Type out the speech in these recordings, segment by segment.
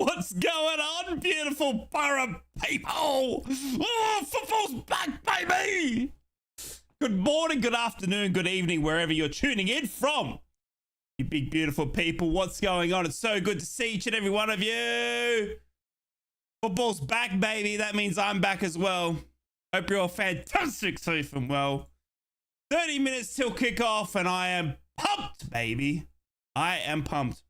What's going on, beautiful borough people? Oh, football's back, baby. Good morning, good afternoon, good evening, wherever you're tuning in from. You big, beautiful people, what's going on? It's so good to see each and every one of you. Football's back, baby. That means I'm back as well. Hope you're all fantastic, safe and well. 30 minutes till kickoff, and I am pumped, baby. I am pumped.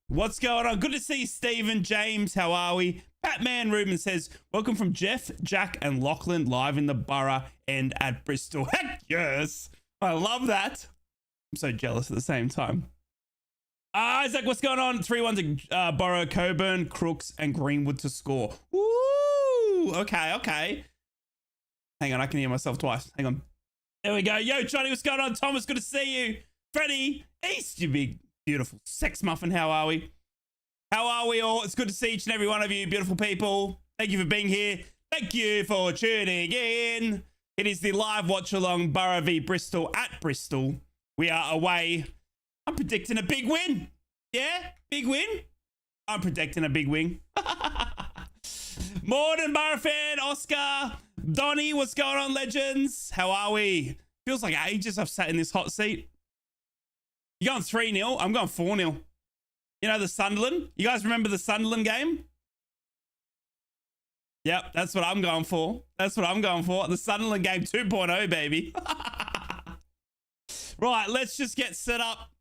What's going on? Good to see Stephen, James. How are we? Batman Ruben says, welcome from Jeff, Jack, and Lachlan live in the borough and at Bristol. Heck yes. I love that. I'm so jealous at the same time. Isaac, what's going on? 3-1 to Borough, Coburn, Crooks, and Greenwood to score. Woo! Okay. Hang on, I can hear myself twice. Hang on. There we go. Yo, Johnny, what's going on? Thomas, good to see you. Freddie, East, you big, beautiful sex muffin. How are we? How are we all? It's good to see each and every one of you, beautiful people. Thank you for being here. Thank you for tuning in. It is the live watch along Borough v Bristol at Bristol. We are away. I'm predicting a big win. Yeah, big win. I'm predicting a big win. Morning, Borough fan. Oscar. Donnie, what's going on, legends? How are we? Feels like ages I've sat in this hot seat. You going 3-0? I'm going 4-0. You know the Sunderland? You guys remember the Sunderland game? Yep, that's what I'm going for. That's what I'm going for. The Sunderland game 2.0, baby. Right, let's just get set up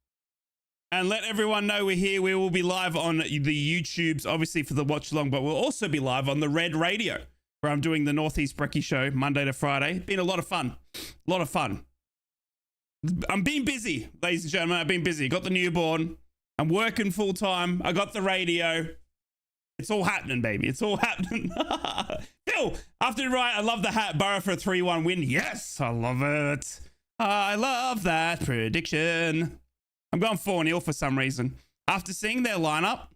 and let everyone know we're here. We will be live on the YouTubes, obviously, for the watch along, but we'll also be live on the Red Radio, where I'm doing the Northeast Brekkie show Monday to Friday. Been a lot of fun. A lot of fun. I'm being busy, ladies and gentlemen. I've been busy. Got the newborn. I'm working full time. I got the radio. It's all happening, baby. It's all happening. Phil, after right, I love the hat. Borough for a 3-1 win. Yes, I love it. I love that prediction. I'm going 4-0 for some reason. After seeing their lineup,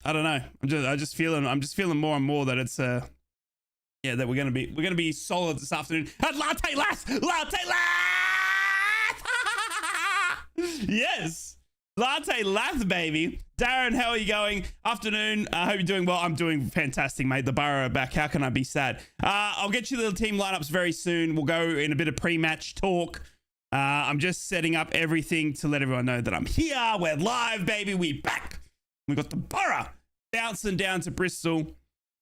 I don't know. I'm just feeling more and more that it's yeah, that we're gonna be solid this afternoon. Latte lass! Yes! Latte lath, baby. Darren, how are you going? Afternoon. I hope you're doing well. I'm doing fantastic, mate. The Borough are back. How can I be sad? I'll get you the team lineups very soon. We'll go in a bit of pre-match talk. I'm just setting up everything to let everyone know that I'm here. We're live, baby. We back. We got the Borough bouncing down to Bristol.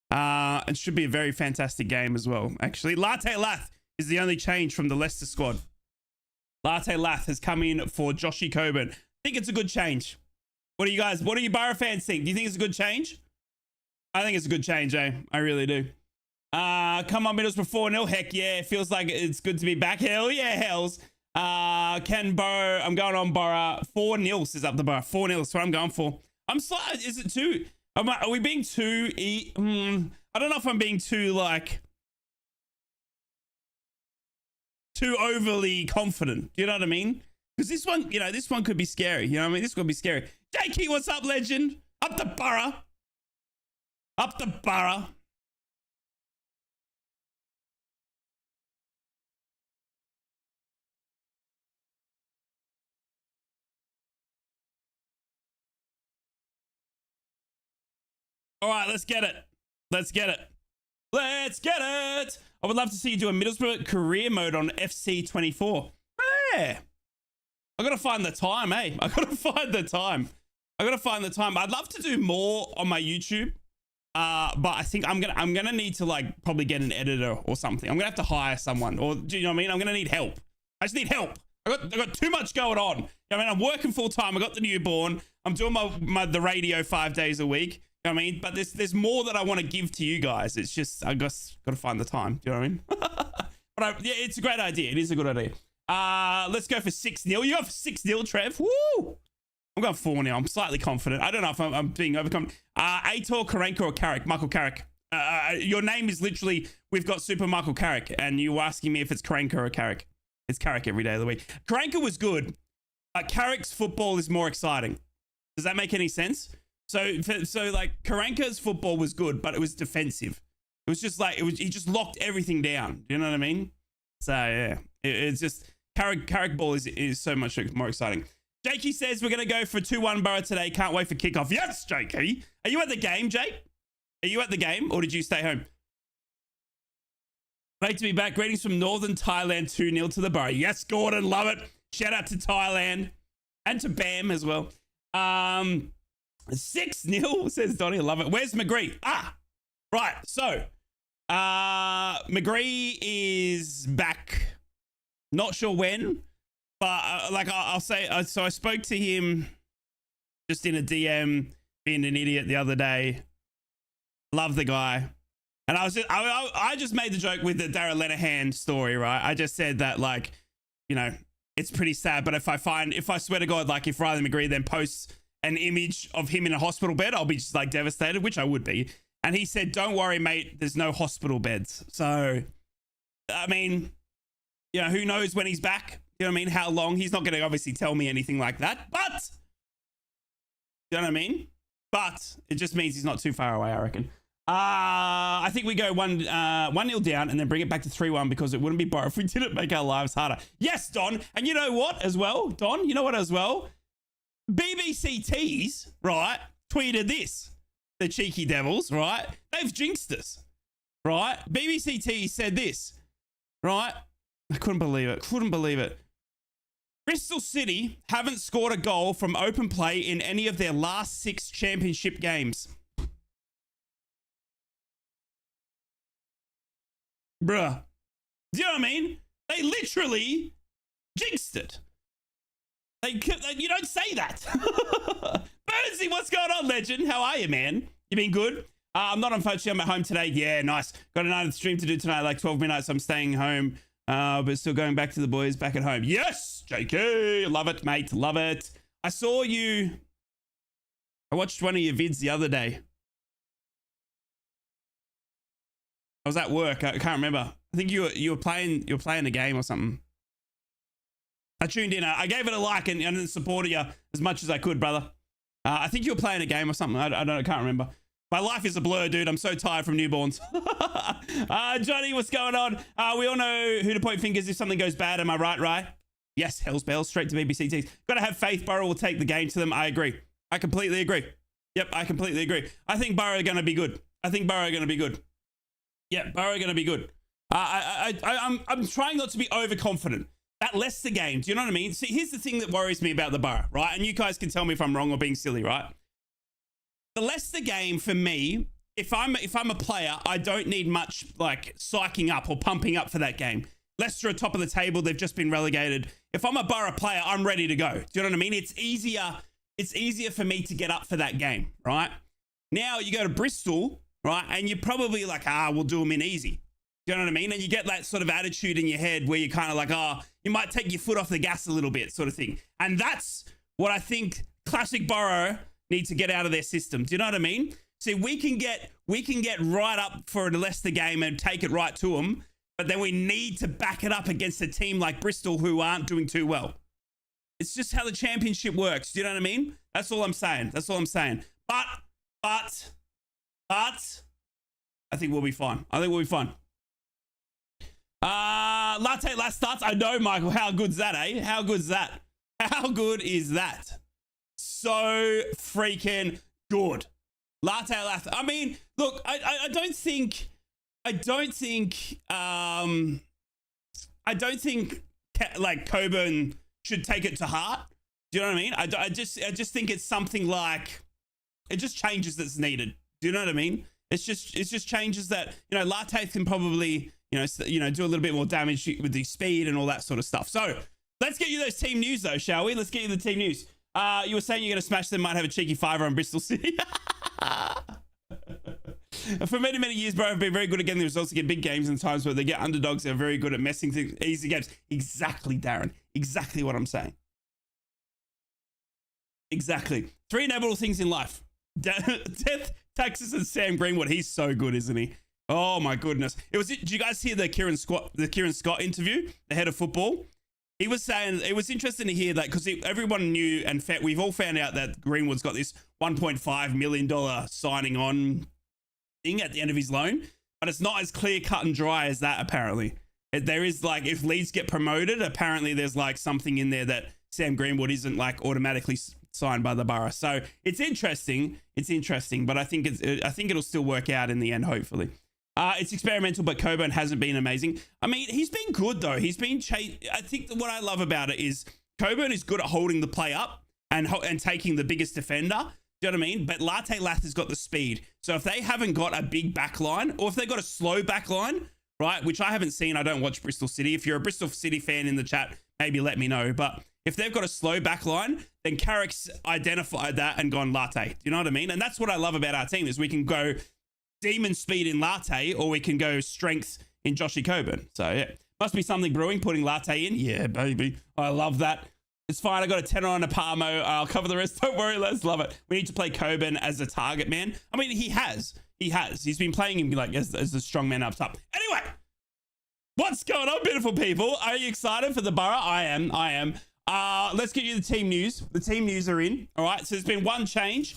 It should be a very fantastic game as well, actually. Latte Lath is the only change from the Leicester squad. Latte Lath has come in for Joshy Coburn. I think it's a good change. What do you Borough fans think? Do you think it's a good change? I think it's a good change, eh? I really do. Come on, Middlesbrough 4-0. Heck yeah. It feels like it's good to be back. Hell yeah, hells. Ken Borough. I'm going on Borough. 4-0 says up the Borough. 4-0. That's what I'm going for. I'm sorry. Is it too? Are we being too... I don't know if I'm being too, like... too overly confident. You know what I mean? Because this one, you know, this one could be scary. You know what I mean? This could be scary. Jakey, what's up, legend? Up the Borough. Up the Borough. All right, let's get it. Let's get it. Let's get it. I would love to see you do a Middlesbrough career mode on FC24. Yeah. I gotta find the time, eh? I gotta find the time. I'd love to do more on my YouTube, but I think I'm gonna need to like probably get an editor or something. I'm gonna have to hire someone, or do you know what I mean? I'm gonna need help. I just need help. I got too much going on. You know what I mean? I'm working full time. I got the newborn. I'm doing the radio 5 days a week. You know what I mean? But there's more that I want to give to you guys. It's just I just gotta find the time. Do you know what I mean? But yeah, it's a great idea. It is a good idea. Let's go for 6-0. You go for 6-0, Trev. Woo! I'm going 4-0. I'm slightly confident. I don't know if I'm being overcome. Aitor, Karanka, or Carrick? Michael Carrick. Your name is literally, we've got Super Michael Carrick, and you were asking me if it's Karanka or Carrick. It's Carrick every day of the week. Karanka was good. Carrick's football is more exciting. Does that make any sense? So like Karanka's football was good, but it was defensive. It was just like, he just locked everything down. Do you know what I mean? So yeah, it's just, Carrick ball is so much more exciting. Jakey says we're going to go for 2-1 Borough today. Can't wait for kickoff. Yes, Jakey. Are you at the game, Jake? Are you at the game or did you stay home? Great to be back. Greetings from Northern Thailand. 2-0 to the Borough. Yes, Gordon. Love it. Shout out to Thailand and to Bam as well. 6-0 says Donnie. Love it. Where's McGree? Right. So McGree is back. Not sure when, but like I'll say, so I spoke to him just in a DM, being an idiot the other day. Love the guy. And I just made the joke with the Darren Lenihan story, right? I just said that, like, you know, it's pretty sad, but if I swear to God, like if Riley McGree then posts an image of him in a hospital bed, I'll be just like devastated, which I would be. And he said, don't worry, mate, there's no hospital beds. So, I mean, you know, who knows when he's back? You know what I mean? How long? He's not going to obviously tell me anything like that, but, you know what I mean? But it just means he's not too far away, I reckon. I think we go 1-0 down and then bring it back to 3-1 because it wouldn't be Borough if we didn't make our lives harder. Yes, Don. And you know what as well, Don? You know what as well? BBC Tees, right, tweeted this. The cheeky devils, right? They've jinxed us, right? BBC Tees said this, right? I couldn't believe it. Couldn't believe it. Bristol City haven't scored a goal from open play in any of their last 6 championship games. Bruh. Do you know what I mean? They literally jinxed it. You don't say that. Bernsey, what's going on, legend? How are you, man? You been good? I'm not on phone. I'm at home today. Yeah, nice. Got another stream to do tonight, like 12 minutes. I'm staying home, but still going back to the boys back at home. Yes, JK. Love it, mate. Love it. I saw you. I watched one of your vids the other day. I was at work. I can't remember. I think you were playing a game or something. I tuned in. I gave it a like and supported you as much as I could, brother. I think you were playing a game or something. I can't remember. My life is a blur, dude. I'm so tired from newborns. Johnny, what's going on? We all know who to point fingers if something goes bad. Am I right, right? Yes, Hell's Bells. Straight to BBC Tees. Got to have faith. Borough will take the game to them. I agree. I completely agree. Yep, I completely agree. I think Borough are going to be good. Yeah, Borough are going to be good. I'm trying not to be overconfident. That Leicester game, do you know what I mean? See, here's the thing that worries me about the Borough, right? And you guys can tell me if I'm wrong or being silly, right? The Leicester game for me, if I'm a player, I don't need much like psyching up or pumping up for that game. Leicester are top of the table. They've just been relegated. If I'm a Borough player, I'm ready to go. Do you know what I mean? It's easier for me to get up for that game, right? Now you go to Bristol, right? And you're probably like, we'll do them in easy. Do you know what I mean? And you get that sort of attitude in your head where you're kind of like, you might take your foot off the gas a little bit sort of thing. And that's what I think classic Borough need to get out of their system. Do you know what I mean? See, we can get right up for a Leicester game and take it right to them, but then we need to back it up against a team like Bristol who aren't doing too well. It's just how the championship works. Do you know what I mean? That's all I'm saying. But I think we'll be fine. Latte last starts. I know, Michael. How good's that, eh? How good's that? How good is that? So freaking good. Latte last. I mean, look, I don't think like Coburn should take it to heart. Do you know what I mean? I just think it's something like it just changes that's needed. Do you know what I mean? It's just changes that, you know, Latte can probably, you know, do a little bit more damage with the speed and all that sort of stuff. So let's get you those team news though, shall we? Let's get you the team news. You were saying you're going to smash them, might have a cheeky fiver on Bristol City. For many, many years, Borough have been very good at getting the results to get big games and times where they get underdogs. They're very good at messing things, easy games. Exactly, Darren. Exactly what I'm saying. Exactly. 3 inevitable things in life. Death, taxes, and Sam Greenwood. He's so good, isn't he? Oh my goodness. Did you guys hear the Kieran Scott interview, the head of football? He was saying, it was interesting to hear that because everyone knew and we've all found out that Greenwood's got this $1.5 million signing on thing at the end of his loan, but it's not as clear cut and dry as that apparently. There is like, if Leeds get promoted, apparently there's like something in there that Sam Greenwood isn't like automatically signed by the Borough. So it's interesting. It's interesting, but I think it'll still work out in the end, hopefully. It's experimental, but Coburn hasn't been amazing. I mean, he's been good though. He's been I think that what I love about it is Coburn is good at holding the play up and taking the biggest defender. Do you know what I mean? But Latte Lath has got the speed. So if they haven't got a big back line, or if they've got a slow back line, right, which I haven't seen, I don't watch Bristol City. If you're a Bristol City fan in the chat, maybe let me know. But if they've got a slow back line, then Carrick's identified that and gone Latte. Do you know what I mean? And that's what I love about our team is we can go demon speed in Latte, or we can go strength in Joshy Coburn. So yeah, must be something brewing, putting Latte in. Yeah, baby. I love that. It's fine. I got a 10 on a Parmo. I'll cover the rest. Don't worry. Let's love it. We need to play Coburn as a target man. I mean, he has. He's been playing him like as a strong man up top. Anyway, what's going on, beautiful people? Are you excited for the Borough? I am. Let's get you the team news. The team news are in. All right. So there's been one change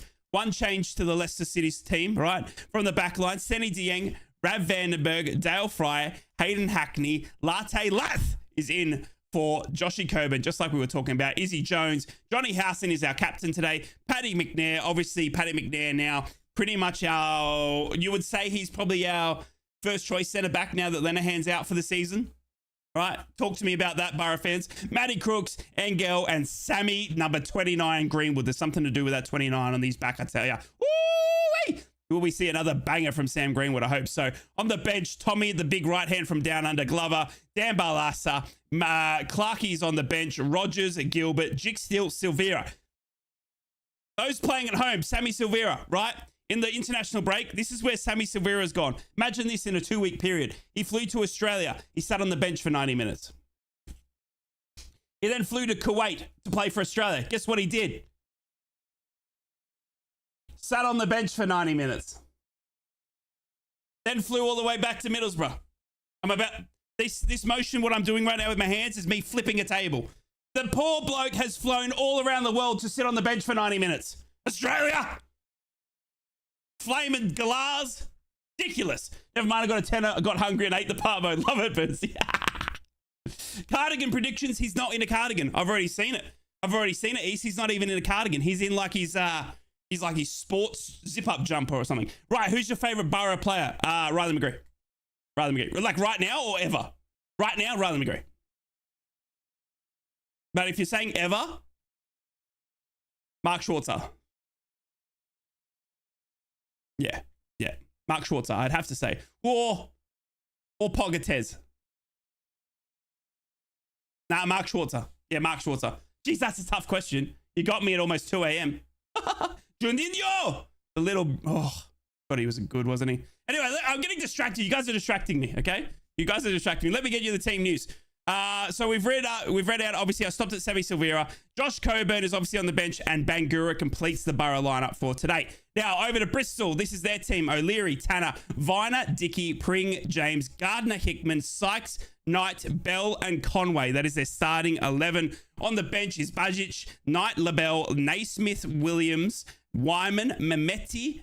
to the Leicester City's team. All right. From the back line, Senny Dieng, Rav Vandenberg, Dale Fryer, Hayden Hackney, Latte Lath is in for Joshy Coburn, just like we were talking about. Izzy Jones, Johnny Howson is our captain today. Paddy McNair, obviously Paddy McNair now pretty much you would say he's probably our first choice centre back now that Lenahan's out for the season. Right, talk to me about that, Borough fans. Matty Crooks, Engel, and Sammy, number 29, Greenwood. There's something to do with that 29 on these back, I tell ya. Woo-wee! Will we see another banger from Sam Greenwood? I hope so. On the bench, Tommy, the big right hand from down under, Glover, Dan Barlasa, Clarkie's on the bench, Rogers, Gilbert, Jicksteel, Silvera. Those playing at home, Sammy Silvera, right? In the international break, this is where Sammy Silvera's gone. Imagine this in a 2-week period. He flew to Australia. He sat on the bench for 90 minutes. He then flew to Kuwait to play for Australia. Guess what he did? Sat on the bench for 90 minutes. Then flew all the way back to Middlesbrough. I'm about... This motion, what I'm doing right now with my hands, is me flipping a table. The poor bloke has flown all around the world to sit on the bench for 90 minutes. Australia! Flaming galahs. Ridiculous. Never mind, I got a tenner. I got hungry and ate the Parmo. Love it, Bootsy. Cardigan predictions. He's not in a cardigan. I've already seen it. East. He's not even in a cardigan. He's in like his sports zip-up jumper or something. Right, who's your favorite Borough player? Riley McGree. Like right now or ever? Right now, Riley McGree. But if you're saying ever, Mark Schwarzer. Yeah. Mark Schwarzer, I'd have to say. Or Pogatetz. Nah, Mark Schwarzer. Yeah, Mark Schwarzer. Jeez, that's a tough question. You got me at almost 2 a.m. Juninho! The little... Oh, God, he was good, wasn't he? Anyway, I'm getting distracted. You guys are distracting me, okay? You guys are distracting me. Let me get you the team news. So we've read out, obviously, I stopped at Sammy Silvera. Josh Coburn is obviously on the bench, and Bangura completes the Borough lineup for today. Now, over to Bristol. This is their team. O'Leary, Tanner, Viner, Dickey, Pring, James, Gardner, Hickman, Sykes, Knight, Bell, and Conway. That is their starting 11. On the bench is Bajic, Knight, LaBelle, Naismith, Williams, Wyman, Mehmeti,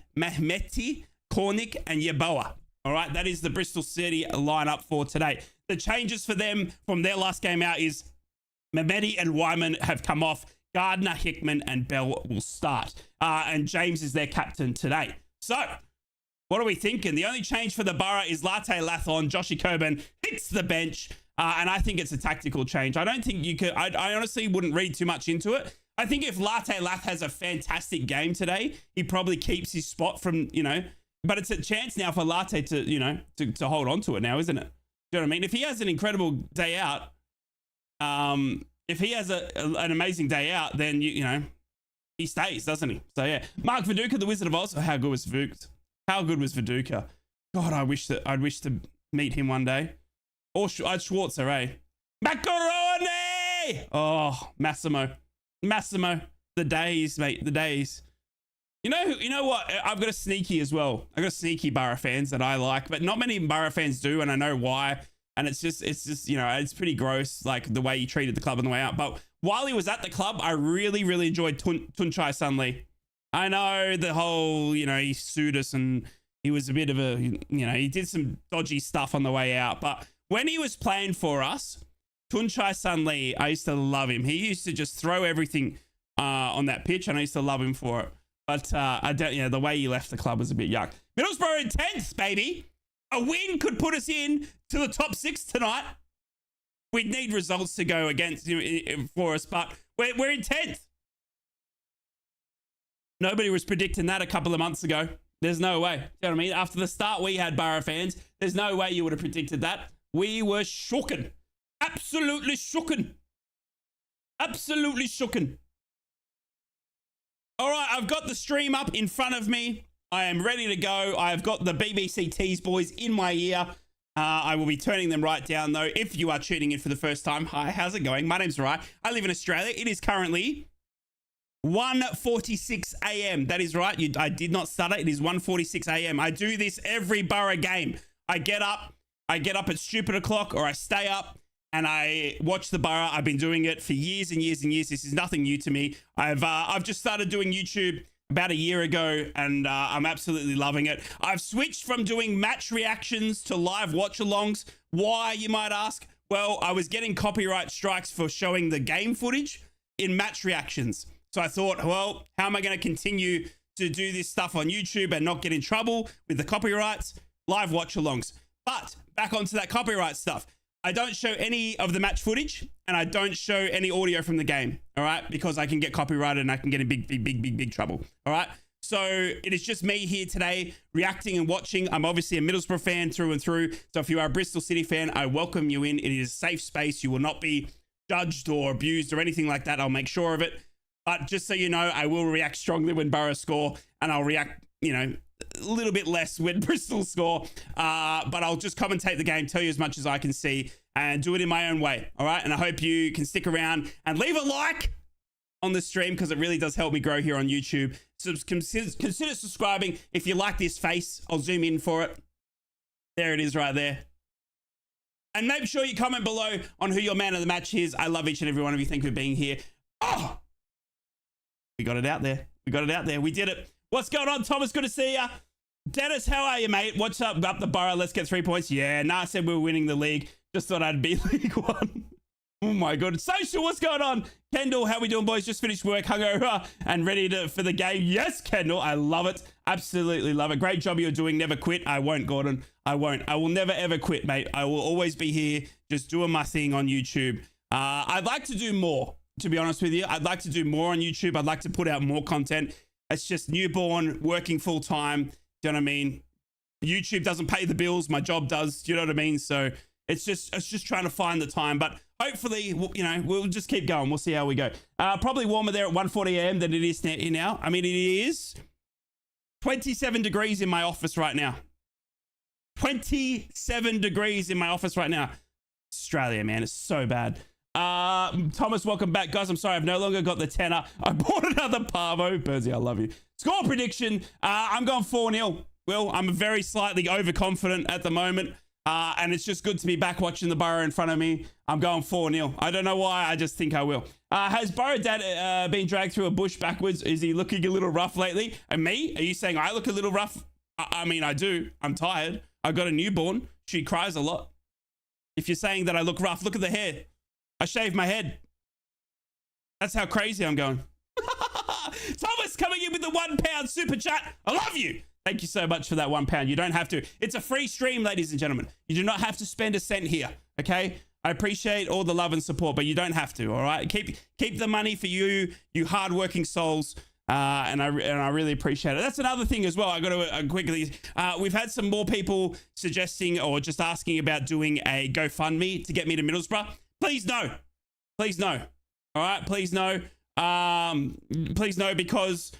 Cornick, and Yeboah. All right, that is the Bristol City lineup for today. The changes for them from their last game out is Mehmeti and Wyman have come off. Gardner, Hickman, and Bell will start. And James is their captain today. So, what are we thinking? The only change for the Borough is Latte Lathon. Joshy Coburn hits the bench. And I think it's a tactical change. I don't think you could... I honestly wouldn't read too much into it. I think if Latte Lath has a fantastic game today, he probably keeps his spot from, But it's a chance now for Latte to, to hold on to it now, isn't it? Do you know what I mean? If he has an incredible day out, if he has an amazing day out, then, he stays, doesn't he? So, yeah. Mark Viduka, the Wizard of Oz. Oh, how good was Viduka? How good was Viduka? God, I'd wish to meet him one day. Or Schwarzer, eh? Macaroni! Oh, Massimo. The days, mate. The days. You know what? I've got a sneaky as well. I've got sneaky Borough fans that I like, but not many Borough fans do, and I know why. And it's just, it's pretty gross, like the way he treated the club on the way out. But while he was at the club, I really, really enjoyed Tunchai Sunlee. I know the whole, he sued us and he was a bit of a, he did some dodgy stuff on the way out. But when he was playing for us, Tunchai Sunlee, I used to love him. He used to just throw everything on that pitch, and I used to love him for it. But I don't, you know, the way he left the club was a bit yuck. Middlesbrough in 10th, baby. A win could put us in to the top 6 tonight. We'd need results to go against for us, but we're in 10th. Nobody was predicting that a couple of months ago. There's no way. You know what I mean? After the start we had, Borough fans, there's no way you would have predicted that. We were shooken. Absolutely shooken. Absolutely shooken. All right, I've got the stream up in front of me. I am ready to go. I've got the BBC Tees boys in my ear. I will be turning them right down, though, if you are tuning in for the first time. Hi, how's it going? My name's Rai. I live in Australia. It is currently 1:46 a.m. That is right. I did not stutter. It is 1:46 a.m. I do this every Borough game. I get up at stupid o'clock, or I stay up and I watch the Borough. I've been doing it for years and years and years. This is nothing new to me. I've just started doing YouTube about a year ago, and I'm absolutely loving it. I've switched from doing match reactions to live watch-alongs. Why, you might ask? Well, I was getting copyright strikes for showing the game footage in match reactions. So I thought, well, how am I going to continue to do this stuff on YouTube and not get in trouble with the copyrights? Live watch-alongs. But back onto that copyright stuff. I don't show any of the match footage, and I don't show any audio from the game, all right? Because I can get copyrighted and I can get in big trouble, all right? So it is just me here today reacting and watching. I'm obviously a Middlesbrough fan through and through. So if you are a Bristol City fan, I welcome you in. It is a safe space. You will not be judged or abused or anything like that. I'll make sure of it. But just so you know, I will react strongly when Borough score, and I'll react, you know, a little bit less when Bristol score. But I'll just commentate the game, tell you as much as I can see, and do it in my own way. All right. And I hope you can stick around and leave a like on the stream, because it really does help me grow here on YouTube. So consider subscribing. If you like this face, I'll zoom in for it. There it is right there. And make sure you comment below on who your man of the match is. I love each and every one of you. Thank you for being here. Oh, we got it out there. We got it out there. We did it. What's going on, Thomas? Good to see ya. Dennis, how are you, mate? What's up? Up the Borough. Let's get 3 points. Yeah, nah, I said we were winning the league. Just thought I'd be League One. Oh my God. Social, what's going on? Kendall, how we doing, boys? Just finished work, hungover, and ready for the game. Yes, Kendall, I love it. Absolutely love it. Great job you're doing. Never quit. I won't, Gordon. I won't. I will never, ever quit, mate. I will always be here just doing my thing on YouTube. I'd like to do more, to be honest with you. I'd like to do more on YouTube. I'd like to put out more content. It's just newborn, working full time. Do you know what I mean? YouTube doesn't pay the bills. My job does. Do you know what I mean? So it's just trying to find the time. But hopefully, you know, we'll just keep going. We'll see how we go. Probably warmer there at 1:40 a.m. than it is now. I mean, it is 27 degrees in my office right now. 27 degrees in my office right now. Australia, man, it's so bad. Thomas, welcome back, guys. I'm sorry, I've no longer got the tenner. I bought another Parvo. Berzie, I love you. Score prediction. I'm going 4-0. Well, I'm very slightly overconfident at the moment. And it's just good to be back watching the Borough in front of me. I'm going 4-0. I don't know why. I just think I will. Has Borough Dad been dragged through a bush backwards? Is he looking a little rough lately? And me? Are you saying I look a little rough? I mean, I do. I'm tired. I got a newborn. She cries a lot. If you're saying that I look rough, look at the hair. I shaved my head. That's how crazy I'm going. Thomas coming in with the £1 super chat. I love you. Thank you so much for that £1. You don't have to. It's a free stream, ladies and gentlemen. You do not have to spend a cent here, okay? I appreciate all the love and support, but you don't have to, all right? Keep the money for you hardworking souls, and I really appreciate it. That's another thing as well. I got to quickly. We've had some more people suggesting or just asking about doing a GoFundMe to get me to Middlesbrough. Please no. Please no. All right? Please no. Please no, because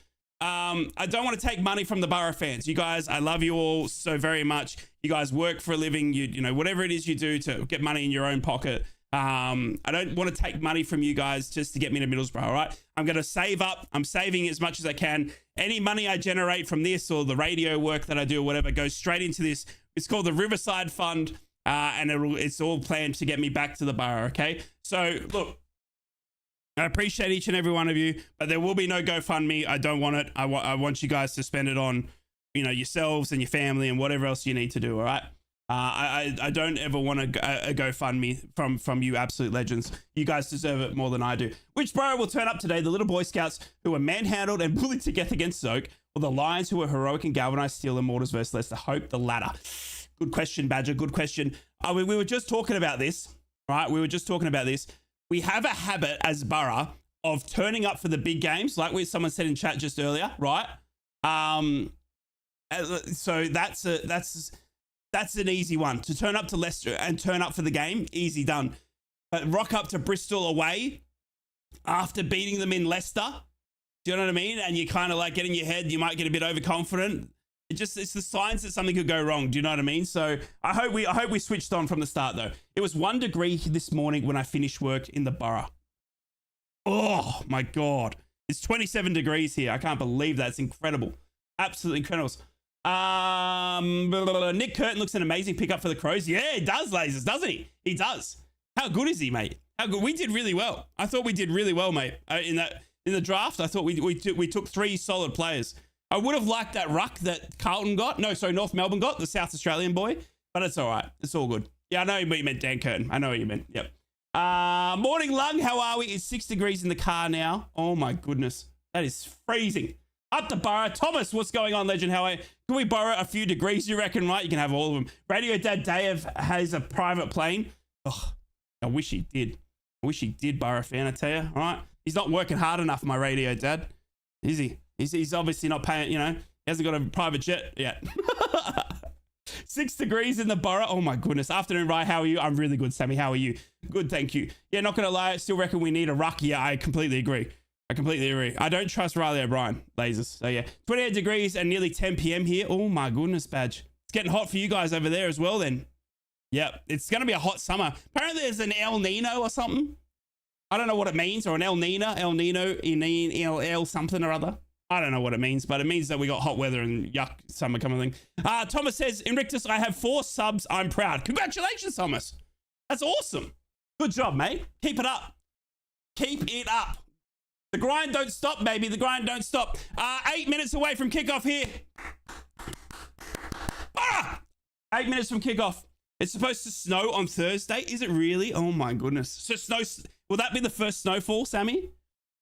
I don't want to take money from the Borough fans. You guys, I love you all so very much. You guys work for a living. You know, whatever it is you do to get money in your own pocket. I don't want to take money from you guys just to get me to Middlesbrough, all right? I'm going to save up. I'm saving as much as I can. Any money I generate from this or the radio work that I do or whatever goes straight into this. It's called the Riverside Fund, and it's all planned to get me back to the Borough, okay? So, look, I appreciate each and every one of you, but there will be no GoFundMe. I don't want it. I want you guys to spend it on, you know, yourselves and your family and whatever else you need to do, all right? I don't ever want a GoFundMe from you absolute legends. You guys deserve it more than I do. Which borough will turn up today? The little Boy Scouts who were manhandled and bullied to death against Zoke, or the Lions who were heroic and galvanized Steel Immortals versus Leicester? Hope the latter. Good question, Badger. Good question. We were just talking about this, right? We were just talking about this. We have a habit as borough of turning up for the big games, like someone said in chat just earlier, right? So that's an easy one. To turn up to Leicester and turn up for the game, easy done. But rock up to Bristol away after beating them in Leicester, do you know what I mean? And you kind of like get in your head, you might get a bit overconfident. It's the signs that something could go wrong. Do you know what I mean? So I hope we switched on from the start though. It was 1 degree this morning when I finished work in the borough. Oh my God. It's 27 degrees here. I can't believe that. It's incredible. Absolutely incredible. Nick Curtin looks an amazing pickup for the Crows. Yeah, he does, Lasers, doesn't he? He does. How good is he, mate? How good? We did really well. I thought we did really well, mate. In the draft, I thought we took 3 solid players. I would have liked that ruck that Carlton got. No, sorry, North Melbourne got, the South Australian boy. But it's all right. It's all good. Yeah, I know what you meant, Dan Curtin. I know what you meant. Yep. Morning, Lung. How are we? It's 6 degrees in the car now. Oh, my goodness. That is freezing. Up the borough. Thomas, what's going on, legend? How are you? Can we borrow a few degrees, you reckon, right? You can have all of them. Radio Dad Dave has a private plane. Oh, I wish he did. I wish he did, borough fan, I tell you. All right. He's not working hard enough, my Radio Dad. Is he? He's obviously not paying, you know. He hasn't got a private jet yet. 6 degrees in the borough. Oh, my goodness. Afternoon, Rye. How are you? I'm really good, Sammy. How are you? Good, thank you. Yeah, not going to lie. I still reckon we need a ruck. Yeah, I completely agree. I don't trust Riley O'Brien, lasers. So, yeah. 28 degrees and nearly 10 p.m. here. Oh, my goodness, Badge. It's getting hot for you guys over there as well, then. Yep. It's going to be a hot summer. Apparently, there's an El Nino or something. I don't know what it means. Or an El Nino, El something or other. I don't know what it means, but it means that we got hot weather and yuck summer coming. Thomas says, Invictus, I have 4 subs. I'm proud. Congratulations, Thomas. That's awesome. Good job, mate. Keep it up. Keep it up. The grind don't stop, baby. The grind don't stop. 8 minutes away from kickoff here. 8 minutes from kickoff. It's supposed to snow on Thursday. Is it really? Oh, my goodness. So snow. Will that be the first snowfall, Sammy?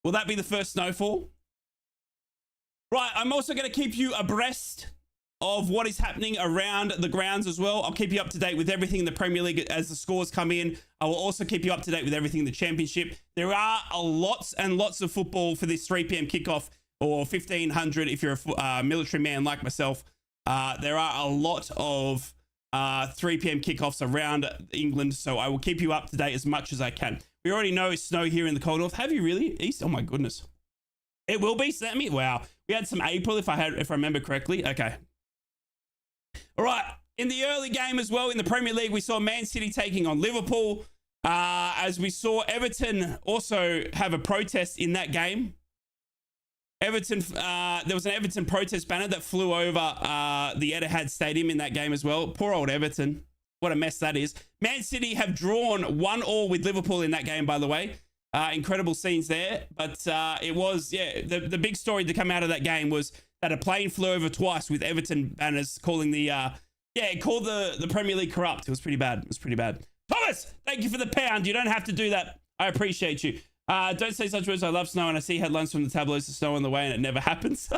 Will that be the first snowfall? Right, I'm also going to keep you abreast of what is happening around the grounds as well. I'll keep you up to date with everything in the Premier League as the scores come in. I will also keep you up to date with everything in the Championship. There are lots and lots of football for this 3 p.m. kickoff, or 1500 if you're a military man like myself. There are a lot of 3 p.m. kickoffs around England, so I will keep you up to date as much as I can. We already know it's snow here in the cold north. Have you really? East? Oh my goodness. It will be, Sammy? Wow. We had some April, if I remember correctly. Okay. All right. In the early game as well, in the Premier League, we saw Man City taking on Liverpool. As we saw Everton also have a protest in that game. Everton, there was an Everton protest banner that flew over the Etihad Stadium in that game as well. Poor old Everton. What a mess that is. Man City have drawn 1-1 with Liverpool in that game, by the way. Incredible scenes there. But it was, yeah, the big story to come out of that game was that a plane flew over twice with Everton banners calling it called the Premier League corrupt. It was pretty bad. It was pretty bad. Thomas, thank you for the pound. You don't have to do that. I appreciate you. Don't say such words. I love snow and I see headlines from the tabloids, the snow on the way and it never happens.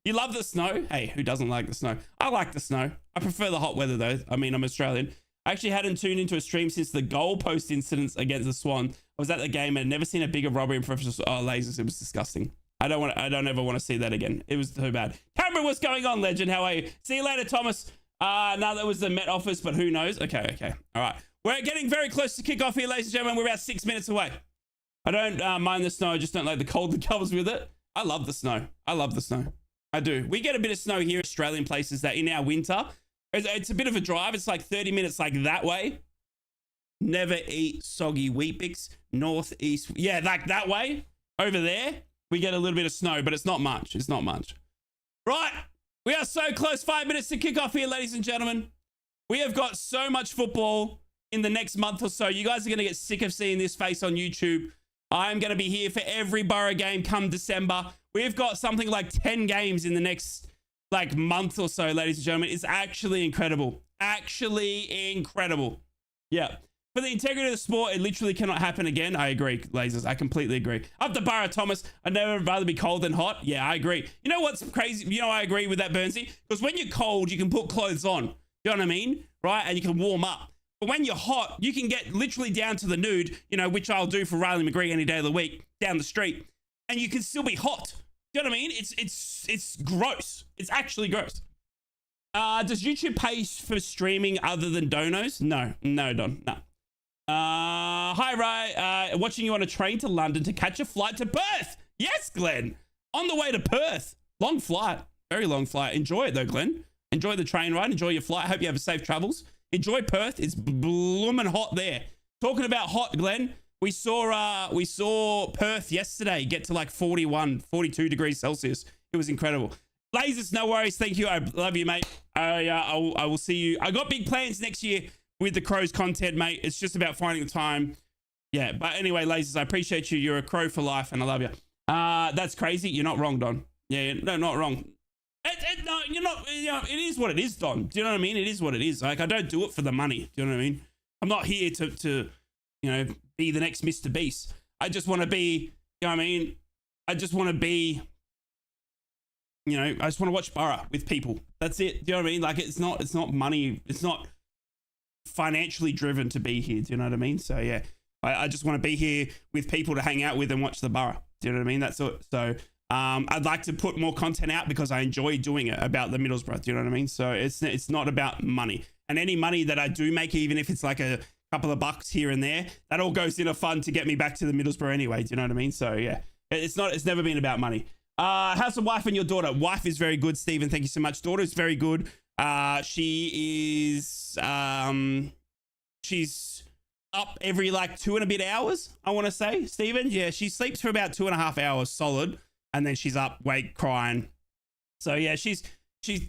You love the snow? Hey, who doesn't like the snow? I like the snow. I prefer the hot weather though. I mean, I'm Australian. I actually hadn't tuned into a stream since the goalpost incidents against the Swan. I was at the game and never seen a bigger robbery in professional lasers. It was disgusting. I don't ever want to see that again. It was too bad. Cameron, what's going on, legend? How are you? See you later, Thomas. No, that was the Met office, but who knows? Okay. All right. We're getting very close to kickoff here, ladies and gentlemen. We're about 6 minutes away. I don't mind the snow. I just don't like the cold that comes with it. I love the snow. I do. We get a bit of snow here in Australian places that in our winter, it's a bit of a drive. It's like 30 minutes like that way. Never eat soggy Weet-Bix. Northeast. Yeah, like that way. Over there, we get a little bit of snow, but it's not much. It's not much. Right. We are so close. 5 minutes to kick off here, ladies and gentlemen. We have got so much football in the next month or so. You guys are going to get sick of seeing this face on YouTube. I'm going to be here for every Borough game come December. We've got something like 10 games in the next month or so, ladies and gentlemen. It's actually incredible. Actually incredible. Yeah. For the integrity of the sport, it literally cannot happen again. I agree, Lasers. I completely agree. Up to Borough Thomas, I'd never rather be cold than hot. Yeah, I agree. You know what's crazy? You know, I agree with that, Burnsy. Because when you're cold, you can put clothes on. You know what I mean? Right? And you can warm up. But when you're hot, you can get literally down to the nude, you know, which I'll do for Riley McGree any day of the week, down the street. And you can still be hot. You know what I mean? It's gross. It's actually gross. Does YouTube pay for streaming other than donos? No, Don, no. Hi, Ray. Watching you on a train to London to catch a flight to Perth. Yes, Glenn. On the way to Perth. Long flight. Very long flight. Enjoy it, though, Glenn. Enjoy the train ride. Enjoy your flight. Hope you have safe travels. Enjoy Perth. It's blooming hot there. Talking about hot, Glenn. We saw Perth yesterday get to like 41, 42 degrees Celsius. It was incredible. Lasers, no worries. Thank you. I love you, mate. I will see you. I got big plans next year with the Crows content, mate. It's just about finding the time. Yeah, but anyway, Lasers, I appreciate you. You're a Crow for life, and I love you. That's crazy. You're not wrong, Don. Yeah, no, not wrong. No, you're not. You know, it is what it is, Don. Do you know what I mean? It is what it is. Like, I don't do it for the money. Do you know what I mean? I'm not here to you know, be the next Mr. Beast. I just want to be, you know what I mean? I just want to be, you know, I just want to watch Borough with people. That's it. Do you know what I mean? Like, it's not money. It's not financially driven to be here. Do you know what I mean? So yeah, I just want to be here with people to hang out with and watch the Borough. Do you know what I mean? That's it. So I'd like to put more content out because I enjoy doing it about the Middlesbrough. Do you know what I mean? So it's not about money, and any money that I do make, even if it's like a couple of bucks here and there, that all goes in a fund to get me back to the Middlesbrough anyway. Do you know what I mean? So yeah, it's never been about money. How's the wife and your daughter? Wife is very good, Stephen. Thank you so much. Daughter is very good. She is, she's up every like 2 and a bit hours, I want to say, Stephen. Yeah, she sleeps for about 2.5 hours solid, and then she's up, wake, crying. So yeah, she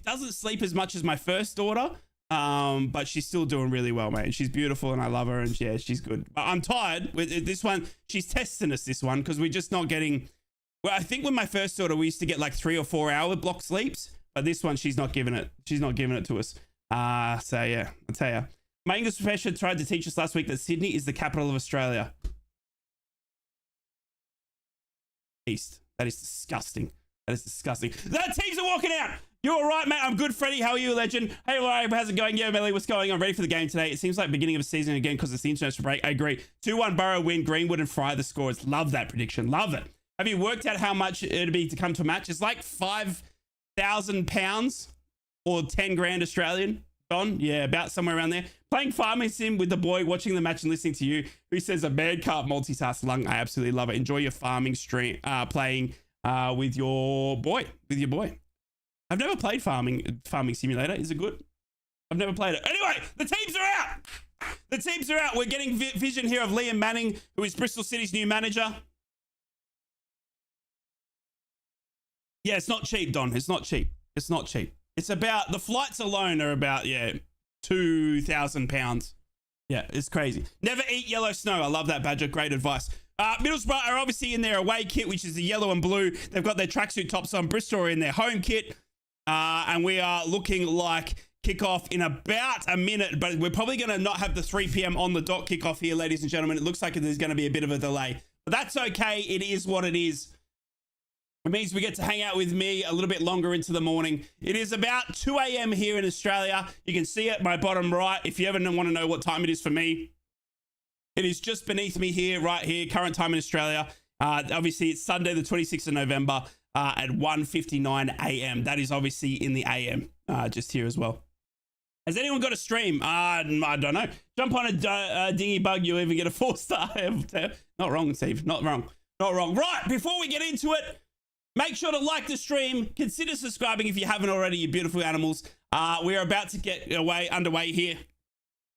doesn't sleep as much as my first daughter, but she's still doing really well, mate. She's beautiful, and I love her, and yeah, she's good. But I'm tired with this one. She's testing us this one because we're just not getting. Well, I think with my first daughter, we used to get like 3 or 4 hour block sleeps, but this one, she's not giving it. She's not giving it to us. So yeah, I'll tell you. My English professor tried to teach us last week that Sydney is the capital of Australia. East. That is disgusting. That is disgusting. The teams are walking out. You're all right, mate. I'm good, Freddie. How are you, legend? Hey, Larry, how's it going? Yeah, Melly, what's going on? Ready for the game today? It seems like beginning of a season again because it's the international break. I agree. 2-1 Borough win. Greenwood and Fry the scores. Love that prediction. Love it. Have you worked out how much it'd be to come to a match? It's like £5,000 or 10 grand Australian. Don? Yeah, about somewhere around there. Playing Farming Sim with the boy, watching the match and listening to you, who says a man can't multitask. Lung, I absolutely love it. Enjoy your farming stream, playing with your boy. I've never played Farming Simulator. Is it good? I've never played it. Anyway, the teams are out. The teams are out. We're getting vision here of Liam Manning, who is Bristol City's new manager. Yeah, it's not cheap, Don. It's not cheap. It's not cheap. It's about, the flights alone are about, yeah, £2,000. Yeah, it's crazy. Never eat yellow snow. I love that, Badger. Great advice. Middlesbrough are obviously in their away kit, which is the yellow and blue. They've got their tracksuit tops on. Bristol are in their home kit. And we are looking like kickoff in about a minute, but we're probably going to not have the 3 p.m. on the dot kickoff here, ladies and gentlemen. It looks like there's going to be a bit of a delay, but that's okay. It is what it is. It means we get to hang out with me a little bit longer into the morning. It is about 2 a.m. here in Australia. You can see it, my bottom right. If you ever want to know what time it is for me, it is just beneath me here, right here, current time in Australia. Obviously, it's Sunday, the 26th of November at 1:59 a.m. That is obviously in the a.m. Just here as well. Has anyone got a stream? I don't know. Jump on a dinghy bug, you'll even get a 4-star. Not wrong, Steve. Not wrong. Not wrong. Right, before we get into it, make sure to like the stream. Consider subscribing if you haven't already, you beautiful animals. We are about to get underway here.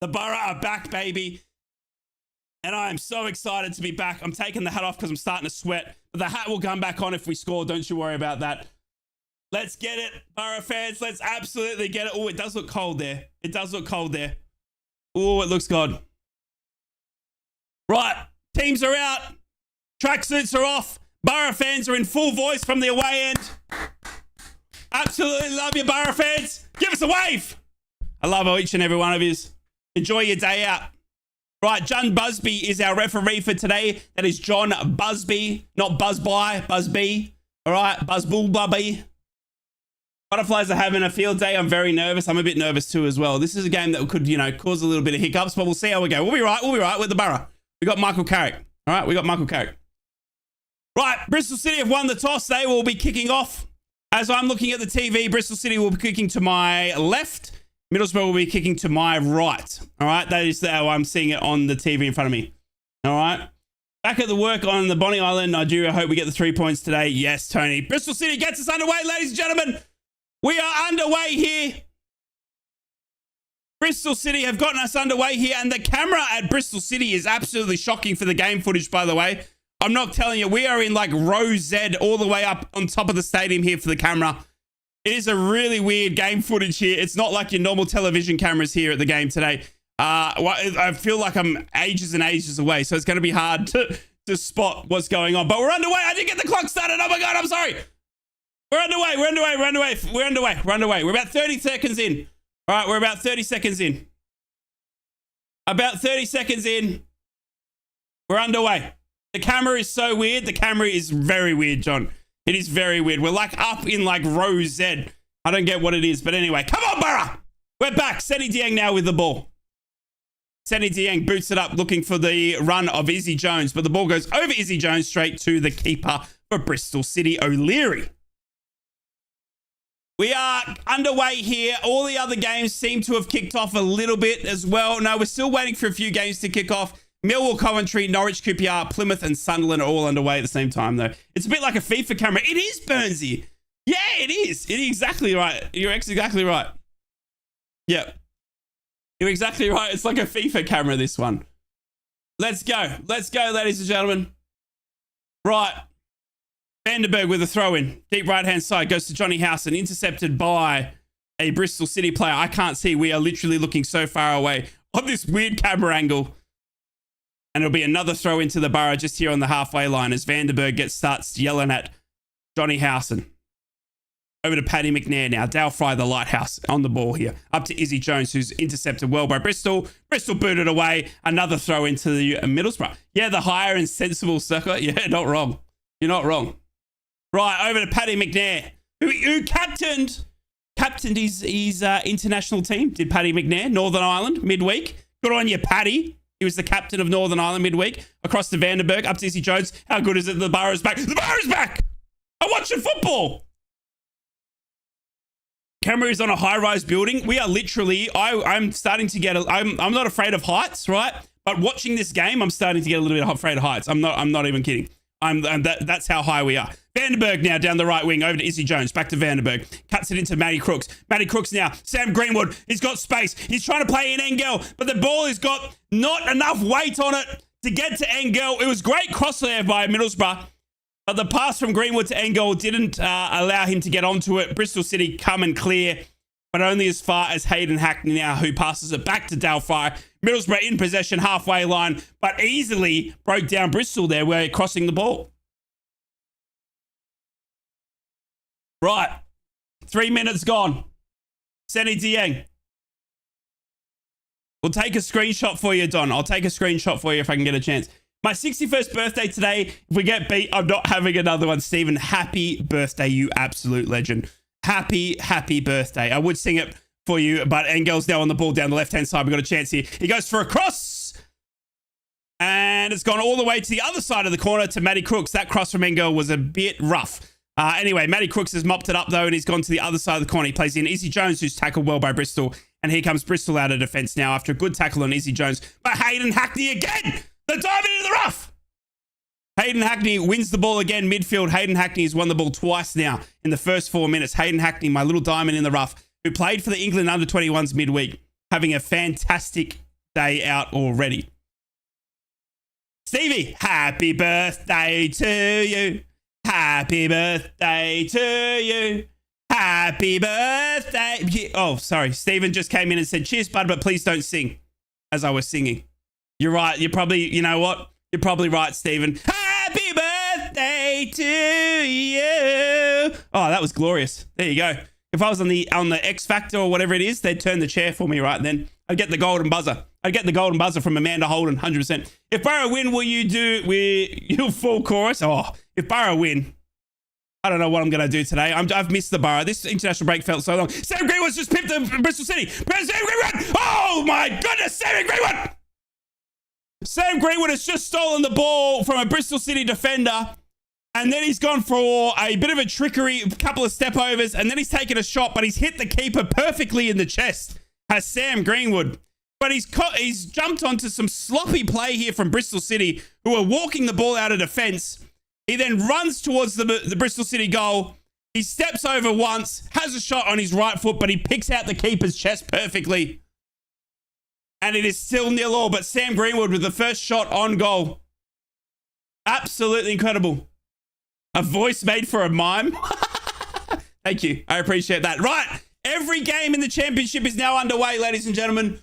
The Borough are back, baby. And I am so excited to be back. I'm taking the hat off because I'm starting to sweat. But the hat will come back on if we score. Don't you worry about that. Let's get it, Borough fans. Let's absolutely get it. Oh, it does look cold there. It does look cold there. Oh, it looks good. Right. Teams are out. Tracksuits are off. Borough fans are in full voice from the away end. Absolutely love you, Borough fans. Give us a wave. I love each and every one of you. Enjoy your day out. Right, John Busby is our referee for today. That is John Busby, not Buzzby, Busby. All right, Buzzbullbubby. Butterflies are having a field day. I'm very nervous. I'm a bit nervous too as well. This is a game that could, cause a little bit of hiccups, but we'll see how we go. We'll be right. We'll be right with the Borough. We got Michael Carrick. All right, we got Michael Carrick. Right, Bristol City have won the toss. They will be kicking off. As I'm looking at the TV, Bristol City will be kicking to my left. Middlesbrough will be kicking to my right. All right, that is how I'm seeing it on the TV in front of me. All right. Back at the work on the Bonnie Island, Nigeria. Hope we get the 3 points today. Yes, Tony. Bristol City gets us underway, ladies and gentlemen. We are underway here. Bristol City have gotten us underway here, and the camera at Bristol City is absolutely shocking for the game footage, by the way. I'm not telling you, we are in like row Z all the way up on top of the stadium here for the camera. It is a really weird game footage here. It's not like your normal television cameras here at the game today. I feel like I'm ages and ages away, so it's going to be hard to spot what's going on. But we're underway. I didn't get the clock started. Oh my God, I'm sorry. We're underway. We're about 30 seconds in. All right, we're about 30 seconds in. About 30 seconds in. We're underway. The camera is so weird. The camera is very weird, John. It is very weird. We're like up in like row Z. I don't get what it is, but anyway. Come on, Borough. We're back. Seni Dieng now with the ball. Seni Dieng boots it up looking for the run of Izzy Jones, but the ball goes over Izzy Jones straight to the keeper for Bristol City, O'Leary. We are underway here. All the other games seem to have kicked off a little bit as well. No, we're still waiting for a few games to kick off. Millwall, Coventry, Norwich, QPR, Plymouth, and Sunderland are all underway at the same time, though. It's a bit like a FIFA camera. It is, Burnsy. Yeah, it is. It is exactly right. You're exactly right. Yep. You're exactly right. It's like a FIFA camera, this one. Let's go. Let's go, ladies and gentlemen. Right. Vandenberg with a throw-in. Deep right-hand side goes to Johnny Howson. Intercepted by a Bristol City player. I can't see. We are literally looking so far away on this weird camera angle. And it'll be another throw into the Borough just here on the halfway line as Vandenberg starts yelling at Johnny Howson. Over to Paddy McNair now. Dale Fry, the lighthouse, on the ball here. Up to Izzy Jones, who's intercepted well by Bristol. Bristol booted away. Another throw into the Middlesbrough. Yeah, the higher and sensible circle. Yeah, not wrong. You're not wrong. Right, over to Paddy McNair, who captained his international team, did Paddy McNair, Northern Ireland, midweek. Good on you, Paddy. He was the captain of Northern Ireland midweek. Across to Vandenberg, up to Izzy Jones. How good is it? The Borough's back. The Borough's back! I'm watching football! Camera is on a high-rise building. We are literally, I'm starting to get, I'm not afraid of heights, right? But watching this game, I'm starting to get a little bit afraid of heights. I'm not even kidding. That's how high we are. Vandenberg now down the right wing, over to Izzy Jones, back to Vandenberg. Cuts it into Matty Crooks. Matty Crooks now. Sam Greenwood, he's got space. He's trying to play in Engel, but the ball has got not enough weight on it to get to Engel. It was great cross there by Middlesbrough, but the pass from Greenwood to Engel didn't allow him to get onto it. Bristol City come and clear, but only as far as Hayden Hackney now, who passes it back to Dale Fry. Middlesbrough in possession, halfway line, but easily broke down Bristol there where crossing the ball. Right. 3 minutes gone. Seni Dieng. We'll take a screenshot for you, Don. I'll take a screenshot for you if I can get a chance. My 61st birthday today. If we get beat, I'm not having another one. Stephen, happy birthday, you absolute legend. Happy birthday. I would sing it for you, but Engel's now on the ball down the left-hand side. We've got a chance here. He goes for a cross. And it's gone all the way to the other side of the corner to Matty Crooks. That cross from Engel was a bit rough. Anyway, Matty Crooks has mopped it up, though, and he's gone to the other side of the corner. He plays in Izzy Jones, who's tackled well by Bristol. And here comes Bristol out of defence now after a good tackle on Izzy Jones. But Hayden Hackney again! The diamond in the rough! Hayden Hackney wins the ball again midfield. Hayden Hackney has won the ball twice now in the first 4 minutes. Hayden Hackney, my little diamond in the rough, who played for the England under-21s midweek, having a fantastic day out already. Stevie, happy birthday to you. Happy birthday to you. Happy birthday. Oh, sorry. Stephen just came in and said, cheers, bud, but please don't sing as I was singing. You're right. You're probably, you know what? You're probably right, Stephen. Happy birthday to you. Oh, that was glorious. There you go. If I was on the X Factor or whatever it is, they'd turn the chair for me right then. I'd get the golden buzzer. I'd get the golden buzzer from Amanda Holden, 100%. If Boro win, will you do full chorus? Oh, if Boro win, I don't know what I'm going to do today. I've missed the Boro. This international break felt so long. Sam Greenwood's just pipped Bristol City. Sam Greenwood! Oh my goodness, Sam Greenwood! Sam Greenwood has just stolen the ball from a Bristol City defender. And then he's gone for a bit of a trickery, a couple of step overs, and then he's taken a shot, but he's hit the keeper perfectly in the chest, has Sam Greenwood. But he's jumped onto some sloppy play here from Bristol City, who are walking the ball out of defense. He then runs towards the Bristol City goal. He steps over once, has a shot on his right foot, but he picks out the keeper's chest perfectly. And it is still 0-0, but Sam Greenwood with the first shot on goal. Absolutely incredible. A voice made for a mime. Thank you. I appreciate that. Right. Every game in the championship is now underway, ladies and gentlemen.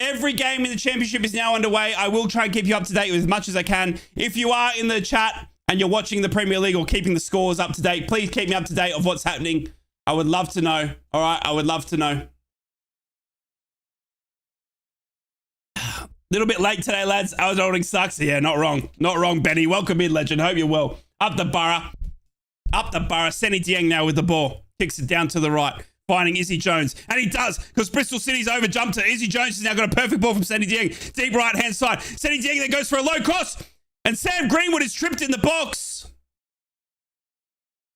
Every game in the championship is now underway. I will try and keep you up to date with as much as I can. If you are in the chat and you're watching the Premier League or keeping the scores up to date, please keep me up to date of what's happening. I would love to know. All right. I would love to know. Little bit late today, lads. I was holding sucks. Yeah, not wrong. Not wrong, Benny. Welcome in, legend. Hope you're well. Up the Borough. Up the Borough. Senny Dieng now with the ball. Kicks it down to the right. Finding Izzy Jones. And he does, because Bristol City's overjumped it. Izzy Jones has now got a perfect ball from Senny Dieng. Deep right-hand side. Senny Dieng then goes for a low cross. And Sam Greenwood is tripped in the box.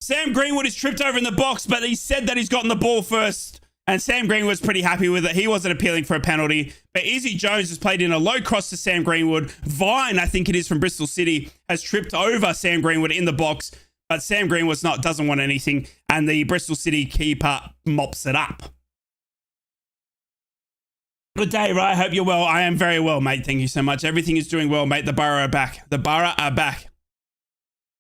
Sam Greenwood is tripped over in the box, but he said that he's gotten the ball first. And Sam Greenwood's pretty happy with it. He wasn't appealing for a penalty. But Izzy Jones has played in a low cross to Sam Greenwood. Vine, I think it is, from Bristol City, has tripped over Sam Greenwood in the box. But Sam Greenwood's doesn't want anything. And the Bristol City keeper mops it up. Good day, Ray. I hope you're well. I am very well, mate. Thank you so much. Everything is doing well, mate. The Borough are back. The Borough are back.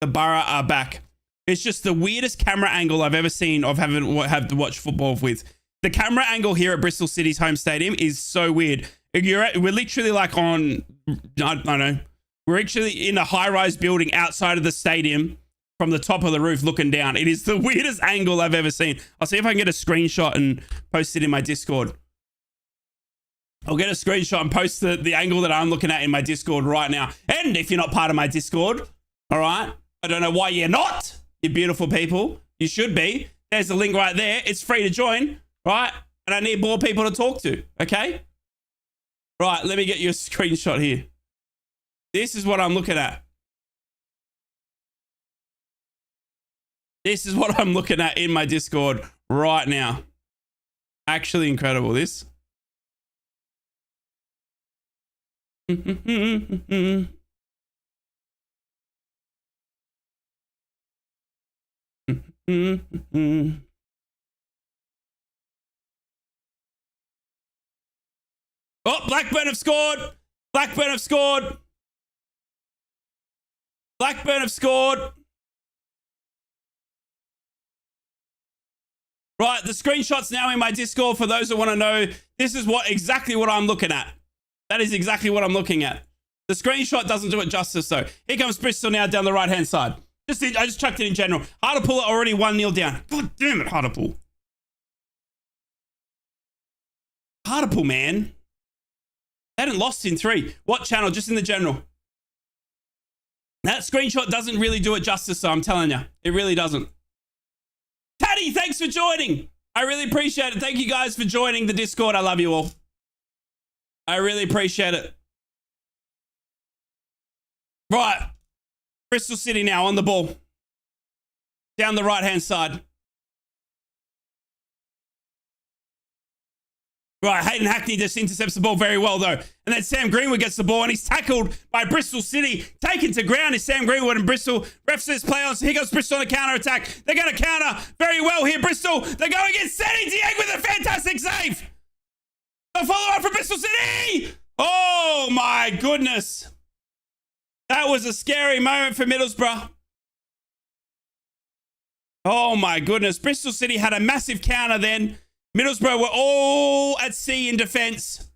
The Borough are back. It's just the weirdest camera angle I've ever seen of having to watch football with. The camera angle here at Bristol City's home stadium is so weird. We're literally like on, I don't know, we're actually in a high-rise building outside of the stadium from the top of the roof looking down. It is the weirdest angle I've ever seen. I'll see if I can get a screenshot and post it in my Discord. I'll get a screenshot and post the angle that I'm looking at in my Discord right now. And if you're not part of my Discord, all right, I don't know why you're not, you beautiful people. You should be. There's the link right there. It's free to join. Right? And I need more people to talk to. Okay? Right, let me get you a screenshot here. This is what I'm looking at. This is what I'm looking at in my Discord right now. Actually incredible, this. Oh, Blackburn have scored. Blackburn have scored. Blackburn have scored. Right, the screenshot's now in my Discord for those who want to know. This is exactly what I'm looking at. That is exactly what I'm looking at. The screenshot doesn't do it justice, though. Here comes Bristol now down the right-hand side. I just chucked it in general. Hartlepool are already 1-0 down. God damn it, Hartlepool. Hartlepool, man. They hadn't lost in 3. What channel? Just in the general. That screenshot doesn't really do it justice, so I'm telling you. It really doesn't. Taddy, thanks for joining. I really appreciate it. Thank you guys for joining the Discord. I love you all. I really appreciate it. Right. Bristol City now on the ball. Down the right-hand side. Right, Hayden Hackney just intercepts the ball very well, though. And then Sam Greenwood gets the ball, and he's tackled by Bristol City. Taken to ground is Sam Greenwood, and Bristol. Ref says play on. So here goes Bristol on a counter-attack. They're going to counter very well here, Bristol. They're going against Senny Dieng with a fantastic save. A follow-up from Bristol City. Oh, my goodness. That was a scary moment for Middlesbrough. Oh, my goodness. Bristol City had a massive counter then. Middlesbrough were all at sea in defence.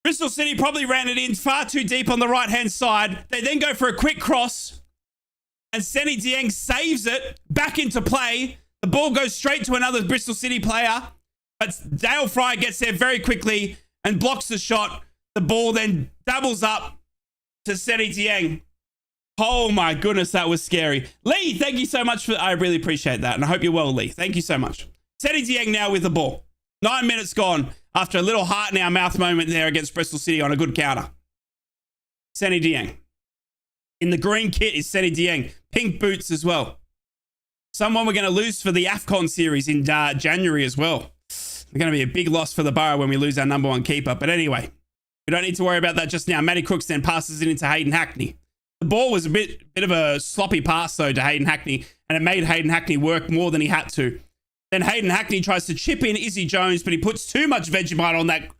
Bristol City probably ran it in far too deep on the right-hand side. They then go for a quick cross. And Senny Dieng saves it back into play. The ball goes straight to another Bristol City player, but Dale Fry gets there very quickly and blocks the shot. The ball then doubles up to Seni Dieng. Oh my goodness, that was scary. Lee, thank you so much I really appreciate that. And I hope you're well, Lee. Thank you so much. Seni Dieng now with the ball. 9 minutes gone after a little heart in our mouth moment there against Bristol City on a good counter. Seni Dieng. In the green kit is Seni Dieng. Pink boots as well. Someone we're going to lose for the AFCON series in January as well. It's going to be a big loss for the Borough when we lose our number one keeper. But anyway, we don't need to worry about that just now. Matty Crooks then passes it into Hayden Hackney. The ball was a bit of a sloppy pass, though, to Hayden Hackney, and it made Hayden Hackney work more than he had to. Then Hayden Hackney tries to chip in Izzy Jones, but he puts too much Vegemite on that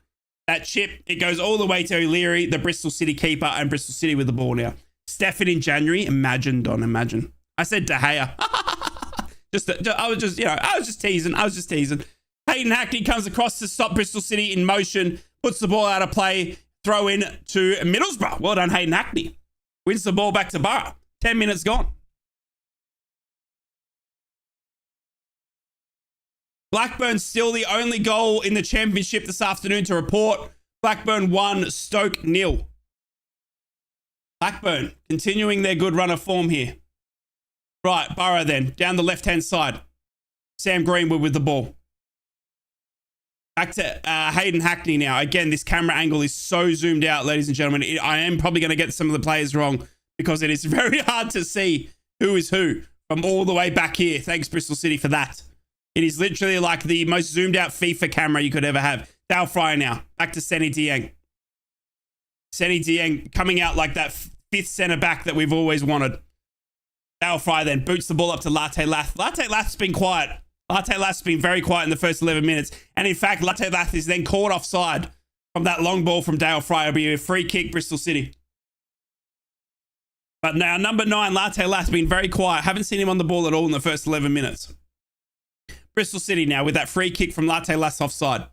chip. It goes all the way to O'Leary, the Bristol City keeper, and Bristol City with the ball now. Stefford in January. Imagine, Don, imagine. I said De Gea. I was just teasing. Hayden Hackney comes across to stop Bristol City in motion, puts the ball out of play, throw in to Middlesbrough. Well done, Hayden Hackney. Wins the ball back to Borough. 10 minutes gone. Blackburn still the only goal in the championship this afternoon to report. Blackburn 1, Stoke 0. Blackburn continuing their good run of form here. Right, Borough then, down the left-hand side. Sam Greenwood with the ball. Back to Hayden Hackney now. Again, this camera angle is so zoomed out, ladies and gentlemen. I am probably going to get some of the players wrong because it is very hard to see who is who from all the way back here. Thanks, Bristol City, for that. It is literally like the most zoomed out FIFA camera you could ever have. Dale Fry now. Back to Seni Dieng. Seni Dieng coming out like that fifth centre back that we've always wanted. Dale Fry then boots the ball up to Latte Lath. Latte Lath's been quiet. Latte Lath's been very quiet in the first 11 minutes. And in fact, Latte Lath is then caught offside from that long ball from Dale Fry. It'll be a free kick, Bristol City. But now, number 9, Latte Lath's been very quiet. Haven't seen him on the ball at all in the first 11 minutes. Bristol City now with that free kick from Latte Lath's offside.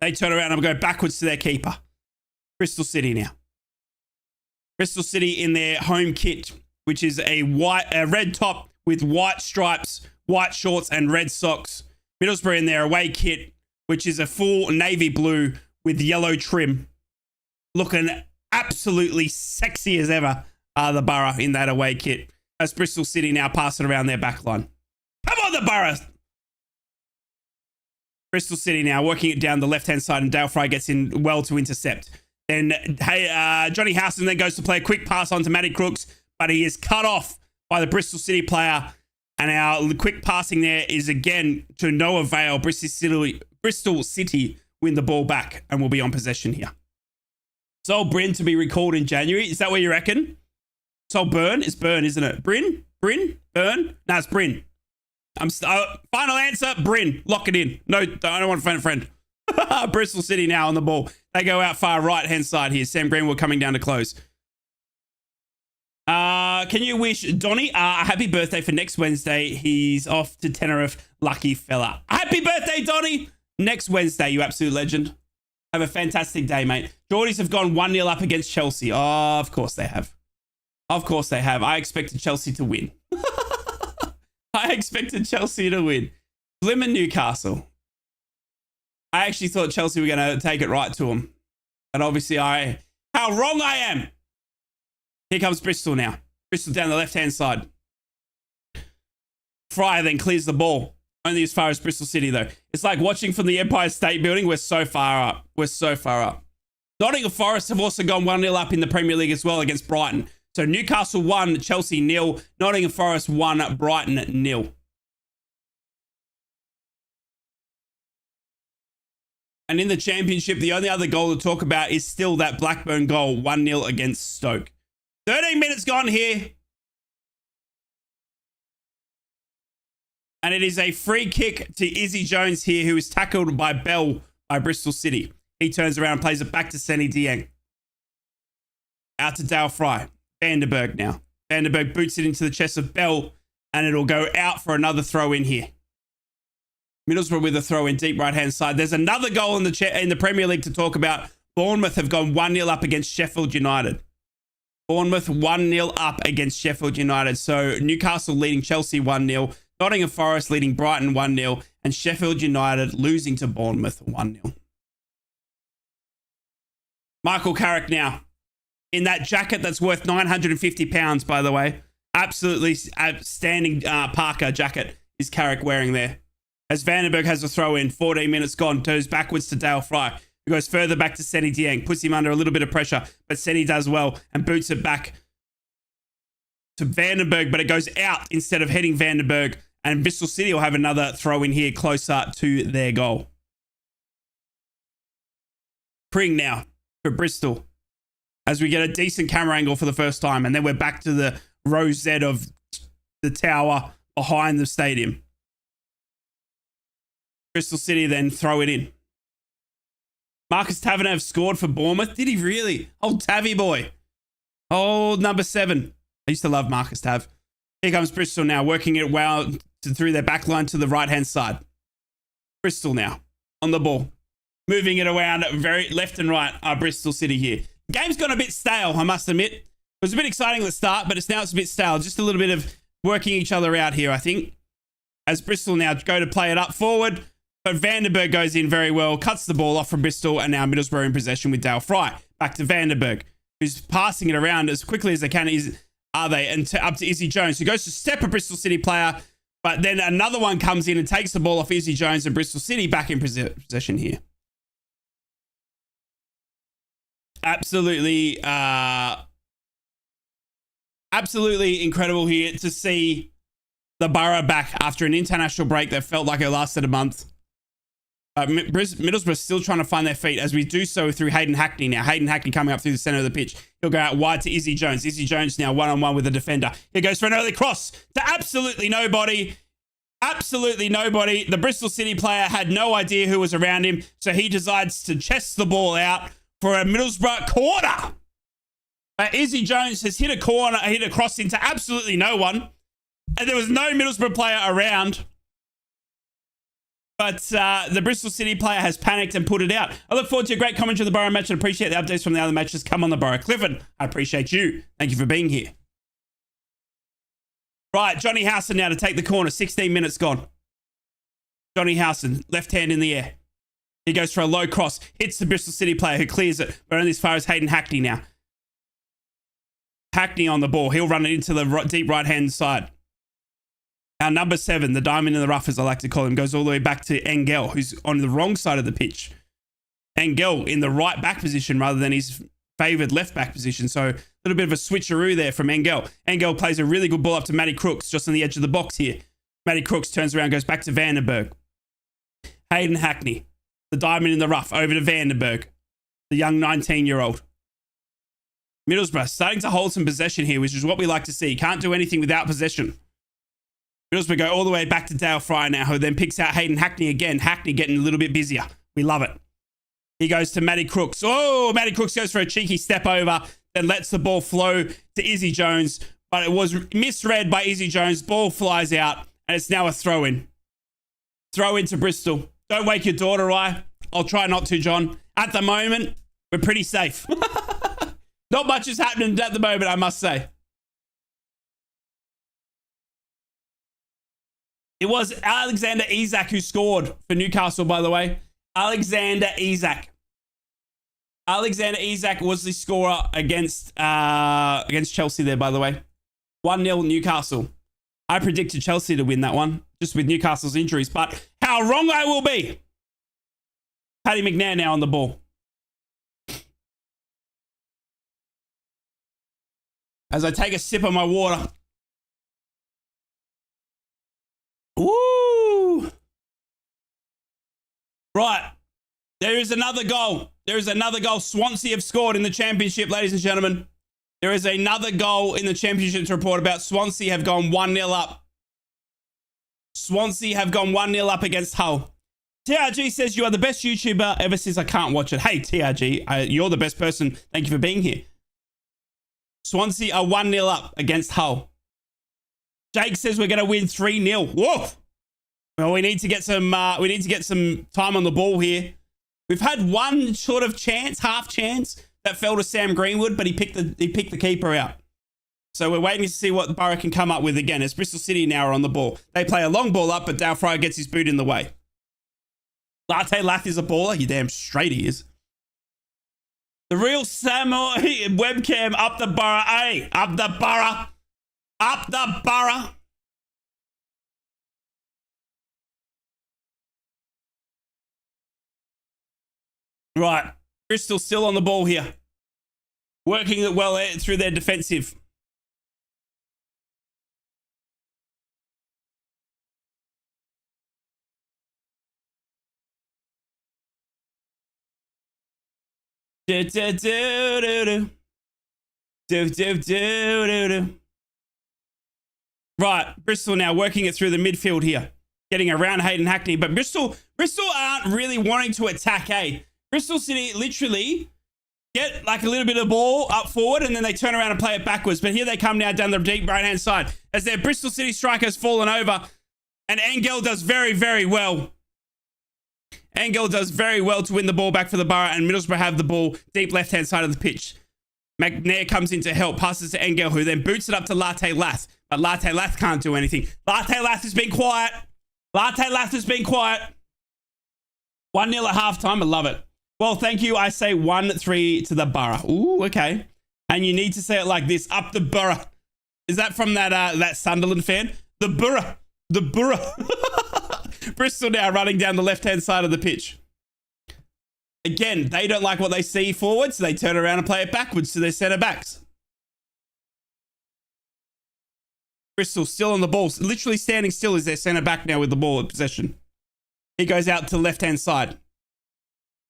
They turn around and go backwards to their keeper. Bristol City now. Bristol City in their home kit, which is a red top with white stripes, white shorts and red socks. Middlesbrough in their away kit, which is a full navy blue with yellow trim. Looking absolutely sexy as ever are the Borough in that away kit. As Bristol City now pass it around their back line. Come on, the Borough! Bristol City now working it down the left-hand side, and Dale Fry gets in well to intercept. Then Johnny Howson then goes to play a quick pass on to Matty Crooks, but he is cut off by the Bristol City player. And our quick passing there is again to no avail. Bristol City win the ball back and will be on possession here. So Bryn to be recalled in January. Is that what you reckon? So Burn? It's Burn, isn't it? Bryn? Burn? No, it's Bryn. Final answer, Bryn. Lock it in. No, I don't want a friend. Bristol City now on the ball. They go out far right-hand side here. Sam Greenwood coming down to close. Can you wish Donny a happy birthday for next Wednesday? He's off to Tenerife. Lucky fella. Happy birthday, Donny! Next Wednesday, you absolute legend. Have a fantastic day, mate. Geordies have gone 1-0 up against Chelsea. Oh, of course they have. Of course they have. I expected Chelsea to win. I expected Chelsea to win. Blim and Newcastle. I actually thought Chelsea were going to take it right to them. But obviously, how wrong I am. Here comes Bristol now. Bristol down the left-hand side. Fryer then clears the ball. Only as far as Bristol City, though. It's like watching from the Empire State Building. We're so far up. We're so far up. Nottingham Forest have also gone 1-0 up in the Premier League as well against Brighton. So Newcastle 1, Chelsea 0. Nottingham Forest 1, Brighton 0. And in the championship, the only other goal to talk about is still that Blackburn goal, 1-0 against Stoke. 13 minutes gone here. And it is a free kick to Izzy Jones here, who is tackled by Bell by Bristol City. He turns around, plays it back to Seni Dieng. Out to Dale Fry. Vandenberg now. Vandenberg boots it into the chest of Bell, and it'll go out for another throw in here. Middlesbrough with a throw in deep right-hand side. There's another goal in the Premier League to talk about. Bournemouth have gone 1-0 up against Sheffield United. Bournemouth 1-0 up against Sheffield United. So Newcastle leading Chelsea 1-0. Nottingham Forest leading Brighton 1-0, and Sheffield United losing to Bournemouth 1-0. Michael Carrick now, in that jacket that's worth £950, by the way. Absolutely outstanding Parker jacket is Carrick wearing there. As Vandenberg has a throw in, 14 minutes gone, turns backwards to Dale Fry, who goes further back to Seni Dieng, puts him under a little bit of pressure, but Seni does well and boots it back to Vandenberg, but it goes out instead of heading Vandenberg, and Bristol City will have another throw in here closer to their goal. Pring now for Bristol as we get a decent camera angle for the first time, and then we're back to the rosette of the tower behind the stadium. Bristol City then throw it in. Marcus Tavernev scored for Bournemouth. Did he really? Old Tavy boy. Old number 7. I used to love Marcus Tav. Here comes Bristol now, working it well through their back line to the right-hand side. Bristol now on the ball. Moving it around very left and right are Bristol City here. Game's gone a bit stale, I must admit. It was a bit exciting at the start, but now it's a bit stale. Just a little bit of working each other out here, I think. As Bristol now go to play it up forward. But Vandenberg goes in very well, cuts the ball off from Bristol, and now Middlesbrough in possession with Dale Fry. Back to Vandenberg, who's passing it around as quickly as they can. And up to Izzy Jones, who goes to step a Bristol City player, but then another one comes in and takes the ball off Izzy Jones, and Bristol City back in possession here. Absolutely incredible here to see the Borough back after an international break that felt like it lasted a month. Middlesbrough still trying to find their feet as we do so through Hayden Hackney now. Hayden Hackney coming up through the center of the pitch. He'll go out wide to Izzy Jones. Izzy Jones now one-on-one with the defender. He goes for an early cross to absolutely nobody. Absolutely nobody. The Bristol City player had no idea who was around him, so he decides to chest the ball out for a Middlesbrough corner. Izzy Jones has hit a cross into absolutely no one, and there was no Middlesbrough player around. But the Bristol City player has panicked and put it out. I look forward to a great commentary of the Borough match and appreciate the updates from the other matches. Come on the Borough. Clifford, I appreciate you. Thank you for being here. Right, Johnny Howson now to take the corner. 16 minutes gone. Johnny Howson, left hand in the air. He goes for a low cross. Hits the Bristol City player who clears it, but only as far as Hayden Hackney now. Hackney on the ball. He'll run it into the deep right-hand side. Our number 7, the diamond in the rough, as I like to call him, goes all the way back to Engel, who's on the wrong side of the pitch. Engel in the right back position rather than his favoured left back position. So a little bit of a switcheroo there from Engel. Engel plays a really good ball up to Matty Crooks, just on the edge of the box here. Matty Crooks turns around, goes back to Vandenberg. Hayden Hackney, the diamond in the rough, over to Vandenberg, the young 19-year-old. Middlesbrough starting to hold some possession here, which is what we like to see. Can't do anything without possession. Middlesbrough go all the way back to Dale Fry now, who then picks out Hayden Hackney again. Hackney getting a little bit busier. We love it. He goes to Matty Crooks. Oh, Matty Crooks goes for a cheeky step over, then lets the ball flow to Izzy Jones, but it was misread by Izzy Jones. Ball flies out, and it's now a throw-in. Throw-in to Bristol. Don't wake your daughter, I'll try not to, John. At the moment, we're pretty safe. Not much is happening at the moment, I must say. It was Alexander Isak who scored for Newcastle, by the way. Alexander Isak. Alexander Isak was the scorer against Chelsea there, by the way. 1-0 Newcastle. I predicted Chelsea to win that one, just with Newcastle's injuries, but how wrong I will be. Paddy McNair now on the ball. As I take a sip of my water. Woo! Right. There is another goal. There is another goal. Swansea have scored in the championship, ladies and gentlemen. There is another goal in the championship to report about. Swansea have gone 1-0 up. Swansea have gone 1-0 up against Hull. TRG says you are the best YouTuber ever since I can't watch it. Hey, TRG, you're the best person. Thank you for being here. Swansea are 1-0 up against Hull. Jake says we're going to win 3-0. Whoa! Well, we need to get some time on the ball here. We've had one sort of chance, half chance, that fell to Sam Greenwood, but he picked the keeper out. So we're waiting to see what Boro can come up with again as Bristol City now are on the ball. They play a long ball up, but Dale Fryer gets his boot in the way. Latte Lath is a baller. You damn straight he is. The real Samuel webcam up the Boro. Hey, up the Boro. Up the Boro. Right. Bristol still on the ball here. Working it well through their defensive. Do, do, do, do, do. Do, do, do, do, do. Right, Bristol now working it through the midfield here. Getting around Hayden Hackney. But Bristol aren't really wanting to attack, eh? Bristol City literally get like a little bit of ball up forward and then they turn around and play it backwards. But here they come now down the deep right-hand side as their Bristol City striker's fallen over. And Angel does very, very well. Angel does very well to win the ball back for the Boro, and Middlesbrough have the ball deep left-hand side of the pitch. McNair comes in to help, passes to Angel, who then boots it up to Latte Lath. But Latte Lath can't do anything. Latte Lath has been quiet. Latte Lath has been quiet. 1-0 at halftime. I love it. Well, thank you. I say 1-3 to the Boro. Ooh, okay. And you need to say it like this. Up the Boro. Is that from that Sunderland fan? The Boro. The Boro. Bristol now running down the left-hand side of the pitch. Again, they don't like what they see forward, so they turn around and play it backwards to their centre-backs. Bristol still on the ball. Literally standing still is their centre-back now with the ball in possession. He goes out to the left-hand side.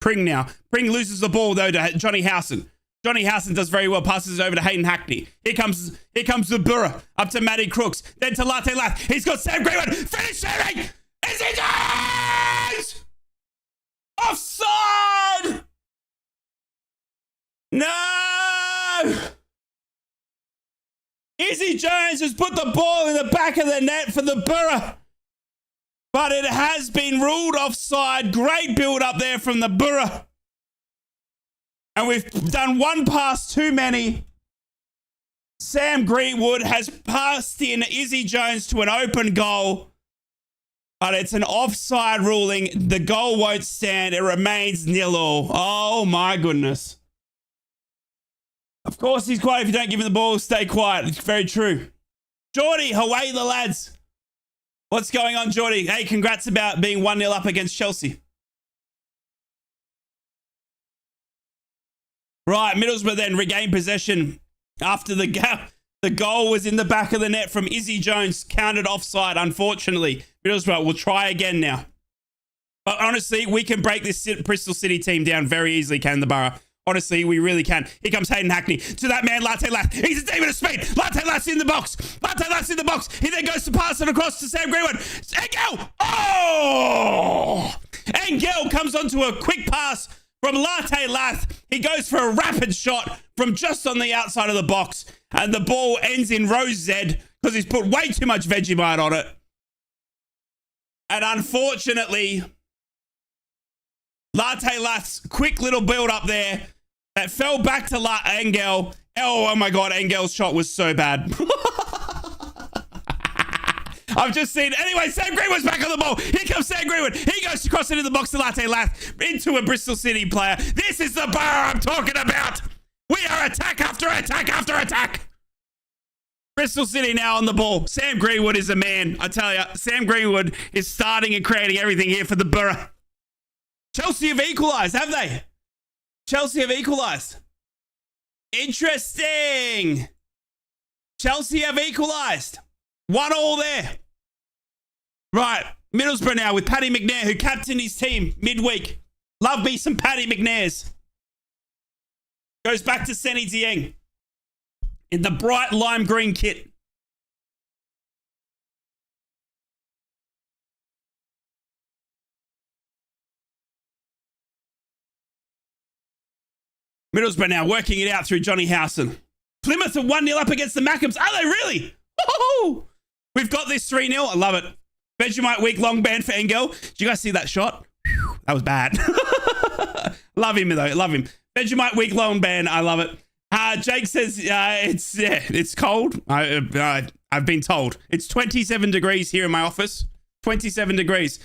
Pring now. Pring loses the ball, though, to Johnny Howson. Johnny Howson does very well, passes it over to Hayden Hackney. Here comes the Boro, up to Matty Crooks, then to Latte Lath. He's got Sam Greenwood. Finish shooting! Is it goes? Offside! No! Izzy Jones has put the ball in the back of the net for the Boro. But it has been ruled offside. Great build up there from the Boro. And we've done one pass too many. Sam Greenwood has passed in Izzy Jones to an open goal. But it's an offside ruling. The goal won't stand. It remains 0-0. Oh, my goodness. Of course, he's quiet. If you don't give him the ball, stay quiet. It's very true. Geordie, away the lads. What's going on, Geordie? Hey, congrats about being 1-0 up against Chelsea. Right, Middlesbrough then regain possession after the gap. The goal was in the back of the net from Izzy Jones, counted offside, unfortunately. Middlesbrough will try again now. But honestly, we can break this Bristol City team down very easily, can the Boro? Honestly, we really can. Here comes Hayden Hackney to that man, Latte Lath. He's a demon of speed. Latte Lath's in the box. Latte Lath's in the box. He then goes to pass it across to Sam Greenwood. Angel! Oh! Angel comes onto a quick pass from Latte Lath. He goes for a rapid shot from just on the outside of the box. And the ball ends in Rose Z because he's put way too much Vegemite on it. And unfortunately, Latte Lath's quick little build up there that fell back to Angel. Oh my God, Angel's shot was so bad. I've just seen. Anyway, Sam Greenwood's back on the ball. Here comes Sam Greenwood. He goes to cross into the box to Latte Lath, into a Bristol City player. This is the Boro I'm talking about. We are attack after attack after attack. Bristol City now on the ball. Sam Greenwood is a man. I tell you, Sam Greenwood is starting and creating everything here for the Boro. Chelsea have equalised, have they? Chelsea have equalised. Interesting. Chelsea have equalised. 1-1 there. Right, Middlesbrough now with Paddy McNair, who captained his team midweek. Love me some Paddy McNairs. Goes back to Senny Dieng in the bright lime green kit. Middlesbrough now working it out through Johnny Howson. Plymouth are 1-0 up against the Mackems. Are they really? Oh, we've got this 3-0. I love it. Vegemite week long ban for Engel. Did you guys see that shot? Whew, that was bad. Love him though. Love him. Vegemite week long ban. I love it. Jake says it's cold. I've been told. It's 27 degrees here in my office. 27 degrees.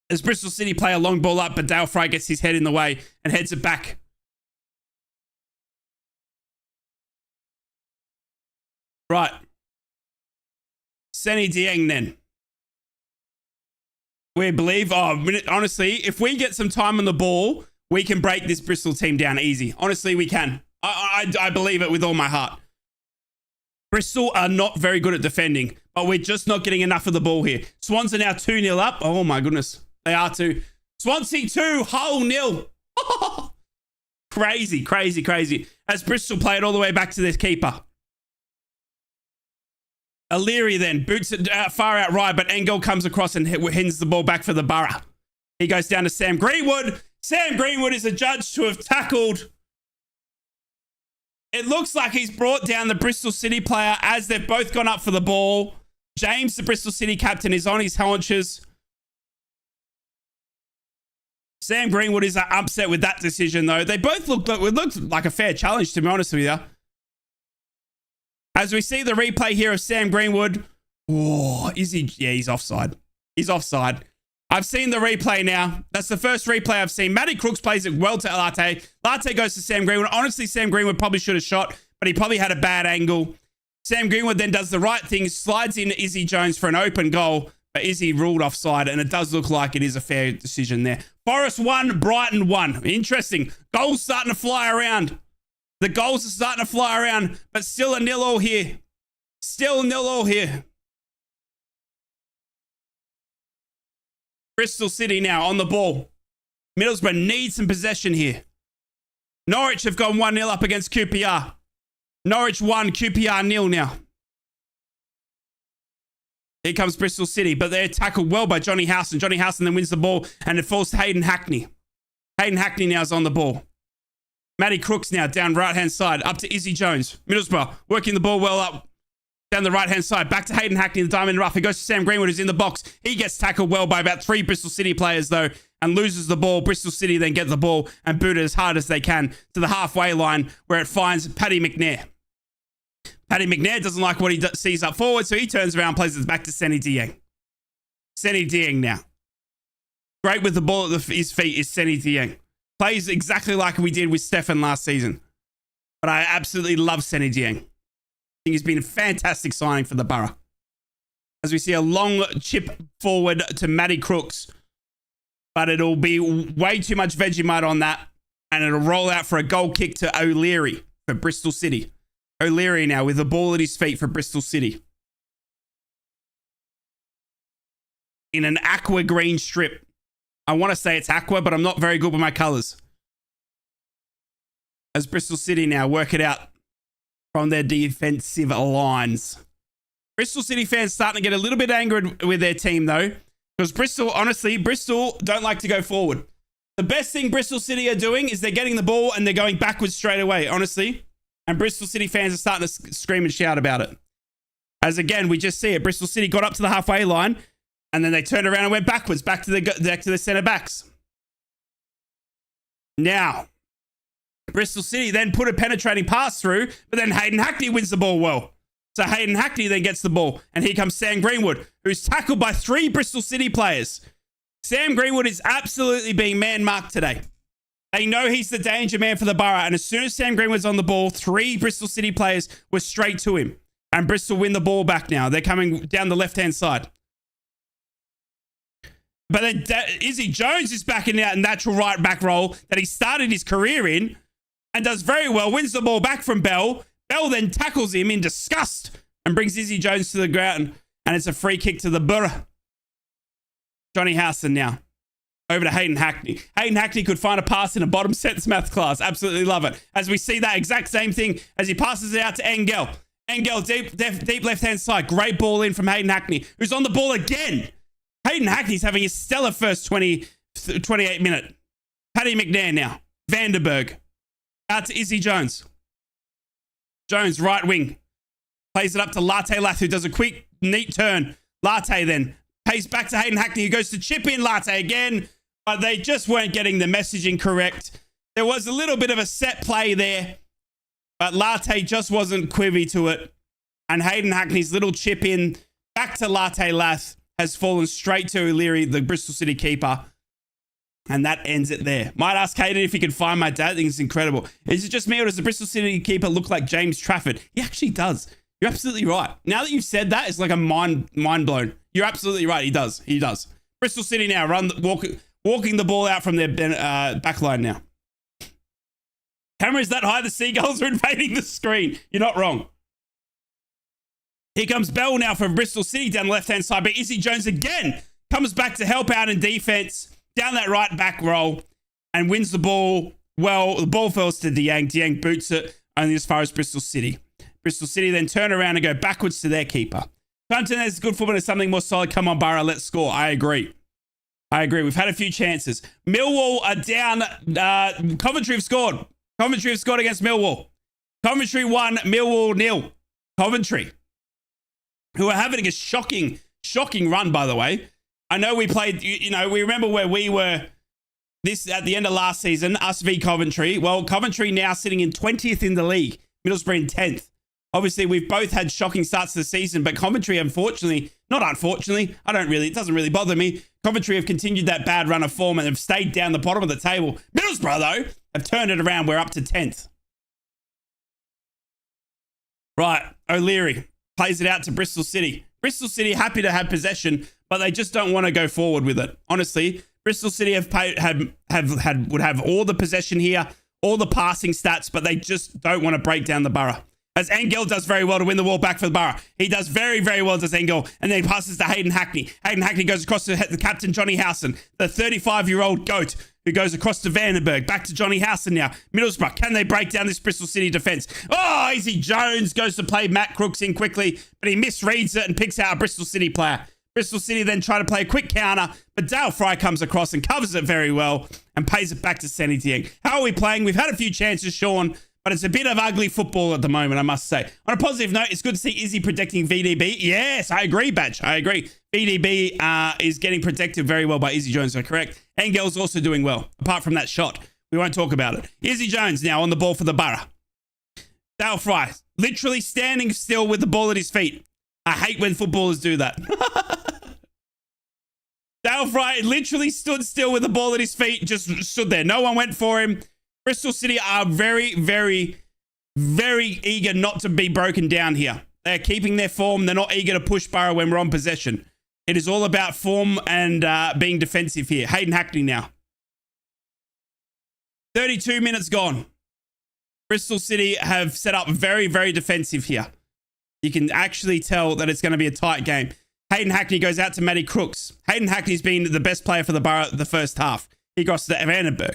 As Bristol City play a long ball up, but Dale Fry gets his head in the way and heads it back. Right. Senny Dieng then. We believe, honestly, if we get some time on the ball, we can break this Bristol team down easy. Honestly, we can. I believe it with all my heart. Bristol are not very good at defending, but we're just not getting enough of the ball here. Swans are now 2-0 up. Oh my goodness. They are too. Swansea 2, Hull 0. Crazy, crazy, crazy. As Bristol play it all the way back to their keeper. O'Leary then boots it far out right, but Engel comes across and hands the ball back for the Borough. He goes down to Sam Greenwood. Sam Greenwood is adjudged to have tackled. It looks like he's brought down the Bristol City player as they've both gone up for the ball. James, the Bristol City captain, is on his haunches. Sam Greenwood is upset with that decision, though. They both looked like a fair challenge, to be honest with you. As we see the replay here of Sam Greenwood. Oh, is he? Yeah, he's offside. He's offside. I've seen the replay now. That's the first replay I've seen. Matty Crooks plays it well to Latte. Latte goes to Sam Greenwood. Honestly, Sam Greenwood probably should have shot, but he probably had a bad angle. Sam Greenwood then does the right thing, slides in Izzy Jones for an open goal, but Izzy ruled offside, and it does look like it is a fair decision there. Forest 1, Brighton 1. Interesting. Goals starting to fly around. The goals are starting to fly around, but still a 0-0 here. Still 0-0 here. Bristol City now on the ball. Middlesbrough needs some possession here. Norwich have gone 1-0 up against QPR. Norwich 1, QPR 0 now. Here comes Bristol City, but they're tackled well by Johnny Howson. Johnny Howson then wins the ball, and it falls to Hayden Hackney. Hayden Hackney now is on the ball. Matty Crooks now down right-hand side, up to Izzy Jones. Middlesbrough working the ball well up. Down the right-hand side, back to Hayden Hackney, the diamond rough. He goes to Sam Greenwood, who's in the box. He gets tackled well by about 3 Bristol City players, though, and loses the ball. Bristol City then get the ball and boot it as hard as they can to the halfway line, where it finds Paddy McNair. Paddy McNair doesn't like what he sees up forward, so he turns around and plays it back to Senny Dieng. Senny Dieng now. Great with the ball at his feet is Senny Dieng. Plays exactly like we did with Stefan last season. But I absolutely love Senny Dieng. I think he's been a fantastic signing for the Borough. As we see a long chip forward to Matty Crooks. But it'll be way too much Vegemite on that. And it'll roll out for a goal kick to O'Leary for Bristol City. O'Leary now with the ball at his feet for Bristol City. In an aqua green strip. I want to say it's aqua, but I'm not very good with my colours. As Bristol City now work it out from their defensive lines. Bristol City fans starting to get a little bit angered with their team, though. Because Bristol, honestly, Bristol don't like to go forward. The best thing Bristol City are doing is they're getting the ball and they're going backwards straight away, honestly. And Bristol City fans are starting to scream and shout about it. As again, we just see it. Bristol City got up to the halfway line and then they turned around and went backwards, back to the centre backs. Now, Bristol City then put a penetrating pass through, but then Hayden Hackney wins the ball well. So Hayden Hackney then gets the ball, and here comes Sam Greenwood, who's tackled by 3 Bristol City players. Sam Greenwood is absolutely being man-marked today. They know he's the danger man for the Borough, and as soon as Sam Greenwood's on the ball, 3 Bristol City players were straight to him. And Bristol win the ball back now. They're coming down the left-hand side. But then Izzy Jones is back in that natural right back role that he started his career in and does very well, wins the ball back from Bell. Bell then tackles him in disgust and brings Izzy Jones to the ground, and it's a free kick to the Borough. Johnny Howson now. Over to Hayden Hackney. Hayden Hackney could find a pass in a bottom sets math class. Absolutely love it. As we see that exact same thing as he passes it out to Engel. Engel, deep left-hand side. Great ball in from Hayden Hackney, who's on the ball again. Hayden Hackney's having a stellar first 28 minute. Paddy McNair now. Vandenberg. Out to Izzy Jones. Jones, right wing. Plays it up to Latte Lath, who does a quick, neat turn. Latte then pays back to Hayden Hackney, who goes to chip in Latte again. But they just weren't getting the messaging correct. There was a little bit of a set play there. But Latte just wasn't quivy to it. And Hayden Hackney's little chip in back to Latte Lath has fallen straight to O'Leary, the Bristol City keeper. And that ends it there. Might ask Hayden if he can find my dad. I think it's incredible. Is it just me or does the Bristol City keeper look like James Trafford? He actually does. You're absolutely right. Now that you've said that, it's like a mind blown. You're absolutely right. He does. He does. Bristol City now walking the ball out from their back line now. Camera is that high. The seagulls are invading the screen. You're not wrong. Here comes Bell now from Bristol City down the left-hand side. But Izzy Jones again comes back to help out in defense down that right back roll and wins the ball. Well, the ball falls to Dieng. Dieng boots it only as far as Bristol City. Bristol City then turn around and go backwards to their keeper. Compton has good football and something more solid. Come on, Borough, let's score. I agree. We've had a few chances. Millwall are down. Coventry have scored. Coventry have scored against Millwall. Coventry 1, Millwall 0. Coventry, who are having a shocking run, by the way. I know we played, we remember where we were this at the end of last season, us v Coventry. Well, Coventry now sitting in 20th in the league, Middlesbrough in 10th. Obviously, we've both had shocking starts to the season, but Coventry, it doesn't really bother me. Coventry have continued that bad run of form and have stayed down the bottom of the table. Middlesbrough, though, have turned it around. We're up to 10th. Right, O'Leary plays it out to Bristol City. Bristol City happy to have possession, but they just don't want to go forward with it. Honestly, Bristol City would have all the possession here, all the passing stats, but they just don't want to break down the Borough. As Engel does very well to win the ball back for the Borough. He does very, very well, does Engel. And then he passes to Hayden Hackney. Hayden Hackney goes across to the captain, Johnny Howson, the 35-year-old GOAT, who goes across to Vandenberg. Back to Johnny Howson now. Middlesbrough, can they break down this Bristol City defense? Oh, Izzy Jones goes to play Matt Crooks in quickly, but he misreads it and picks out a Bristol City player. Bristol City then try to play a quick counter, but Dale Fry comes across and covers it very well and pays it back to Senny Dieng. How are we playing? We've had a few chances, Sean, but it's a bit of ugly football at the moment, I must say. On a positive note, it's good to see Izzy protecting VDB. Yes, I agree, Badge. I agree. VDB is getting protected very well by Izzy Jones, so correct. Engel's also doing well, apart from that shot. We won't talk about it. Izzy Jones now on the ball for the Borough. Dale Fry, literally standing still with the ball at his feet. I hate when footballers do that. Dale Fry literally stood still with the ball at his feet, just stood there. No one went for him. Bristol City are very, very, very eager not to be broken down here. They're keeping their form. They're not eager to push Borough when we're on possession. It is all about form and being defensive here. Hayden Hackney now. 32 minutes gone. Bristol City have set up very, very defensive here. You can actually tell that it's going to be a tight game. Hayden Hackney goes out to Matty Crooks. Hayden Hackney's been the best player for the Borough the first half. He crosses to Vandenberg.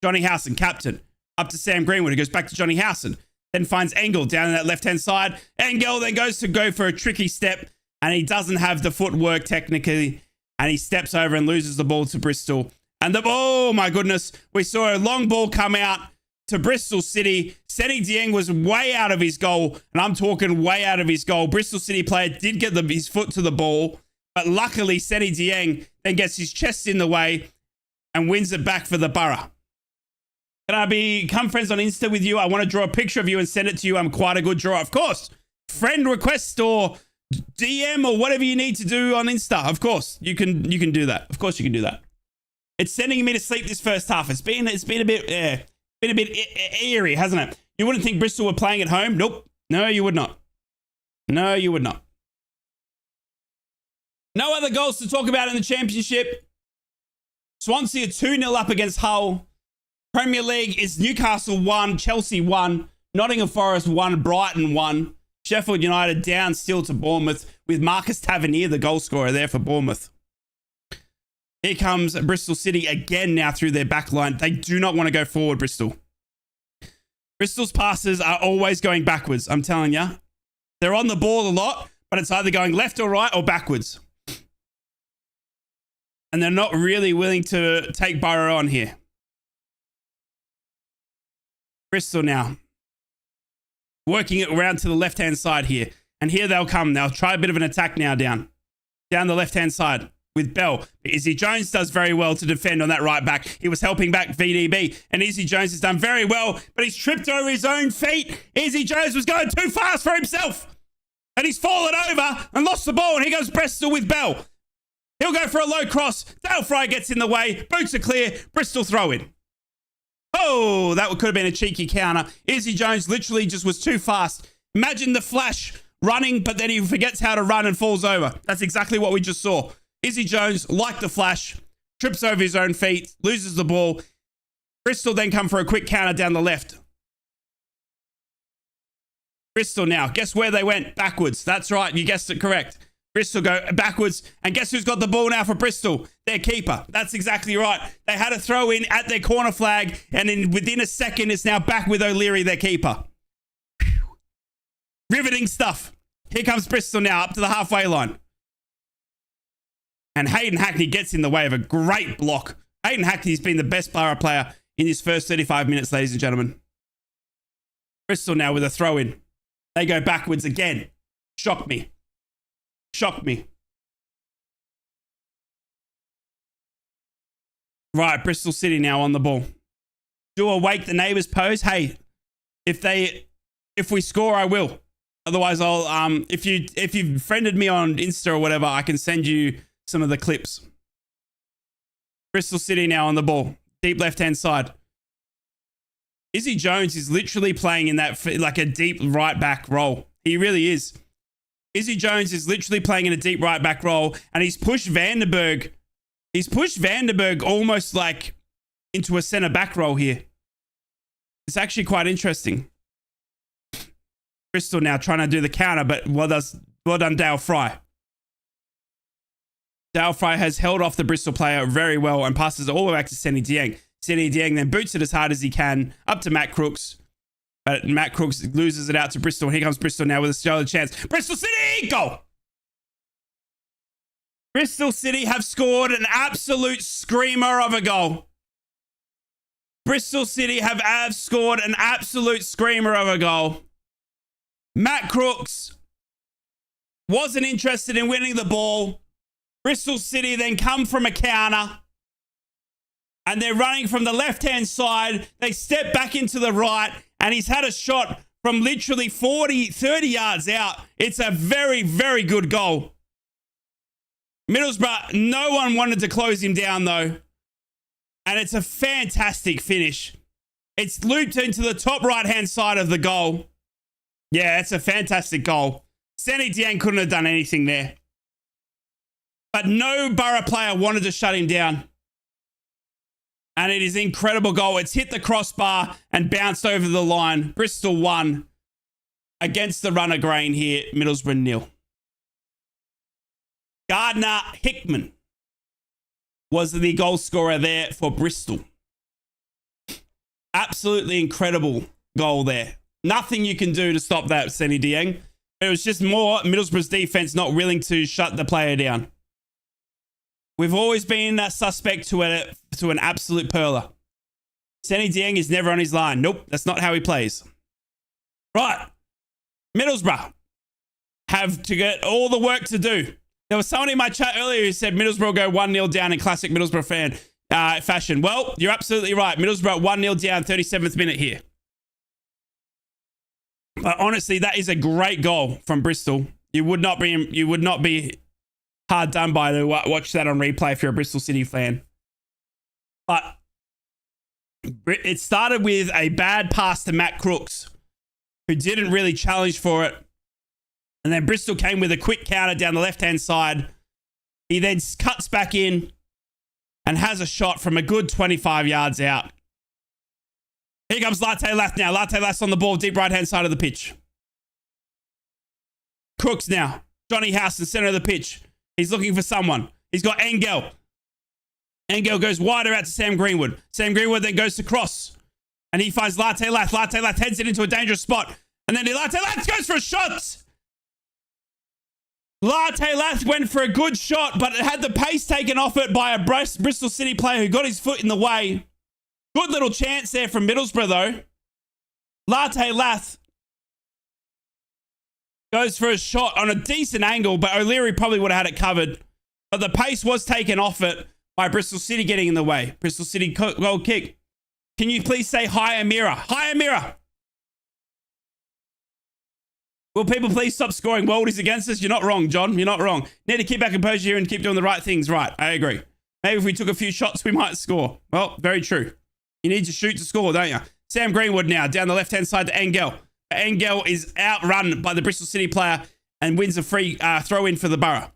Johnny Howson, captain. Up to Sam Greenwood, who goes back to Johnny Howson. Then finds Engel down in that left-hand side. Engel then goes to go for a tricky step, and he doesn't have the footwork technically, and he steps over and loses the ball to Bristol. And oh my goodness, we saw a long ball come out to Bristol City. Senny Dieng was way out of his goal, and I'm talking way out of his goal. Bristol City player did get his foot to the ball, but luckily Senny Dieng then gets his chest in the way and wins it back for the Borough. Can I become friends on Insta with you? I want to draw a picture of you and send it to you. I'm quite a good drawer. Of course. Friend request or DM or whatever you need to do on Insta. Of course. You can do that. Of course you can do that. It's sending me to sleep this first half. It's been a bit eerie, hasn't it? You wouldn't think Bristol were playing at home? Nope. No, you would not. No, you would not. No other goals to talk about in the championship. Swansea are 2-0 up against Hull. Premier League is Newcastle 1, Chelsea 1, Nottingham Forest 1, Brighton 1, Sheffield United down still to Bournemouth with Marcus Tavernier, the goal scorer there for Bournemouth. Here comes Bristol City again now through their back line. They do not want to go forward, Bristol. Bristol's passes are always going backwards, I'm telling you. They're on the ball a lot, but it's either going left or right or backwards. And they're not really willing to take Borough on here. Bristol now. Working it around to the left-hand side here. And here they'll come. They'll try a bit of an attack now down the left-hand side. with Bell. Izzy Jones does very well to defend on that right back. He was helping back VDB, and Izzy Jones has done very well, but he's tripped over his own feet. Izzy Jones was going too fast for himself, and he's fallen over and lost the ball, and here goes Bristol with Bell. He'll go for a low cross. Dale Fry gets in the way. Boots are clear. Bristol throw in. Oh, that could have been a cheeky counter. Izzy Jones literally just was too fast. Imagine the Flash running, but then he forgets how to run and falls over. That's exactly what we just saw. Izzy Jones, like the Flash, trips over his own feet, loses the ball. Bristol then come for a quick counter down the left. Bristol now, guess where they went? Backwards. That's right, you guessed it correct. Bristol go backwards, and guess who's got the ball now for Bristol? Their keeper. That's exactly right. They had a throw in at their corner flag, and within a second, it's now back with O'Leary, their keeper. Whew. Riveting stuff. Here comes Bristol now, up to the halfway line. And Hayden Hackney gets in the way of a great block. Hayden Hackney's been the best Borough player in his first 35 minutes, ladies and gentlemen. Bristol now with a throw in. They go backwards again. Shocked me. Shocked me. Right, Bristol City now on the ball. Do I wake the neighbors pose? Hey, if we score, I will. Otherwise, I'll if you've friended me on Insta or whatever, I can send you some of the clips. Bristol City now on the ball. Deep left-hand side. Izzy Jones is literally playing in that like a deep right back role. He really is. Izzy Jones is literally playing in a deep right back role, and he's pushed Vandenberg. He's pushed Vandenberg almost like into a centre back role here. It's actually quite interesting. Bristol now trying to do the counter, but well done Dale Fry. Dale Fry has held off the Bristol player very well and passes it all the way back to Senny Dieng. Senny Dieng then boots it as hard as he can up to Matt Crooks. But Matt Crooks loses it out to Bristol. Here comes Bristol now with a solid chance. Bristol City, goal! Bristol City have scored an absolute screamer of a goal. Bristol City have scored an absolute screamer of a goal. Matt Crooks wasn't interested in winning the ball. Bristol City then come from a counter. And they're running from the left-hand side. They step back into the right. And he's had a shot from literally 30 yards out. It's a very, very good goal. Middlesbrough, no one wanted to close him down though. And it's a fantastic finish. It's looped into the top right-hand side of the goal. Yeah, it's a fantastic goal. Senny Dieng couldn't have done anything there. But no Borough player wanted to shut him down. And it is an incredible goal. It's hit the crossbar and bounced over the line. Bristol won against the runner grain here. Middlesbrough 0. Gardner Hickman was the goal scorer there for Bristol. Absolutely incredible goal there. Nothing you can do to stop that, Senny Dieng. It was just more Middlesbrough's defense not willing to shut the player down. We've always been suspect to an absolute perler. Senny Dieng is never on his line. Nope, that's not how he plays. Right. Middlesbrough have to get all the work to do. There was someone in my chat earlier who said Middlesbrough go 1-0 down in classic Middlesbrough fan fashion. Well, you're absolutely right. Middlesbrough 1-0 down, 37th minute here. But honestly, that is a great goal from Bristol. You would not be hard done by to watch that on replay if you're a Bristol City fan. But it started with a bad pass to Matt Crooks, who didn't really challenge for it. And then Bristol came with a quick counter down the left-hand side. He then cuts back in and has a shot from a good 25 yards out. Here comes Latte Lath now. Latte Lath's on the ball, deep right-hand side of the pitch. Crooks now. Johnny House in the center of the pitch. He's looking for someone. He's got Engel. Engel goes wider out to Sam Greenwood. Sam Greenwood then goes to cross. And he finds Latte Lath. Latte Lath heads it into a dangerous spot. And then Latte Lath goes for a shot. Latte Lath went for a good shot, but it had the pace taken off it by a Bristol City player who got his foot in the way. Good little chance there from Middlesbrough, though. Latte Lath goes for a shot on a decent angle, but O'Leary probably would have had it covered. But the pace was taken off it by Bristol City getting in the way. Bristol City goal kick. Can you please say hi, Amira? Hi, Amira. Will people please stop scoring worldies against us? You're not wrong, John. You're not wrong. Need to keep our composure here and keep doing the right things. Right, I agree. Maybe if we took a few shots, we might score. Well, very true. You need to shoot to score, don't you? Sam Greenwood now down the left-hand side to Engel. Engel is outrun by the Bristol City player and wins a free throw-in for the Borough.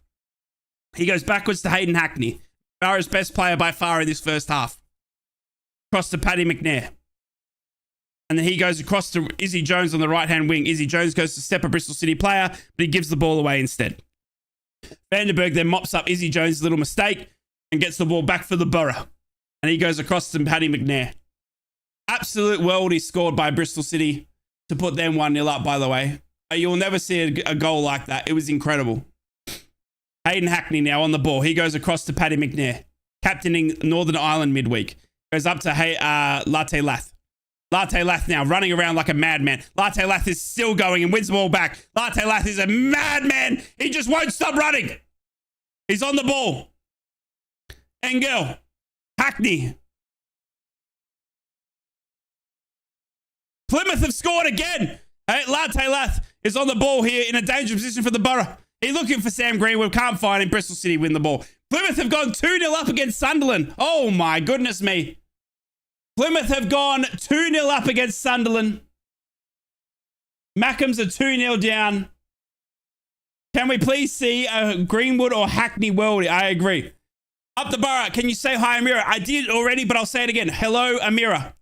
He goes backwards to Hayden Hackney. Borough's best player by far in this first half. Across to Paddy McNair. And then he goes across to Izzy Jones on the right-hand wing. Izzy Jones goes to step a Bristol City player, but he gives the ball away instead. Vandenberg then mops up Izzy Jones' little mistake and gets the ball back for the Borough. And he goes across to Paddy McNair. Absolute worldie scored by Bristol City to put them 1-0 up, by the way. You'll never see a goal like that. It was incredible. Hayden Hackney now on the ball. He goes across to Paddy McNair, captaining Northern Ireland midweek. Goes up to Latte Lath. Latte Lath now running around like a madman. Latte Lath is still going and wins the ball back. Latte Lath is a madman. He just won't stop running. He's on the ball. Engel. Hackney. Plymouth have scored again. Hey, Latte Lath is on the ball here in a dangerous position for the Borough. He's looking for Sam Greenwood. Can't find him. Bristol City win the ball. Plymouth have gone 2-0 up against Sunderland. Oh my goodness me. Plymouth have gone 2-0 up against Sunderland. Mackems are 2-0 down. Can we please see a Greenwood or Hackney worldie? I agree. Up the Borough. Can you say hi, Amira? I did already, but I'll say it again. Hello, Amira.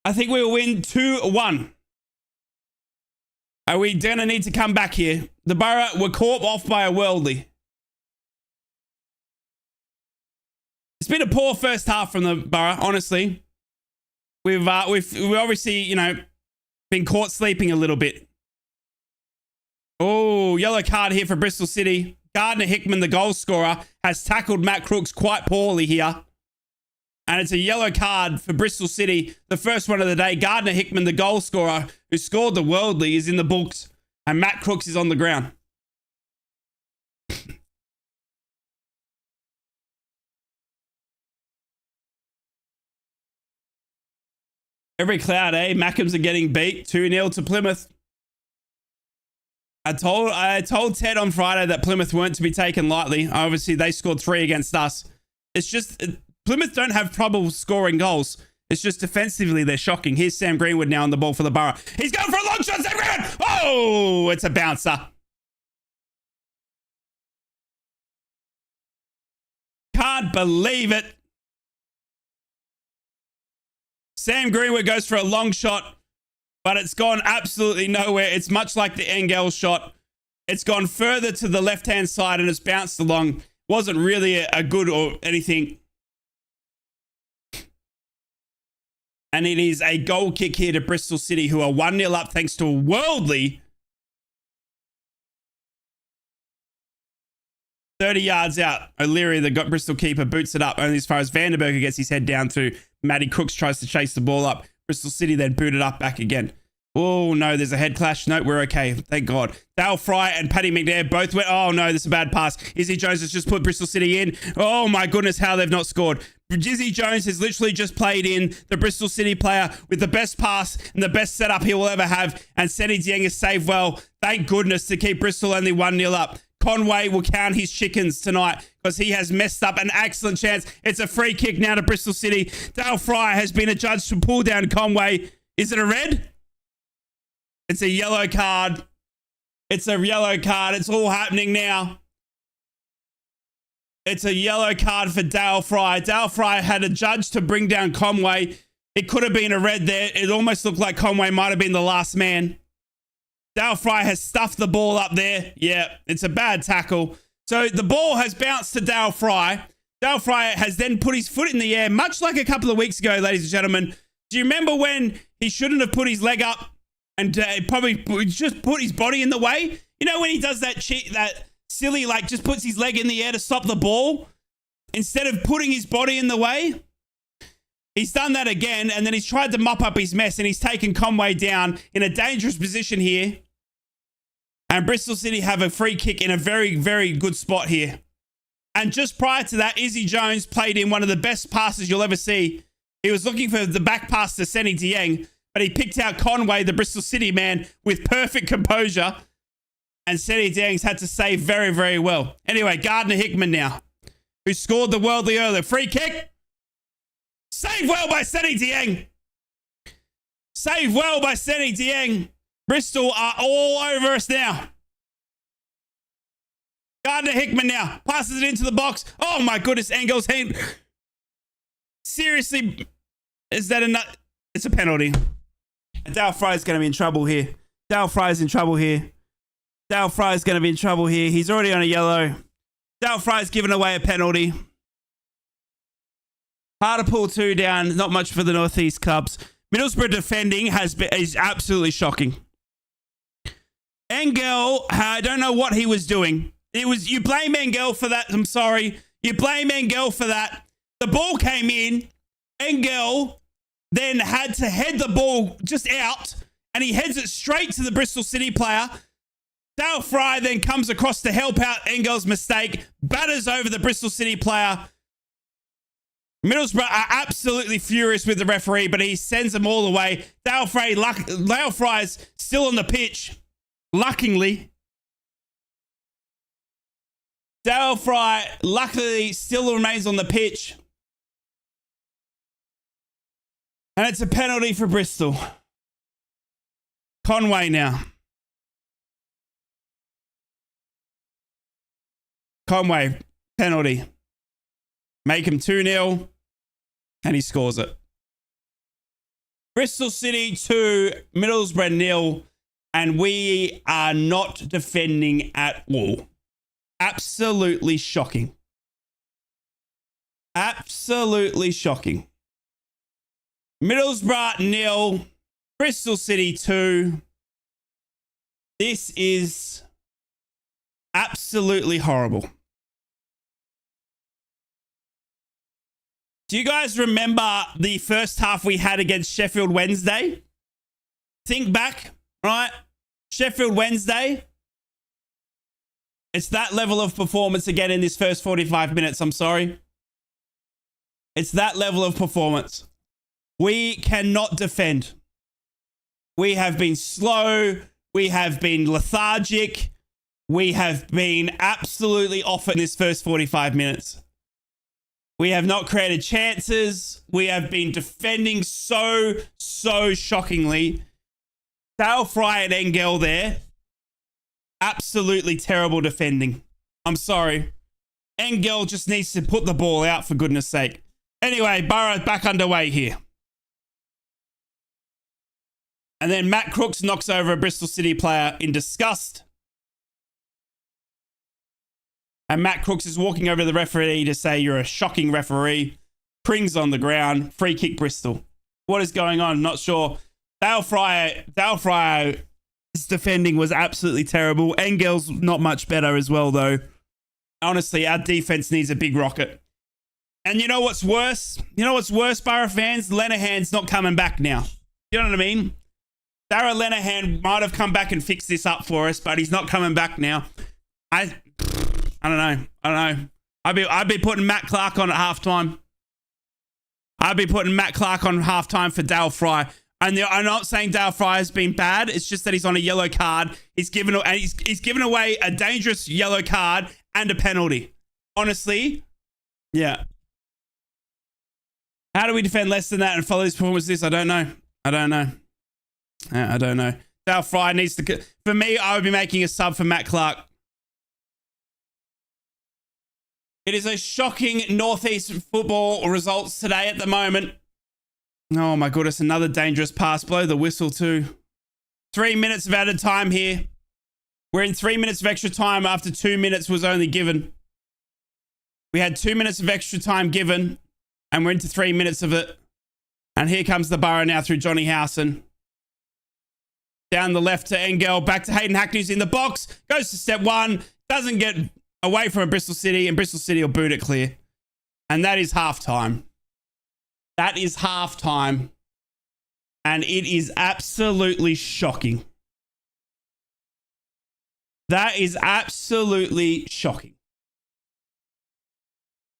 I think we will win 2-1. Are we going to need to come back here? The Borough were caught off by a worldly. It's been a poor first half from the Borough, honestly. We've obviously, you know, been caught sleeping a little bit. Oh, yellow card here for Bristol City. Gardner Hickman, the goal scorer, has tackled Matt Crooks quite poorly here. And it's a yellow card for Bristol City. The first one of the day. Gardner Hickman, the goal scorer, who scored the worldly, is in the books. And Matt Crooks is on the ground. Every cloud, eh? Mackems are getting beat 2-0 to Plymouth. I told Ted on Friday that Plymouth weren't to be taken lightly. Obviously, they scored 3 against us. It's just, Plymouth don't have trouble scoring goals. It's just defensively, they're shocking. Here's Sam Greenwood now on the ball for the Borough. He's going for a long shot, Sam Greenwood! Oh, it's a bouncer. Can't believe it. Sam Greenwood goes for a long shot, but it's gone absolutely nowhere. It's much like the Engel shot. It's gone further to the left-hand side and it's bounced along. Wasn't really a good or anything. And it is a goal kick here to Bristol City, who are 1-0 up thanks to a worldly 30 yards out. O'Leary, the Bristol keeper, boots it up only as far as Vandenberg gets his head down through. Matty Crooks tries to chase the ball up. Bristol City then boot it up back again. Oh, no, there's a head clash. No, we're okay. Thank God. Dale Fry and Paddy McNair both went. Oh, no, this is a bad pass. Izzy Jones has just put Bristol City in. Oh, my goodness, how they've not scored. Izzy Jones has literally just played in the Bristol City player with the best pass and the best setup he will ever have. And Seni Dieng has saved well. Thank goodness to keep Bristol only 1-0 up. Conway will count his chickens tonight because he has messed up an excellent chance. It's a free kick now to Bristol City. Dale Fry has been adjudged to pull down Conway. Is it a red? It's a yellow card. It's a yellow card. It's all happening now. It's a yellow card for Dale Fry. Dale Fry had a judge to bring down Conway. It could have been a red there. It almost looked like Conway might have been the last man. Dale Fry has stuffed the ball up there. Yeah, it's a bad tackle. So the ball has bounced to Dale Fry. Dale Fry has then put his foot in the air, much like a couple of weeks ago, ladies and gentlemen. Do you remember when he shouldn't have put his leg up and probably just put his body in the way? You know when he does that silly, like just puts his leg in the air to stop the ball instead of putting his body in the way? He's done that again, and then he's tried to mop up his mess, and he's taken Conway down in a dangerous position here. And Bristol City have a free kick in a very, very good spot here. And just prior to that, Izzy Jones played in one of the best passes you'll ever see. He was looking for the back pass to Senny Dieng, but he picked out Conway, the Bristol City man, with perfect composure. And Senny Dieng's had to save very, very well. Anyway, Gardner Hickman now, who scored the worldly earlier. Free kick. Saved well by Senny Dieng. Saved well by Senny Dieng. Bristol are all over us now. Gardner Hickman now passes it into the box. Oh my goodness, Engel's hand. Seriously, is that a nut? It's a penalty. Dale Fry's going to be in trouble here. Dale Fry's in trouble here. Dale Fry's going to be in trouble here. He's already on a yellow. Dale Fry's given away a penalty. Hartlepool 2 down. Not much for the Northeast Cubs. Middlesbrough defending is absolutely shocking. Engel, I don't know what he was doing. You blame Engel for that. I'm sorry. You blame Engel for that. The ball came in. Engel then had to head the ball just out, and he heads it straight to the Bristol City player. Dale Fry then comes across to help out Engel's mistake, batters over the Bristol City player. Middlesbrough are absolutely furious with the referee, but he sends them all away. Dale Fry's still on the pitch, luckily. Dale Fry, luckily, still remains on the pitch. And it's a penalty for Bristol. Conway now. Conway, penalty. Make him 2-0. And he scores it. Bristol City 2, Middlesbrough 0. And we are not defending at all. Absolutely shocking. Absolutely shocking. Middlesbrough 0, Bristol City 2. This is absolutely horrible. Do you guys remember the first half we had against Sheffield Wednesday? Think back, right? Sheffield Wednesday. It's that level of performance again in this first 45 minutes, I'm sorry. It's that level of performance. We cannot defend. We have been slow. We have been lethargic. We have been absolutely off in this first 45 minutes. We have not created chances. We have been defending so shockingly. Dale Fry and Engel there. Absolutely terrible defending. I'm sorry. Engel just needs to put the ball out, for goodness sake. Anyway, Borough back underway here. And then Matt Crooks knocks over a Bristol City player in disgust. And Matt Crooks is walking over to the referee to say, "You're a shocking referee." Pring's on the ground. Free kick Bristol. What is going on? Not sure. Dale Fry's defending was absolutely terrible. Engel's not much better as well, though. Honestly, our defense needs a big rocket. And you know what's worse? Borough fans? Lenahan's not coming back now. You know what I mean? Darragh Lenihan might have come back and fixed this up for us, but he's not coming back now. I don't know. I'd be putting Matt Clark on at halftime. I'd be putting Matt Clark on halftime for Dale Fry. And I'm not saying Dale Fry has been bad. It's just that he's on a yellow card. He's given away a dangerous yellow card and a penalty. Honestly, yeah. How do we defend less than that and follow this performance? I don't know. I don't know. Dale Fry needs to... For me, I would be making a sub for Matt Clark. It is a shocking Northeast football results today at the moment. Oh my goodness, another dangerous pass. Blow the whistle too. 3 minutes of added time here. We're in 3 minutes of extra time after 2 minutes was only given. We had 2 minutes of extra time given, and we're into 3 minutes of it. And here comes the Borough now through Johnny Howson. Down the left to Engel, back to Hayden Hackney, who's in the box. Goes to step one, doesn't get away from Bristol City, and Bristol City will boot it clear. And that is halftime. That is halftime. And it is absolutely shocking. That is absolutely shocking.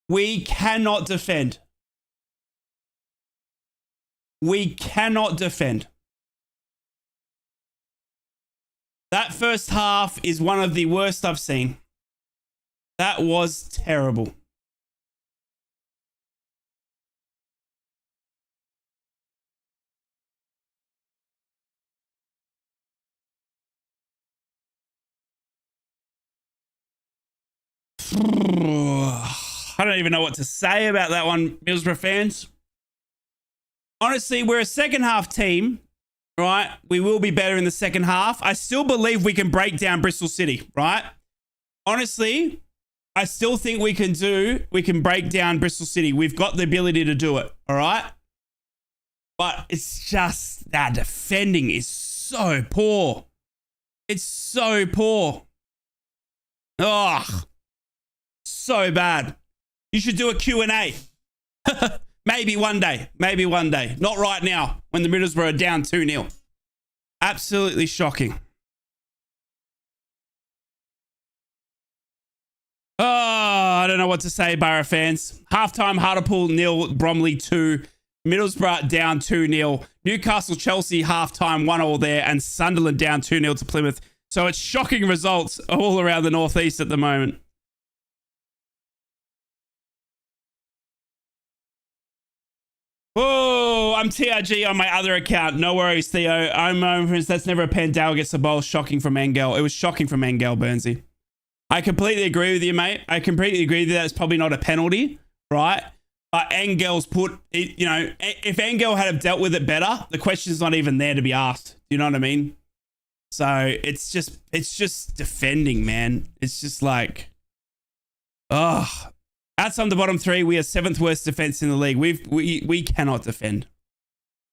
We cannot defend. We cannot defend. That first half is one of the worst I've seen. That was terrible. I don't even know what to say about that one, Middlesbrough fans. Honestly, we're a second half team, right? We will be better in the second half. I still believe we can break down Bristol City, right? Honestly, I still think we can break down Bristol City. We've got the ability to do it, all right? But it's just that defending is so poor. It's so poor. Ugh. So bad. You should do a Q&A. Maybe one day. Maybe one day. Not right now when the Middlesbrough are down 2-0. Absolutely shocking. Oh, I don't know what to say, Borough fans. Halftime, Hartlepool 0, Bromley 2. Middlesbrough down 2-0. Newcastle, Chelsea, halftime 1-1 there. And Sunderland down 2-0 to Plymouth. So it's shocking results all around the northeast at the moment. Oh, I'm TRG on my other account. No worries, Theo. That's never a pen. Dale gets the ball. Shocking from Engel. It was shocking from Engel, Burnsy. I completely agree with you, mate. I completely agree that that's probably not a penalty, right? But Engel's put, you know, if Engel had dealt with it better, the question's not even there to be asked. Do you know what I mean? So it's just defending, man. It's just like, oh. Outside the bottom three, we are 7th worst defense in the league. We cannot defend.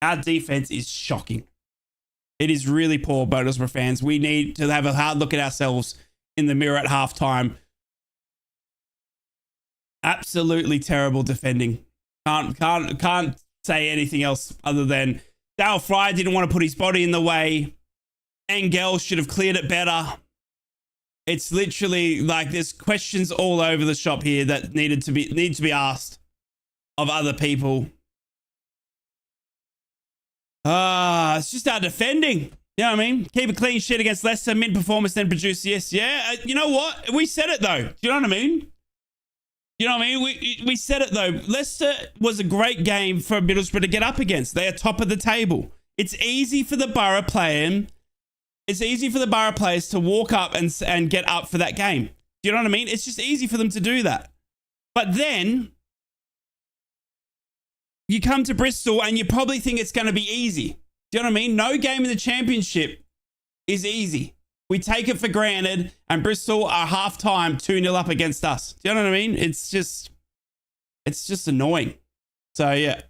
Our defense is shocking. It is really poor, Middlesbrough fans. We need to have a hard look at ourselves in the mirror at halftime. Absolutely terrible defending. Can't say anything else other than Dale Fry didn't want to put his body in the way. Engel should have cleared it better. It's literally like there's questions all over the shop here that need to be asked of other people. It's just our defending. You know what I mean? Keep a clean sheet against Leicester. Mid performance, then produce. Yes, yeah. You know what? We said it though. Do you know what I mean? You know what I mean? We said it though. Leicester was a great game for Middlesbrough to get up against. They are top of the table. It's easy for the Borough player. It's easy for the Borough players to walk up and get up for that game. Do you know what I mean? It's just easy for them to do that. But then you come to Bristol and you probably think it's going to be easy. Do you know what I mean? No game in the championship is easy. We take it for granted and Bristol are half-time 2-0 up against us. Do you know what I mean? It's just annoying. So, yeah.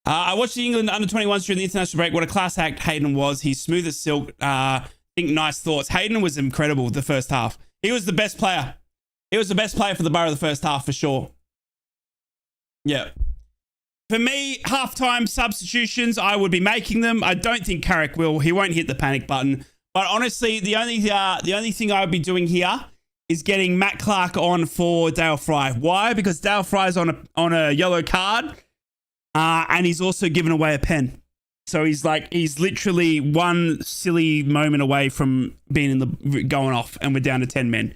I watched the England under-21s during the international break. What a class act Hayden was. He's smooth as silk. I think nice thoughts. Hayden was incredible the first half. He was the best player. He was the best player for the Borough the first half for sure. Yeah. For me, halftime substitutions, I would be making them. I don't think Carrick will. He won't hit the panic button. But honestly, the only thing I would be doing here is getting Matt Clark on for Dale Fry. Why? Because Dale Fry's on a yellow card. And he's also given away a pen. So he's literally one silly moment away from being going off and we're down to 10 men.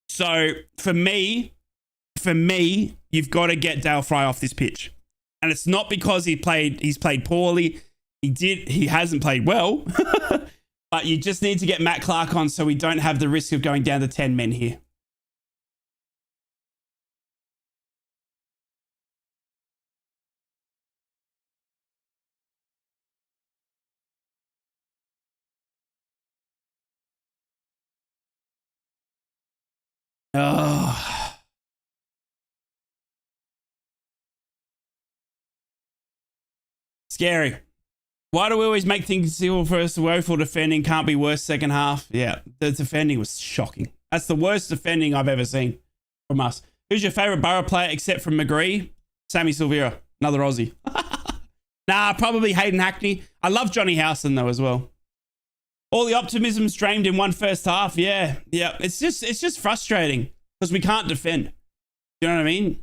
So for me, you've got to get Dale Fry off this pitch. And it's not because he's played poorly. He hasn't played well. But you just need to get Matt Clark on so we don't have the risk of going down to 10 men here. Oh. Scary. Why do we always make things feel first woeful defending can't be worse second half? Yeah, the defending was shocking. That's the worst defending I've ever seen from us. Who's your favourite Borough player except from McGree? Sammy Silvera, another Aussie. Nah, probably Hayden Hackney. I love Johnny Howson though as well. All the optimism's drained in one first half. Yeah. It's just frustrating. because we can't defend. Do you know what I mean?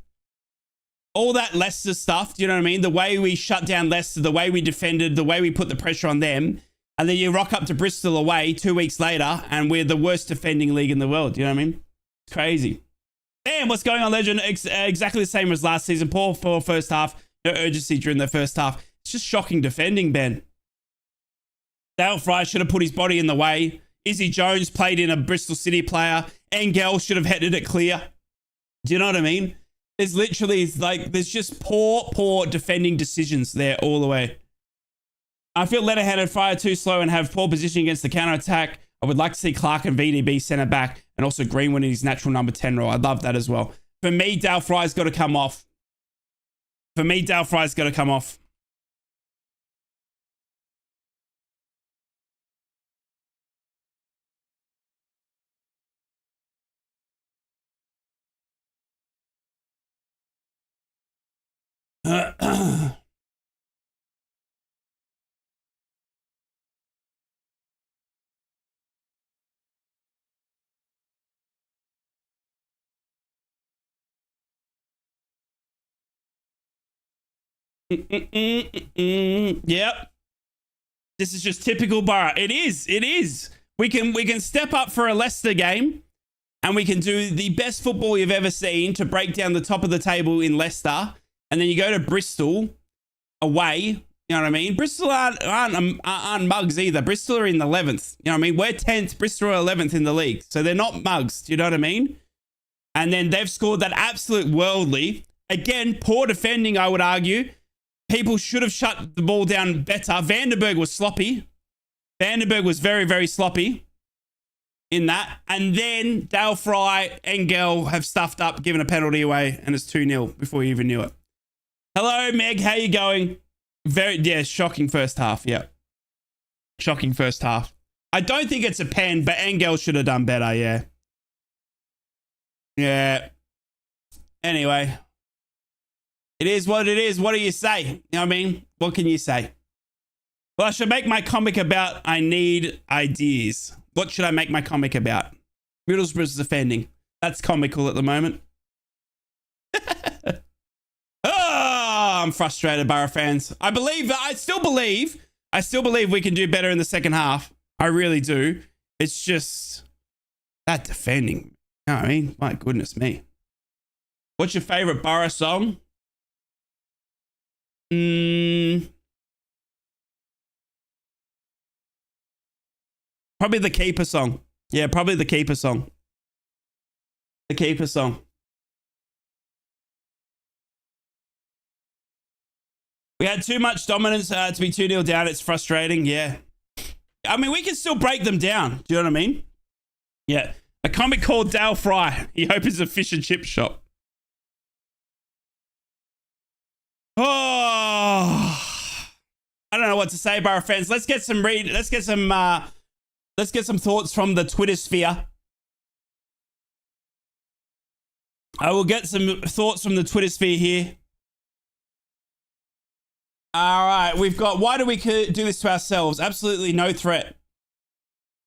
All that Leicester stuff, do you know what I mean? The way we shut down Leicester, the way we defended, the way we put the pressure on them, and then you rock up to Bristol away 2 weeks later, and we're the worst defending league in the world. Do you know what I mean? It's crazy. Damn, what's going on, Legend? Exactly the same as last season. Poor first half. No urgency during the first half. It's just shocking defending, Ben. Dale Fry should have put his body in the way. Izzy Jones played in a Bristol City player. Engel should have headed it clear. Do you know what I mean? There's literally, like, there's just poor defending decisions there all the way. I feel Lenihan and Fry are too slow and have poor positioning against the counter-attack. I would like to see Clark and VDB centre back and also Greenwood in his natural number 10 role. I'd love that as well. For me, Dale Fry's got to come off. For me, Dale Fry's got to come off. Yep. This is just typical Borough. It is. It is. We can step up for a Leicester game and we can do the best football you've ever seen to break down the top of the table in Leicester. And then you go to Bristol away. You know what I mean? Bristol aren't mugs either. Bristol are in the 11th. You know what I mean? We're 10th. Bristol are 11th in the league. So they're not mugs. Do you know what I mean? And then they've scored that absolute worldly. Again, poor defending, I would argue. People should have shut the ball down better. Vandenberg was sloppy. Vandenberg was very, very sloppy in that. And then Dale Fry, Engel have stuffed up, given a penalty away, and it's 2-0 before you even knew it. Hello, Meg. How you going? Shocking first half. Yeah. Shocking first half. I don't think it's a pen, but Engel should have done better. Yeah. Yeah. Anyway. It is what it is. What do you say? You know what I mean? What can you say? Well, I should make my comic about I need ideas. What should I make my comic about? Middlesbrough's defending. That's comical at the moment. Oh, I'm frustrated, Borough fans. I still believe we can do better in the second half. I really do. It's just that defending. You know what I mean? My goodness me. What's your favorite Borough song? Probably the Keeper song. Yeah, probably the Keeper song. The Keeper song. We had too much dominance to be 2-0 down. It's frustrating. Yeah. I mean, we can still break them down. Do you know what I mean? Yeah. A comic called Dale Fry. He opens a fish and chip shop. Oh, I don't know what to say, Borough fans. Let's get some thoughts from the Twitter sphere. I will get some thoughts from the Twitter sphere here. All right, we've got, why do we do this to ourselves? Absolutely no threat.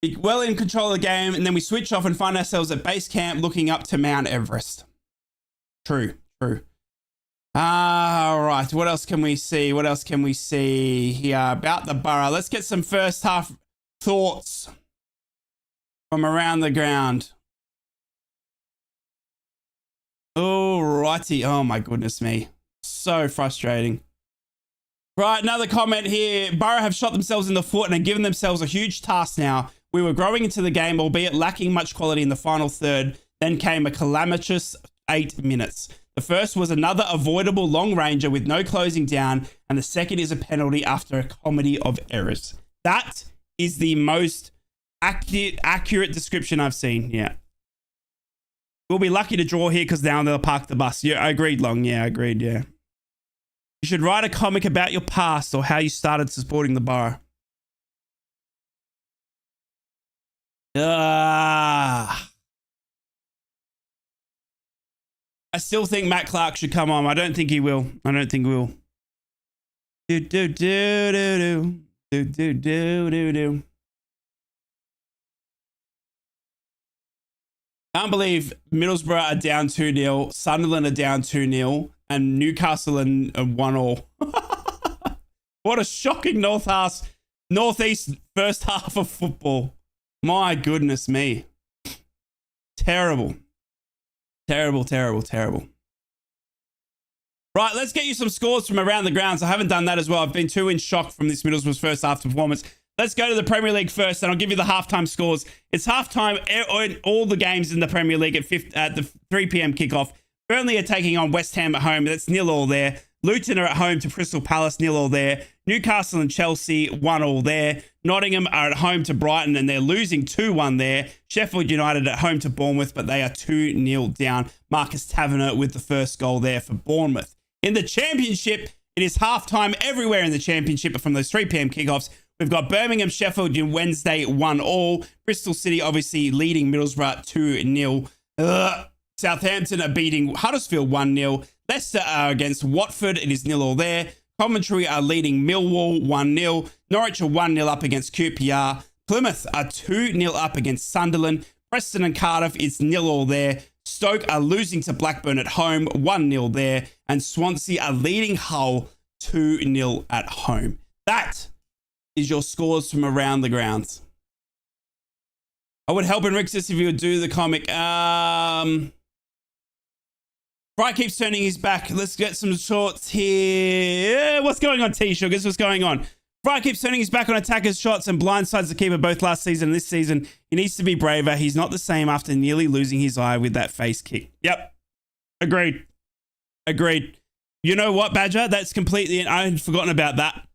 Be well in control of the game, and then we switch off and find ourselves at base camp looking up to Mount Everest. True. All right, what else can we see? What else can we see here about the Borough? Let's get some first half thoughts from around the ground. All righty. Oh, my goodness me. So frustrating. Right, another comment here. Borough have shot themselves in the foot and are given themselves a huge task now. We were growing into the game, albeit lacking much quality in the final third. Then came a calamitous 8 minutes. The first was another avoidable long ranger with no closing down, and the second is a penalty after a comedy of errors. That is the most accurate description I've seen. Yeah. We'll be lucky to draw here because now they'll park the bus. Yeah, I agreed, Long. Yeah, I agreed. Yeah. You should write a comic about your past or how you started supporting the Borough. I still think Matt Clark should come on. I don't think he will. I don't think he will. Do. Can't believe Middlesbrough are down 2-0, Sunderland are down 2-0, and Newcastle are 1-1. What a shocking northeast first half of football. My goodness me. Terrible. Terrible, terrible, terrible. Right, let's get you some scores from around the grounds. I haven't done that as well. I've been too in shock from this Middlesbrough's first half performance. Let's go to the Premier League first, and I'll give you the halftime scores. It's halftime in all the games in the Premier League at the 3 p.m. kickoff. Burnley are taking on West Ham at home. That's 0-0 there. Luton are at home to Crystal Palace, 0-0 there. Newcastle and Chelsea, 1-1 there. Nottingham are at home to Brighton, and they're losing 2-1 there. Sheffield United at home to Bournemouth, but they are 2-0 down. Marcus Taverner with the first goal there for Bournemouth. In the Championship, it is halftime everywhere in the Championship from those 3 p.m. kickoffs. We've got Birmingham, Sheffield on Wednesday, 1-1. Bristol City obviously leading Middlesbrough 2-0. Southampton are beating Huddersfield 1-0. Leicester are against Watford. It is 0-0 there. Coventry are leading Millwall 1-0. Norwich are 1-0 up against QPR. Plymouth are 2-0 up against Sunderland. Preston and Cardiff is 0-0 there. Stoke are losing to Blackburn at home, 1-0 there. And Swansea are leading Hull 2-0 at home. That is your scores from around the grounds. I would help Enrixus if you would do the comic. Fry keeps turning his back. Let's get some shorts here. What's going on, T-Sugars? What's going on? Fry keeps turning his back on attackers' shots and blindsides the keeper both last season and this season. He needs to be braver. He's not the same after nearly losing his eye with that face kick. Yep. Agreed. You know what, Badger? That's completely... I had forgotten about that.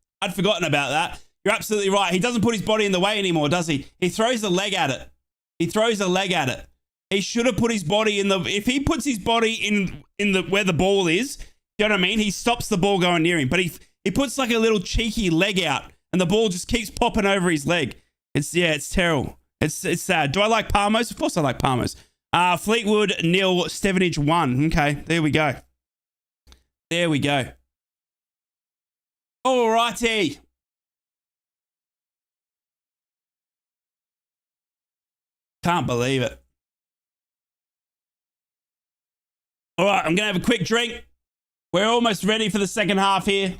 You're absolutely right. He doesn't put his body in the way anymore, does he? He throws a leg at it. He should have put his body in the... If he puts his body in the where the ball is, you know what I mean? He stops the ball going near him. But he puts like a little cheeky leg out, and the ball just keeps popping over his leg. It's terrible. It's sad. Do I like Palmos? Of course I like Palmos. Fleetwood 0, Stevenage 1. Okay, there we go. Alrighty. Can't believe it. All right, I'm going to have a quick drink. We're almost ready for the second half here.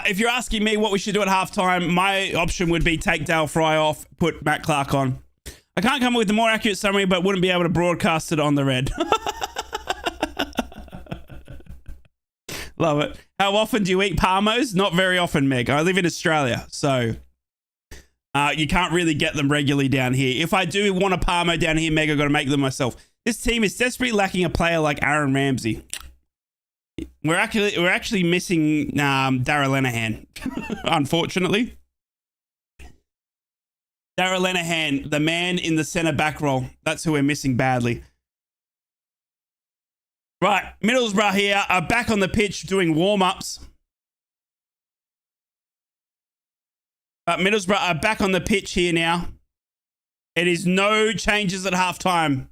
If you're asking me what we should do at halftime, my option would be take Dale Fry off, put Matt Clark on. I can't come up with a more accurate summary, but wouldn't be able to broadcast it on the red. Love it. How often do you eat Parmos? Not very often, Meg. I live in Australia, so you can't really get them regularly down here. If I do want a Parmo down here, Meg, I've got to make them myself. This team is desperately lacking a player like Aaron Ramsey. We're actually missing Darragh Lenihan, unfortunately. Darragh Lenihan, the man in the centre back role. That's who we're missing badly. Right, Middlesbrough here are back on the pitch doing warm-ups. Middlesbrough are back on the pitch here now. It is no changes at halftime.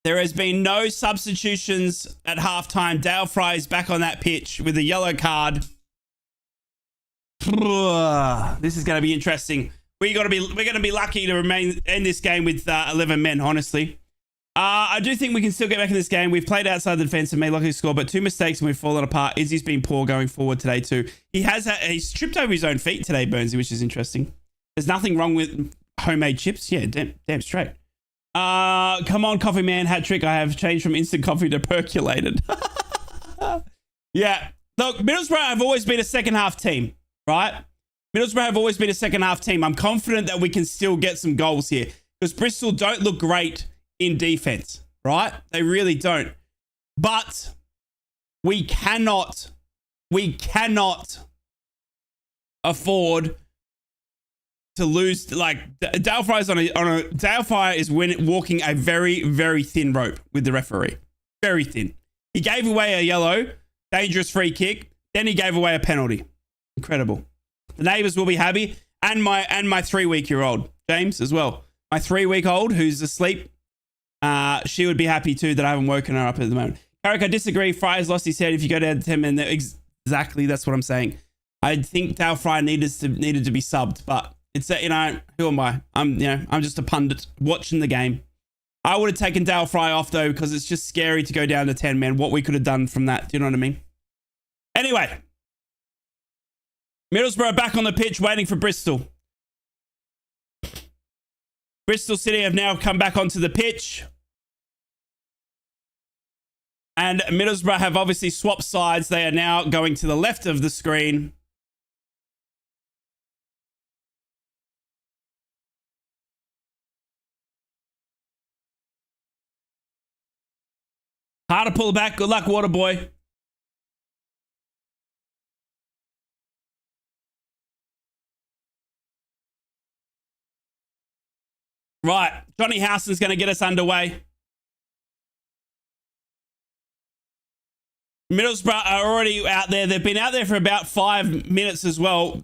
There has been no substitutions at halftime. Dale Fry is back on that pitch with a yellow card. This is going to be interesting. We're going to be lucky to end this game with 11 men, honestly. I do think we can still get back in this game. We've played outside the defense and made lucky to score, but 2 mistakes and we've fallen apart. Izzy's been poor going forward today too. He's tripped over his own feet today, Burnsy, which is interesting. There's nothing wrong with homemade chips. Yeah, damn straight. Come on, coffee man, hat trick. I have changed from instant coffee to percolated. Yeah. Look, Middlesbrough have always been a second half team, right? Middlesbrough have always been a second half team. I'm confident that we can still get some goals here because Bristol don't look great in defense, right? They really don't. But we cannot afford to lose. Like Dale Fry is walking a very, very thin rope with the referee. Very thin. He gave away a yellow, dangerous free kick. Then he gave away a penalty. Incredible. The neighbors will be happy, and my 3-week-old James as well. My 3-week-old who's asleep. She would be happy too that I haven't woken her up at the moment. Eric, I disagree. Fry has lost his head if you go down to 10 men. Exactly, that's what I'm saying. I think Dale Fry needed to be subbed, but it's you know, who am I? I'm just a pundit watching the game. I would have taken Dale Fry off though, because it's just scary to go down to 10 men. What we could have done from that, do you know what I mean? Anyway, Middlesbrough back on the pitch waiting for Bristol. Bristol City have now come back onto the pitch. And Middlesbrough have obviously swapped sides. They are now going to the left of the screen. Hard to pull back. Good luck, Waterboy. Right. Johnny Howson's going to get us underway. Middlesbrough are already out there. They've been out there for about 5 minutes as well.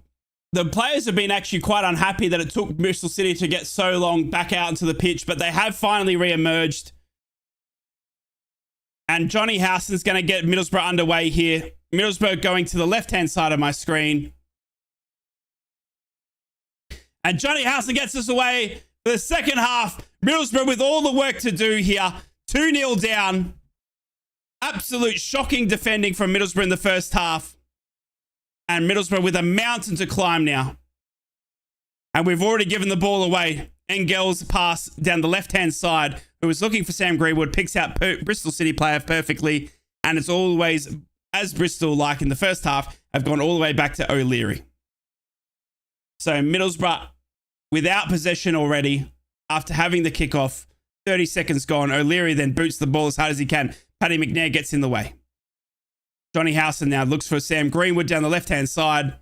The players have been actually quite unhappy that it took Bristol City to get so long back out into the pitch, but they have finally re-emerged. And Johnny Howson's going to get Middlesbrough underway here. Middlesbrough going to the left-hand side of my screen. And Johnny Howson gets us away for the second half. Middlesbrough with all the work to do here. 2-0 down. Absolute shocking defending from Middlesbrough in the first half. And Middlesbrough with a mountain to climb now. And we've already given the ball away. Engel's pass down the left-hand side, who was looking for Sam Greenwood, picks out Bristol City player perfectly. And it's always, as Bristol, like in the first half, have gone all the way back to O'Leary. So Middlesbrough without possession already after having the kickoff. 30 seconds gone. O'Leary then boots the ball as hard as he can. Paddy McNair gets in the way. Johnny Howson now looks for Sam Greenwood down the left-hand side.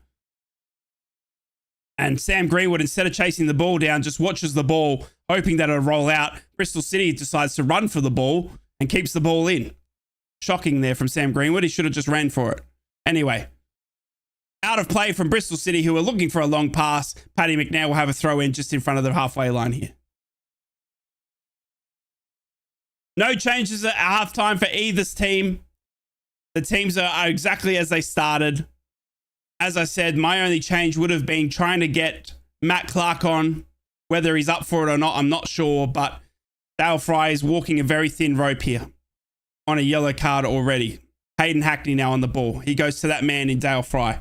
And Sam Greenwood, instead of chasing the ball down, just watches the ball, hoping that it'll roll out. Bristol City decides to run for the ball and keeps the ball in. Shocking there from Sam Greenwood. He should have just ran for it. Anyway, out of play from Bristol City, who are looking for a long pass. Paddy McNair will have a throw in just in front of the halfway line here. No changes at halftime for either team. The teams are exactly as they started. As I said, my only change would have been trying to get Matt Clark on. Whether he's up for it or not, I'm not sure. But Dale Fry is walking a very thin rope here on a yellow card already. Hayden Hackney now on the ball. He goes to that man in Dale Fry.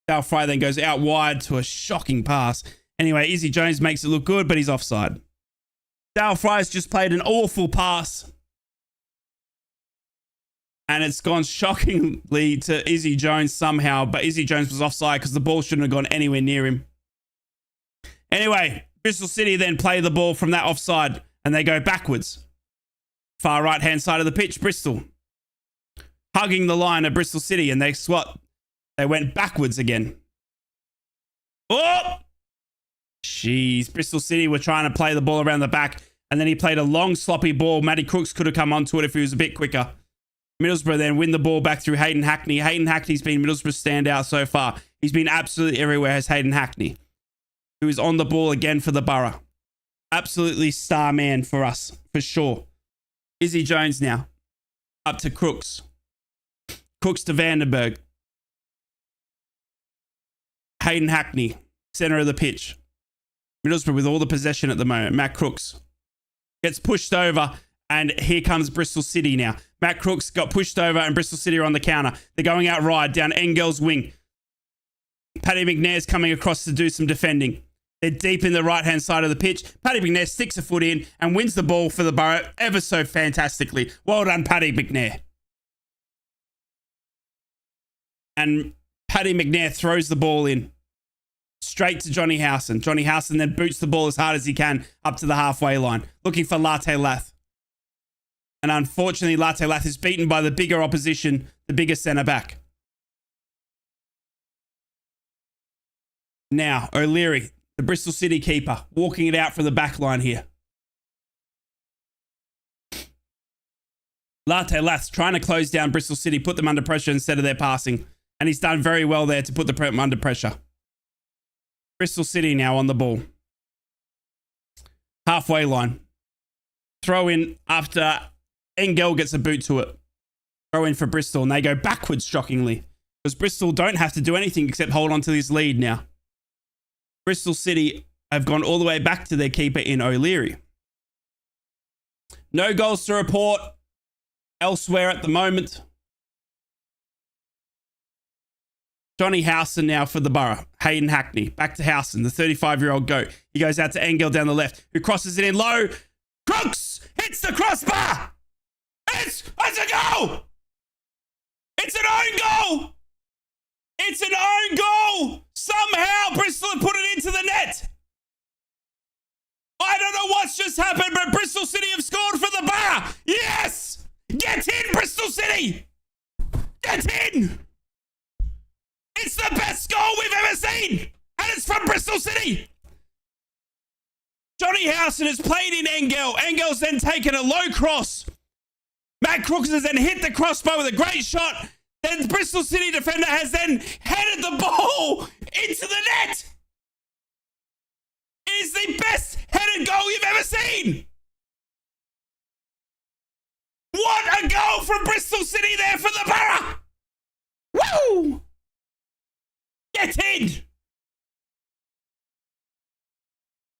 Dale Fry then goes out wide to a shocking pass. Anyway, Izzy Jones makes it look good, but he's offside. Dale Fry's just played an awful pass. And it's gone shockingly to Izzy Jones somehow. But Izzy Jones was offside because the ball shouldn't have gone anywhere near him. Anyway, Bristol City then play the ball from that offside. And they go backwards. Far right-hand side of the pitch, Bristol. Hugging the line of Bristol City. And they swat. They went backwards again. Oh! Jeez. Bristol City were trying to play the ball around the back. And then he played a long, sloppy ball. Matty Crooks could have come onto it if he was a bit quicker. Middlesbrough then win the ball back through Hayden Hackney. Hayden Hackney's been Middlesbrough's standout so far. He's been absolutely everywhere as Hayden Hackney, who is on the ball again for the Borough. Absolutely star man for us, for sure. Izzy Jones now. Up to Crooks. Crooks to Vandenberg. Hayden Hackney, center of the pitch. Middlesbrough with all the possession at the moment. Matt Crooks gets pushed over. And here comes Bristol City now. Matt Crooks got pushed over and Bristol City are on the counter. They're going out wide down Engel's wing. Paddy McNair's coming across to do some defending. They're deep in the right-hand side of the pitch. Paddy McNair sticks a foot in and wins the ball for the Borough ever so fantastically. Well done, Paddy McNair. And Paddy McNair throws the ball in straight to Johnny Howson. Johnny Howson then boots the ball as hard as he can up to the halfway line, looking for Latte Lath. And unfortunately, Latte Lath is beaten by the bigger opposition, the bigger centre-back. Now, O'Leary, the Bristol City keeper, walking it out from the back line here. Latte Lath's trying to close down Bristol City, put them under pressure instead of their passing. And he's done very well there to put them under pressure. Bristol City now on the ball. Halfway line. Throw in after Engel gets a boot to it. throw in for Bristol, and they go backwards, shockingly. Because Bristol don't have to do anything except hold on to this lead now. Bristol City have gone all the way back to their keeper in O'Leary. No goals to report elsewhere at the moment. Johnny Howson now for the Borough. Hayden Hackney. Back to Howson, the 35-year-old goat. He goes out to Engel down the left, who crosses it in low. Crooks hits the crossbar. It's a goal. It's an own goal. It's an own goal. Somehow Bristol have put it into the net. I don't know what's just happened, but Bristol City have scored for the Borough. Yes. Get in, Bristol City. Get in. It's the best goal we've ever seen, and it's from Bristol City. Johnny Howson has played in Engel. Engel's then taken a low cross. Matt Crooks has then hit the crossbar with a great shot. Then the Bristol City defender has then headed the ball into the net. It is the best headed goal you've ever seen. What a goal from Bristol City there for the Borough. Woo! Get in!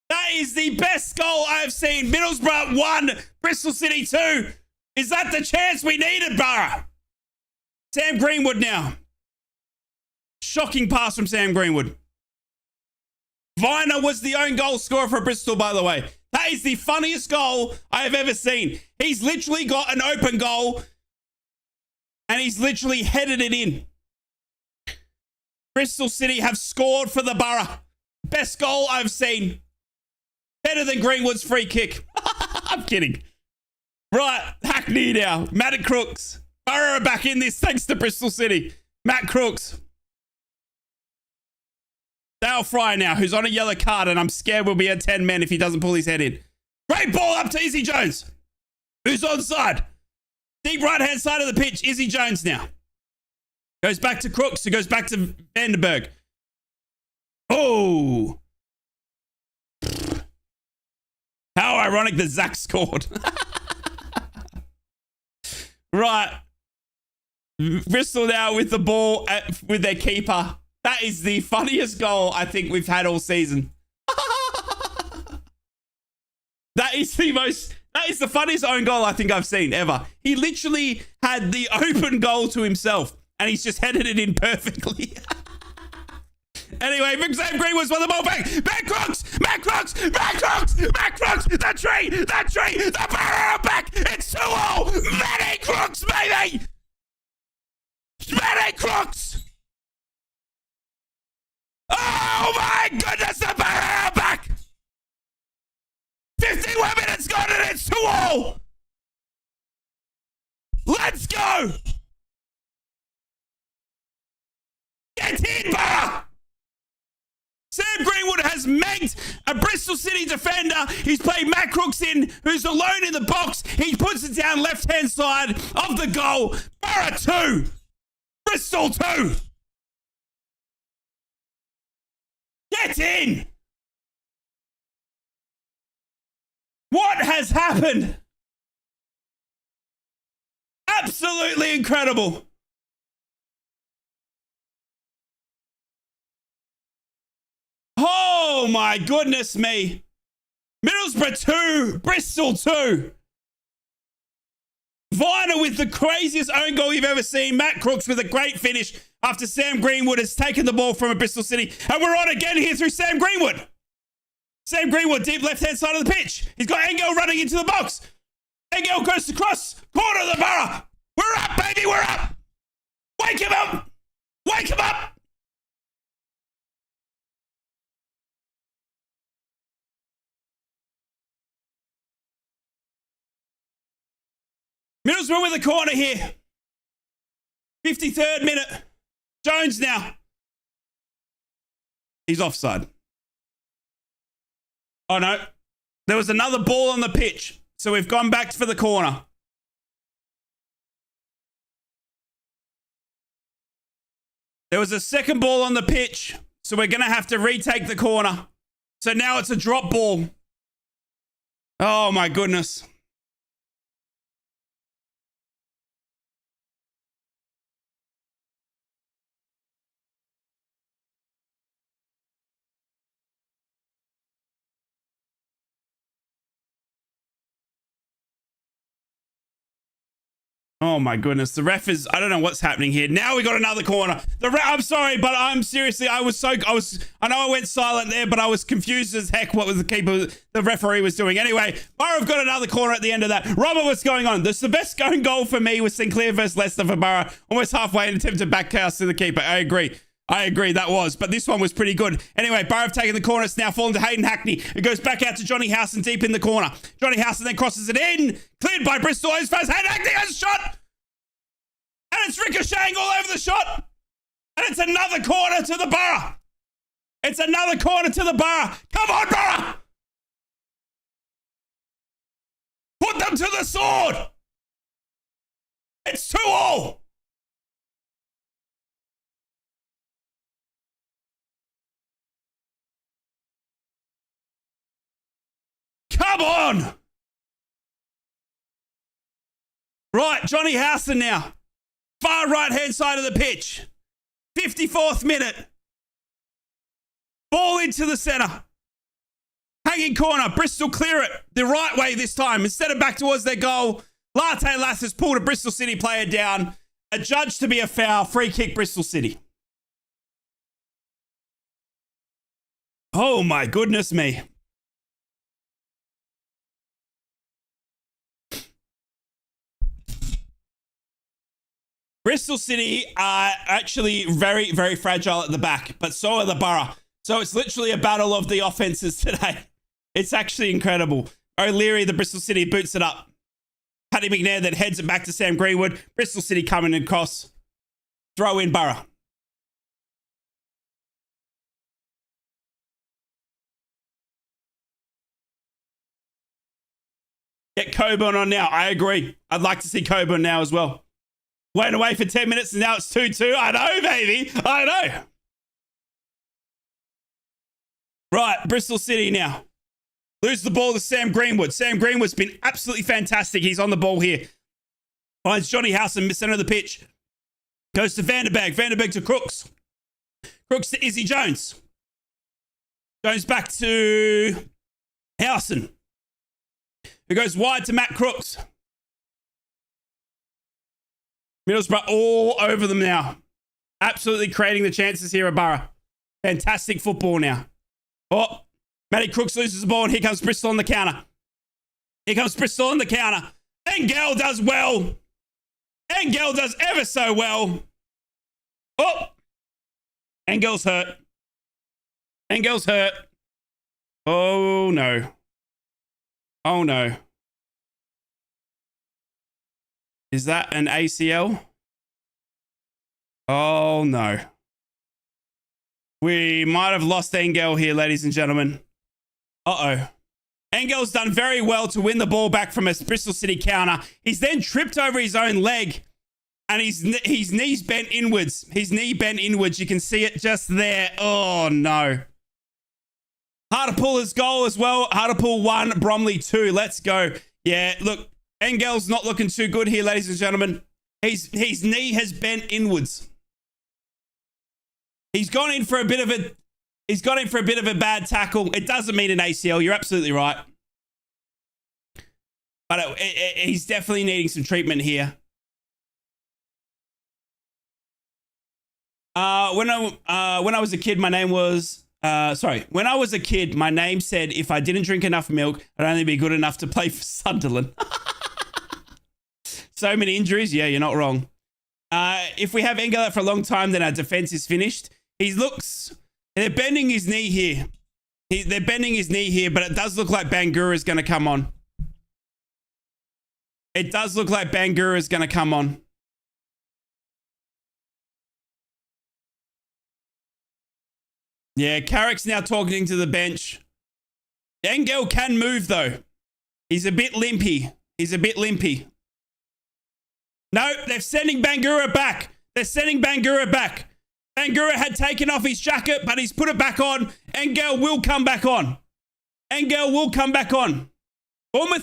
That is the best goal I've seen. Middlesbrough 1, Bristol City 2. Is that the chance we needed, Borough? Sam Greenwood now. Shocking pass from Sam Greenwood. Viner was the own goal scorer for Bristol, by the way. That is the funniest goal I have ever seen. He's literally got an open goal and he's literally headed it in. Bristol City have scored for the Borough. Best goal I've seen. Better than Greenwood's free kick. I'm kidding. Right, Hackney now. Matt Crooks. Borough are back in this thanks to Bristol City. Matt Crooks. Dale Fry now, who's on a yellow card, and I'm scared we'll be at 10 men if he doesn't pull his head in. Great ball up to Izzy Jones, who's onside. Deep right-hand side of the pitch, Izzy Jones now. Goes back to Crooks, who goes back to Vandenberg. Oh. How ironic that Zach scored. Right. Bristol now with the ball with their keeper. That is the funniest goal I think we've had all season. That is the funniest own goal I think I've seen ever. He literally had the open goal to himself. And he's just headed it in perfectly. Anyway, Big Sam Greenwood's won the ball back. Matt Crooks! Matt Crooks! Matt Crooks! Matt Crooks! The tree! The Borough back! It's 2-0! Matty Crooks, baby! Matty Crooks! Oh my goodness, the Borough back! 51 minutes gone and it's 2-0! Let's go! Get in, Borough! Sam Greenwood has manked a Bristol City defender. He's played Matt Crooks in, who's alone in the box. He puts it down left-hand side of the goal. Borough 2. Bristol 2. Get in! What has happened? Absolutely incredible. Oh my goodness me. Middlesbrough 2, Bristol 2. Viner with the craziest own goal you've ever seen. Matt Crooks with a great finish after Sam Greenwood has taken the ball from a Bristol City. And we're on again here through Sam Greenwood. Sam Greenwood, deep left-hand side of the pitch. He's got Engel running into the box. Engel goes across, corner of the Borough. We're up, baby, we're up. Wake him up. Wake him up. Middlesbrough with a corner here. 53rd minute. Jones now. He's offside. Oh, no. There was another ball on the pitch. So we've gone back for the corner. There was a second ball on the pitch. So we're going to have to retake the corner. So now it's a drop ball. Oh, my goodness. Oh my goodness. The ref is, I don't know what's happening here. Now we got another corner. I'm sorry, but I'm seriously, I know I went silent there, but I was confused as heck what was the referee was doing. Anyway, Borough have got another corner at the end of that. Robert, what's going on? This is the best going goal for me with Sinclair versus Leicester for Borough. Almost halfway an attempt to backcast to the keeper. I agree, that was. But this one was pretty good. Anyway, Borough have taken the corner. It's now fallen to Hayden Hackney. It goes back out to Johnny Howson deep in the corner. Johnny Howson then crosses it in. Cleared by Bristol. As fast Hayden Hackney has a shot. And it's ricocheting all over the shot. And it's another corner to the Borough. It's another corner to the Borough. Come on, Borough. Put them to the sword. It's 2-2. Come on! Right, Johnny Howson now. Far right-hand side of the pitch. 54th minute. Ball into the centre. Hanging corner. Bristol clear it the right way this time. Instead of back towards their goal, Latte Lass has pulled a Bristol City player down. Adjudged to be a foul. Free kick, Bristol City. Oh, my goodness me. Bristol City are actually very, very fragile at the back, but so are the Borough. So it's literally a battle of the offenses today. It's actually incredible. O'Leary, the Bristol City, boots it up. Paddy McNair then heads it back to Sam Greenwood. Bristol City coming across. Throw in Borough. Get Coburn on now. I agree. I'd like to see Coburn now as well. Went away for 10 minutes and now it's 2-2. I know, baby. I know. Right, Bristol City now. Lose the ball to Sam Greenwood. Sam Greenwood's been absolutely fantastic. He's on the ball here. Finds Johnny Howson, center of the pitch. Goes to Vanderberg. Vanderberg to Crooks. Crooks to Izzy Jones. Jones back to Howson. Who goes wide to Matt Crooks. Middlesbrough all over them now. Absolutely creating the chances here at Borough. Fantastic football now. Oh, Matty Crooks loses the ball and here comes Bristol on the counter. Here comes Bristol on the counter. Engel does well. Engel does ever so well. Oh, Engel's hurt. Engel's hurt. Oh, no. Oh, no. Is that an ACL? Oh, no. We might have lost Engel here, ladies and gentlemen. Uh-oh. Engel's done very well to win the ball back from a Bristol City counter. He's then tripped over his own leg, and his knee's bent inwards. His knee bent inwards. You can see it just there. Oh, no. Hartlepool has goal as well. Hartlepool 1, Bromley 2. Let's go. Yeah, look. Engel's not looking too good here, ladies and gentlemen. His knee has bent inwards. He's gone in for a bit of a bad tackle. It doesn't mean an ACL. You're absolutely right. But he's definitely needing some treatment here. When I was a kid, my name was when I was a kid, my name said if I didn't drink enough milk, I'd only be good enough to play for Sunderland. So many injuries. Yeah, you're not wrong. If we have Engel out for a long time, then our defense is finished. They're bending his knee here. They're bending his knee here, but it does look like Bangura is going to come on. It does look like Bangura is going to come on. Yeah, Carrick's now talking to the bench. Engel can move, though. He's a bit limpy. No, they're sending Bangura back. Bangura had taken off his jacket, but he's put it back on. Engel will come back on. Bournemouth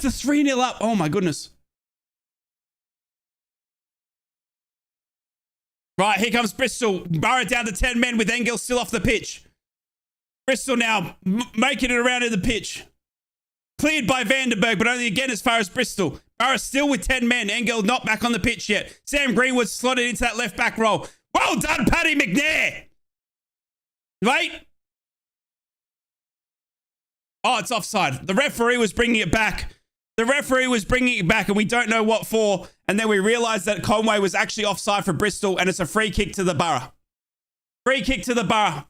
are 3-0 up. Oh, my goodness. Right, here comes Bristol. Borough down to 10 men with Engel still off the pitch. Bristol now making it around in the pitch. Cleared by Vandenberg, but only again as far as Bristol. Borough still with 10 men. Engel not back on the pitch yet. Sam Greenwood slotted into that left back role. Well done, Paddy McNair. Wait. Oh, it's offside. The referee was bringing it back. The referee was bringing it back, and we don't know what for. And then we realized that Conway was actually offside for Bristol, and it's a free kick to the Borough. Free kick to the Borough.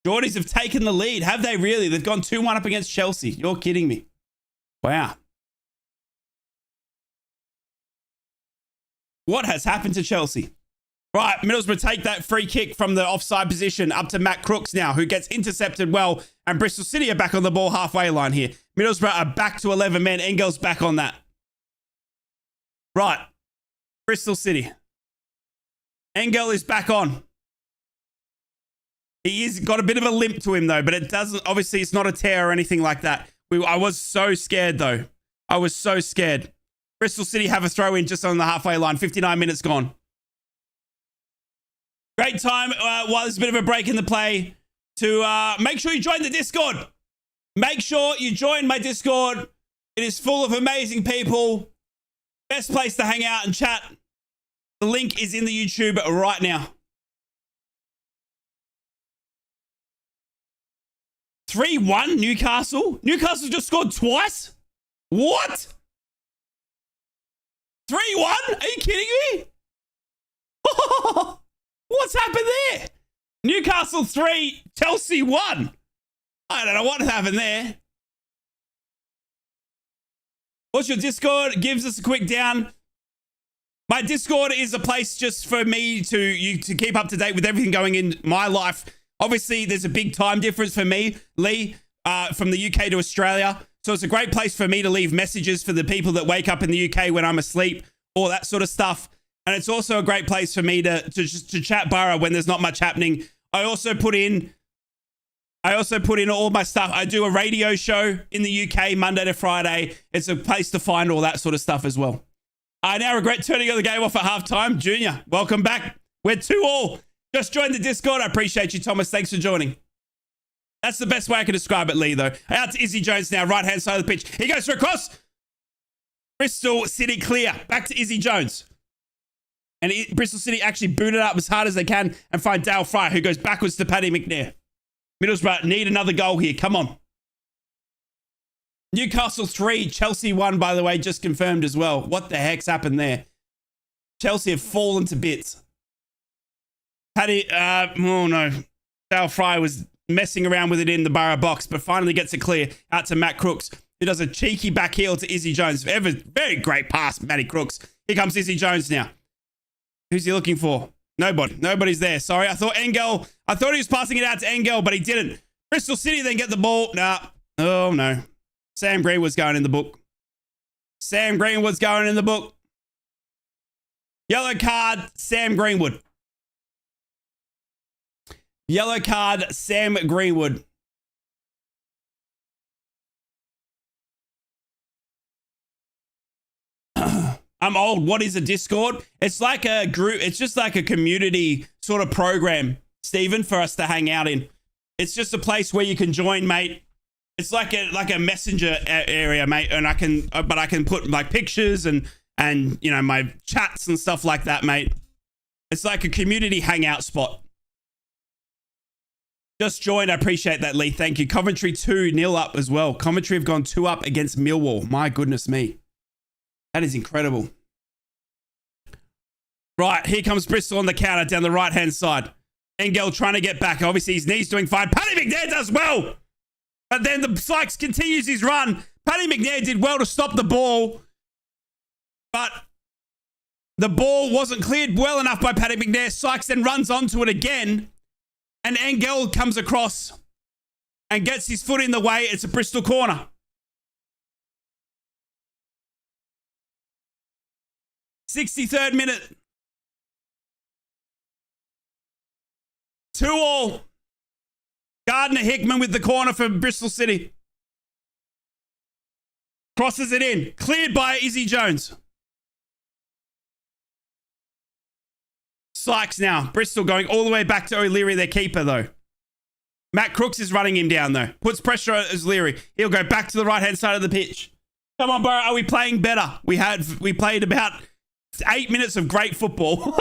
Geordies have taken the lead. Have they really? They've gone 2-1 up against Chelsea. You're kidding me. Wow. What has happened to Chelsea? Right, Middlesbrough take that free kick from the offside position up to Matt Crooks now, who gets intercepted well. And Bristol City are back on the ball halfway line here. Middlesbrough are back to 11 men. Engel's back on that. Right. Bristol City. Engel is back on. He's got a bit of a limp to him, though, but it doesn't, obviously, it's not a tear or anything like that. I was so scared, though. I was so scared. Bristol City have a throw in just on the halfway line. 59 minutes gone. Great time while there's a bit of a break in the play to make sure you join the Discord. Make sure you join my Discord. It is full of amazing people. Best place to hang out and chat. The link is in the YouTube right now. 3-1 Newcastle? Newcastle just scored twice? What? 3-1? Are you kidding me? What's happened there? Newcastle 3, Chelsea 1. I don't know what happened there. What's your Discord? Gives us a quick down. My Discord is a place just for me to keep up to date with everything going in my life. Obviously, there's a big time difference for me, Lee, from the UK to Australia. So it's a great place for me to leave messages for the people that wake up in the UK when I'm asleep, all that sort of stuff. And it's also a great place for me to chat Borough when there's not much happening. I also put in all my stuff. I do a radio show in the UK Monday to Friday. It's a place to find all that sort of stuff as well. I now regret turning the game off at halftime. Junior, welcome back. We're 2-2. Just joined the Discord. I appreciate you, Thomas. Thanks for joining. That's the best way I can describe it, Lee, though. Out to Izzy Jones now, right-hand side of the pitch. He goes for a cross. Bristol City clear. Back to Izzy Jones. And Bristol City actually boot it up as hard as they can and find Dale Fry, who goes backwards to Paddy McNair. Middlesbrough need another goal here. Come on. Newcastle 3, Chelsea 1, by the way, just confirmed as well. What the heck's happened there? Chelsea have fallen to bits. Paddy, oh no. Dale Fry was messing around with it in the Borough box, but finally gets it clear out to Matt Crooks, who does a cheeky back heel to Izzy Jones. Very great pass, Matty Crooks. Here comes Izzy Jones now. Who's he looking for? Nobody. Nobody's there. Sorry. I thought he was passing it out to Engel, but he didn't. Bristol City then get the ball. Nah. Oh no. Sam Greenwood's going in the book. Sam Greenwood's going in the book. Yellow card, Sam Greenwood. Yellow card, Sam Greenwood. I'm old. What is a Discord? It's like a group. It's just like a community sort of program, Stephen, for us to hang out in. It's just a place where you can join, mate. It's like a messenger area, mate. And I can put like pictures and you know, my chats and stuff like that, mate. It's like a community hangout spot. Just joined. I appreciate that, Lee. Thank you. Coventry 2-0 up as well. Coventry have gone 2 up against Millwall. My goodness me. That is incredible. Right, here comes Bristol on the counter down the right-hand side. Engel trying to get back. Obviously, his knee's doing fine. Paddy McNair does well. But then the Sykes continues his run. Paddy McNair did well to stop the ball. But the ball wasn't cleared well enough by Paddy McNair. Sykes then runs onto it again. And Engel comes across and gets his foot in the way. It's a Bristol corner. 63rd minute. 2-2. Gardner Hickman with the corner for Bristol City. Crosses it in. Cleared by Izzy Jones. Sykes now. Bristol going all the way back to O'Leary, their keeper, though. Matt Crooks is running him down, though. Puts pressure on O'Leary. He'll go back to the right-hand side of the pitch. Come on, bro. Are we playing better? We played about 8 minutes of great football.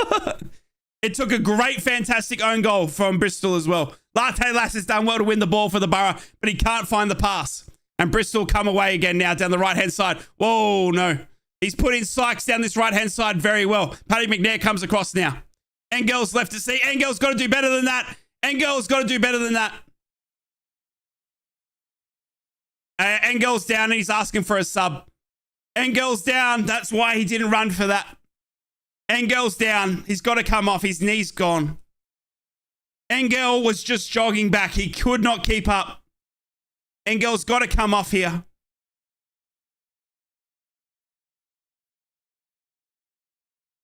It took a great, fantastic own goal from Bristol as well. Latte Lass has done well to win the ball for the Borough, but he can't find the pass. And Bristol come away again now down the right-hand side. Whoa, no. He's put in Sykes down this right-hand side very well. Paddy McNair comes across now. Engel's left to see. Engel's got to do better than that. Engel's got to do better than that. Engel's down and he's asking for a sub. Engel's down. That's why he didn't run for that. Engel's down. He's got to come off. His knee's gone. Engel was just jogging back. He could not keep up. Engel's got to come off here.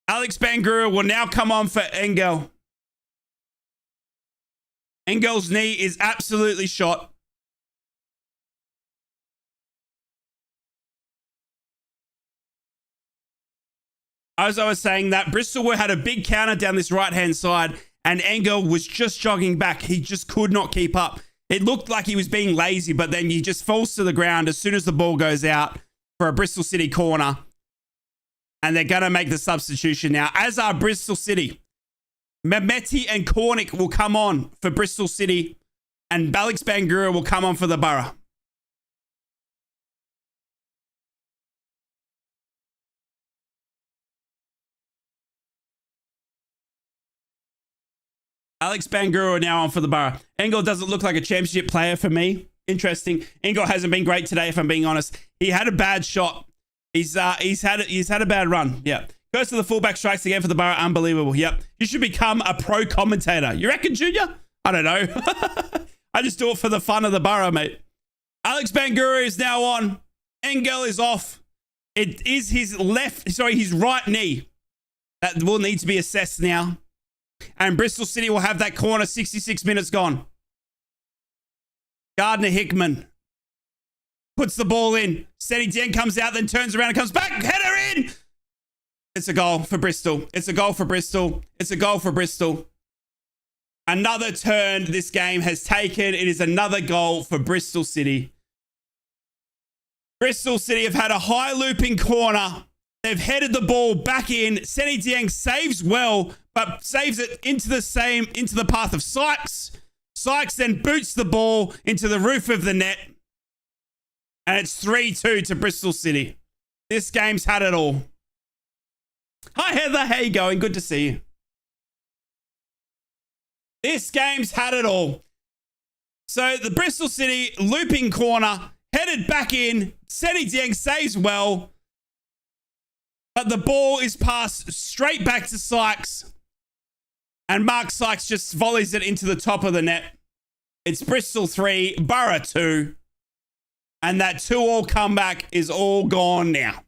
Alex Bangura will now come on for Engel. Engel's knee is absolutely shot. As I was saying that, Bristol had a big counter down this right-hand side and Engel was just jogging back. He just could not keep up. It looked like he was being lazy, but then he just falls to the ground as soon as the ball goes out for a Bristol City corner. And they're going to make the substitution now, as are Bristol City. Mehmeti and Cornick will come on for Bristol City and Alex Bangura will come on for the Borough. Alex Bangura now on for the Borough. Engel doesn't look like a championship player for me. Interesting. Engel hasn't been great today, if I'm being honest. He had a bad shot. He's had a bad run. Yeah. Goes to the fullback, strikes again for the Borough. Unbelievable. Yep. You should become a pro commentator. You reckon, Junior? I don't know. I just do it for the fun of the Borough, mate. Alex Bangura is now on. Engel is off. It is his right knee that will need to be assessed now. And Bristol City will have that corner. 66 minutes gone. Gardner Hickman puts the ball in. Seti Dieng comes out, then turns around and comes back. Header in. It's a goal for Bristol. It's a goal for Bristol. It's a goal for Bristol. Another turn this game has taken. It is another goal for Bristol City. Bristol City have had a high looping corner. They've headed the ball back in. Seti Dieng saves well, but saves it into the path of Sykes. Sykes then boots the ball into the roof of the net. And it's 3-2 to Bristol City. This game's had it all. Hi, Heather. How you going? Good to see you. This game's had it all. So the Bristol City looping corner, headed back in. Seti Dieng saves well. But the ball is passed straight back to Sykes. And Mark Sykes just volleys it into the top of the net. It's Bristol 3, Borough 2. And that 2-2 comeback is all gone now.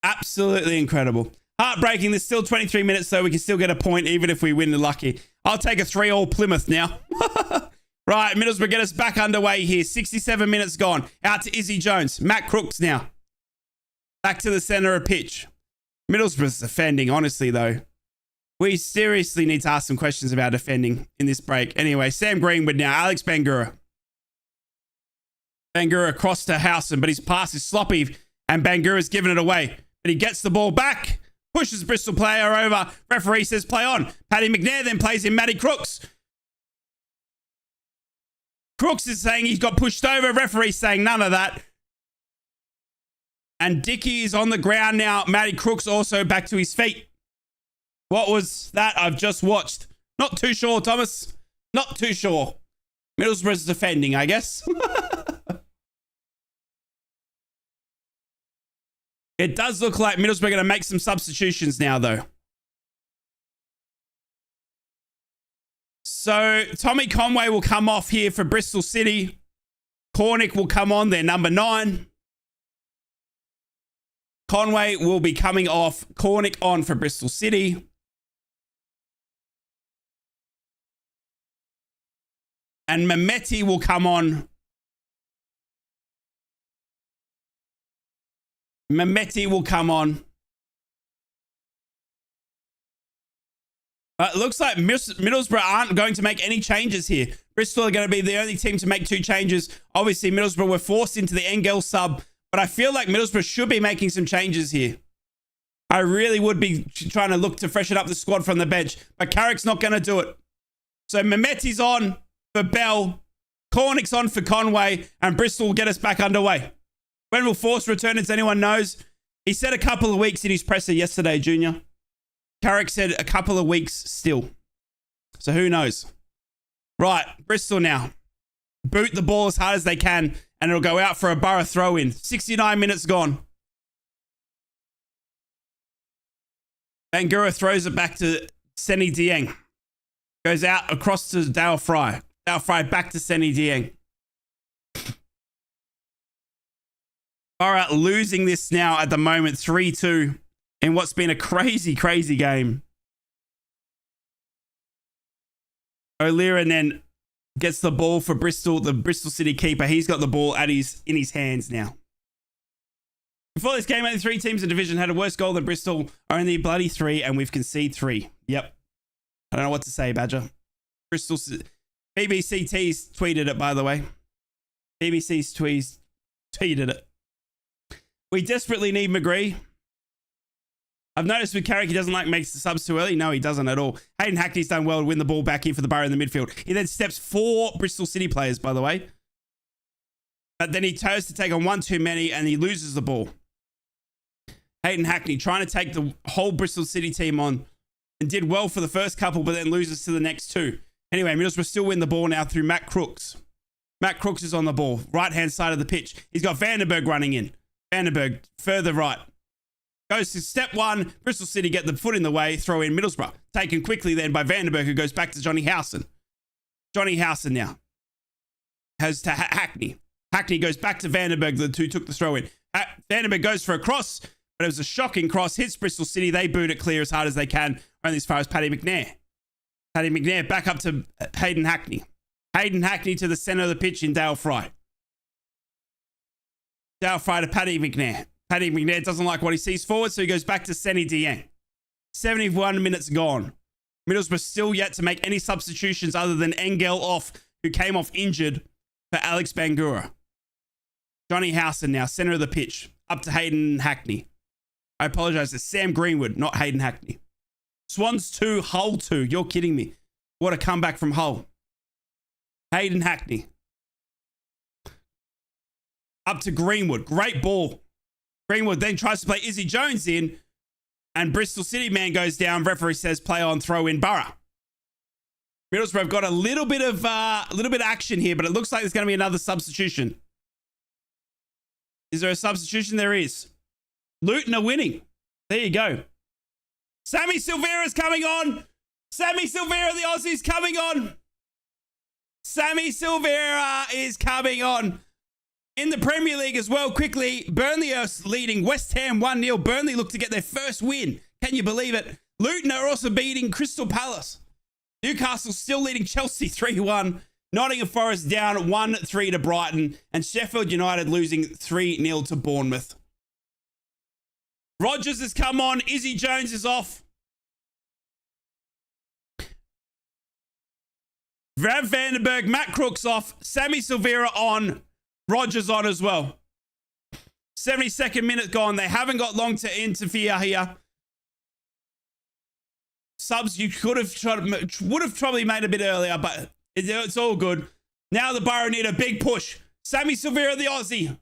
Absolutely incredible. Heartbreaking. There's still 23 minutes, so we can still get a point even if we win the lucky. I'll take a 3-3 Plymouth now. Right, Middlesbrough get us back underway here. 67 minutes gone. Out to Izzy Jones. Matt Crooks now. Back to the center of pitch. Middlesbrough's defending, honestly, though. We seriously need to ask some questions about defending in this break. Anyway, Sam Greenwood now. Alex Bangura. Bangura across to Howson, but his pass is sloppy, and Bangura's given it away. But he gets the ball back, pushes Bristol player over. Referee says play on. Paddy McNair then plays in Matty Crooks. Crooks is saying he's got pushed over. Referee saying none of that. And Dickey is on the ground now. Matty Crooks also back to his feet. What was that I've just watched? Not too sure, Thomas. Not too sure. Middlesbrough's defending, I guess. It does look like Middlesbrough are going to make some substitutions now, though. So, Tommy Conway will come off here for Bristol City. Cornick will come on, their number 9. Conway will be coming off. Cornick on for Bristol City. And Mehmeti will come on Mehmeti will come on. It looks like Middlesbrough aren't going to make any changes here. Bristol are going to be the only team to make 2 changes. Obviously, Middlesbrough were forced into the Engel sub, but I feel like Middlesbrough should be making some changes here. I really would be trying to look to freshen up the squad from the bench, but Carrick's not going to do it. So Mehmeti's on for Bell, Cornick's on for Conway, and Bristol will get us back underway. When will Force return, as anyone knows? He said a couple of weeks in his presser yesterday, Junior. Carrick said a couple of weeks still. So who knows? Right, Bristol now. Boot the ball as hard as they can, and it'll go out for a Boro throw-in. 69 minutes gone. Bangura throws it back to Seny Dieng. Goes out across to Dale Fry. Dale Fry back to Seny Dieng. Boro losing this now at the moment, 3-2. In what's been a crazy, crazy game. O'Leary then gets the ball for Bristol, the Bristol City keeper. He's got the ball in his hands now. Before this game, only 3 teams in the division had a worse goal than Bristol. Only bloody 3, and we've conceded 3. Yep. I don't know what to say, Badger. Bristol... BBCT's tweeted it, by the way. BBC's tweeted it. We desperately need McGree. I've noticed with Carrick, he doesn't like makes the subs too early. No, he doesn't at all. Hayden Hackney's done well to win the ball back in for the Boro in the midfield. He then steps 4 Bristol City players, by the way. But then he turns to take on 1 too many and he loses the ball. Hayden Hackney trying to take the whole Bristol City team on and did well for the first couple, but then loses to the next 2. Anyway, Middlesbrough still win the ball now through Matt Crooks. Matt Crooks is on the ball, right-hand side of the pitch. He's got Vandenberg running in. Vandenberg further right. Goes to step 1. Bristol City get the foot in the way. Throw in Middlesbrough. Taken quickly then by Vandenberg, who goes back to Johnny Howson. Johnny Howson now has to Hackney. Hackney goes back to Vandenberg, the 2 took the throw in. Vandenberg goes for a cross, but it was a shocking cross. Hits Bristol City. They boot it clear as hard as they can, only as far as Paddy McNair. Paddy McNair back up to Hayden Hackney. Hayden Hackney to the centre of the pitch in Dale Fry. Dale Fry to Paddy McNair. Paddy McNair doesn't like what he sees forward, so he goes back to Seny Dieng. 71 minutes gone. Middlesbrough still yet to make any substitutions other than Engel off, who came off injured, for Alex Bangura. Johnny Howson now, centre of the pitch, up to Hayden Hackney. I apologise, it's Sam Greenwood, not Hayden Hackney. Swans 2, Hull 2. You're kidding me. What a comeback from Hull. Hayden Hackney. Up to Greenwood. Great ball. Greenwood then tries to play Izzy Jones in, and Bristol City man goes down. Referee says play on, throw in Boro. Middlesbrough have got a little bit of action here, but it looks like there's going to be another substitution. Is there a substitution? There is. Luton are winning. There you go. Sammy Silvera's coming on. Sammy Silvera, the Aussie's coming on. Sammy Silvera is coming on. In the Premier League as well, quickly, Burnley are leading West Ham 1-0. Burnley look to get their first win. Can you believe it? Luton are also beating Crystal Palace. Newcastle still leading Chelsea 3-1. Nottingham Forest down 1-3 to Brighton. And Sheffield United losing 3-0 to Bournemouth. Rodgers has come on. Izzy Jones is off. Vandenberg, Matt Crooks off. Sammy Silvera on. Rodgers on as well. 72nd minute gone. They haven't got long to interfere here. Subs you would have probably made a bit earlier, but it's all good. Now the Boro need a big push. Sammy Silvera, the Aussie.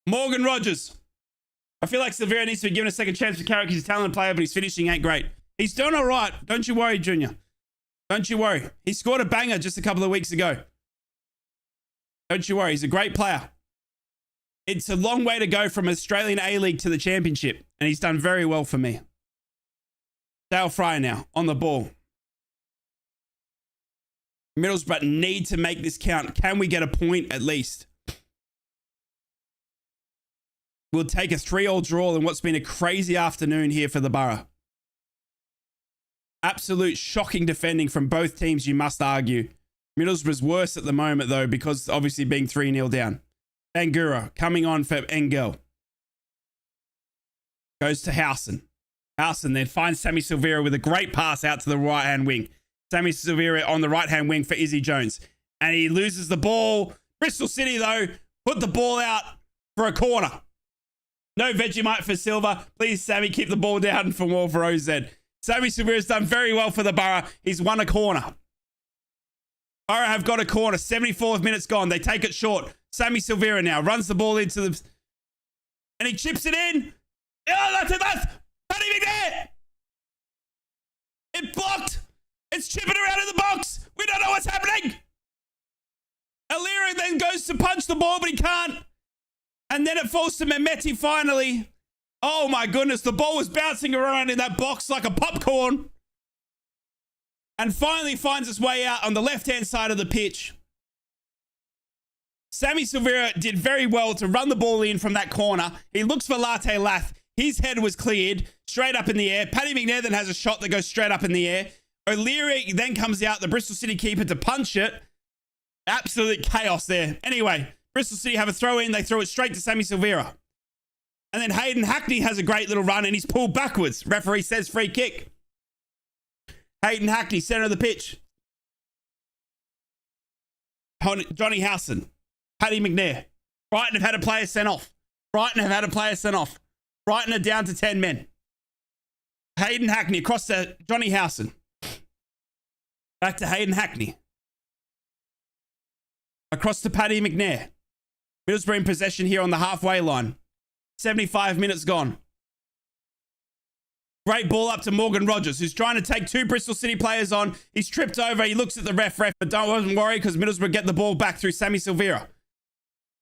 Morgan Rodgers. I feel like Silvera needs to be given a second chance for Carrick. He's a talented player, but his finishing ain't great. He's doing all right. Don't you worry, Junior. Don't you worry. He scored a banger just a couple of weeks ago. Don't you worry. He's a great player. It's a long way to go from Australian A-League to the Championship, and he's done very well for me. Dale Fry now on the ball. Middlesbrough need to make this count. Can we get a point at least? We'll take a 3-3 draw in what's been a crazy afternoon here for the Boro. Absolute shocking defending from both teams, you must argue. Middlesbrough's worse at the moment, though, because obviously being 3-0 down. Bangura coming on for Engel. Goes to Howson. Howson then finds Sammy Silvera with a great pass out to the right-hand wing. Sammy Silvera on the right-hand wing for Izzy Jones. And he loses the ball. Bristol City, though, put the ball out for a corner. No Vegemite for Silver. Please, Sammy, keep the ball down for more for OZ. Sammy Silvera's done very well for the Borough. He's won a corner. Borough have got a corner. 74 minutes gone. They take it short. Sammy Silvera now runs the ball into the... And he chips it in. Oh, that's it. That's Paddy McNair. It blocked. It's chipping around in the box. We don't know what's happening. Alira then goes to punch the ball, but he can't. And then it falls to Mehmeti finally. Oh my goodness, the ball was bouncing around in that box like a popcorn. And finally finds its way out on the left-hand side of the pitch. Sammy Silvera did very well to run the ball in from that corner. He looks for Latte Lath. His head was cleared, straight up in the air. Paddy McNair then has a shot that goes straight up in the air. O'Leary then comes out, the Bristol City keeper, to punch it. Absolute chaos there. Anyway, Bristol City have a throw in. They throw it straight to Sammy Silvera. And then Hayden Hackney has a great little run and he's pulled backwards. Referee says free kick. Hayden Hackney, center of the pitch. Johnny Howson. Paddy McNair. Brighton have had a player sent off. Brighton are down to 10 men. Hayden Hackney across to Johnny Howson. Back to Hayden Hackney. Across to Paddy McNair. Middlesbrough in possession here on the halfway line. 75 minutes gone. Great ball up to Morgan Rogers, who's trying to take two Bristol City players on. He's tripped over. He looks at the ref, but don't worry because Middlesbrough get the ball back through Sammy Silvera.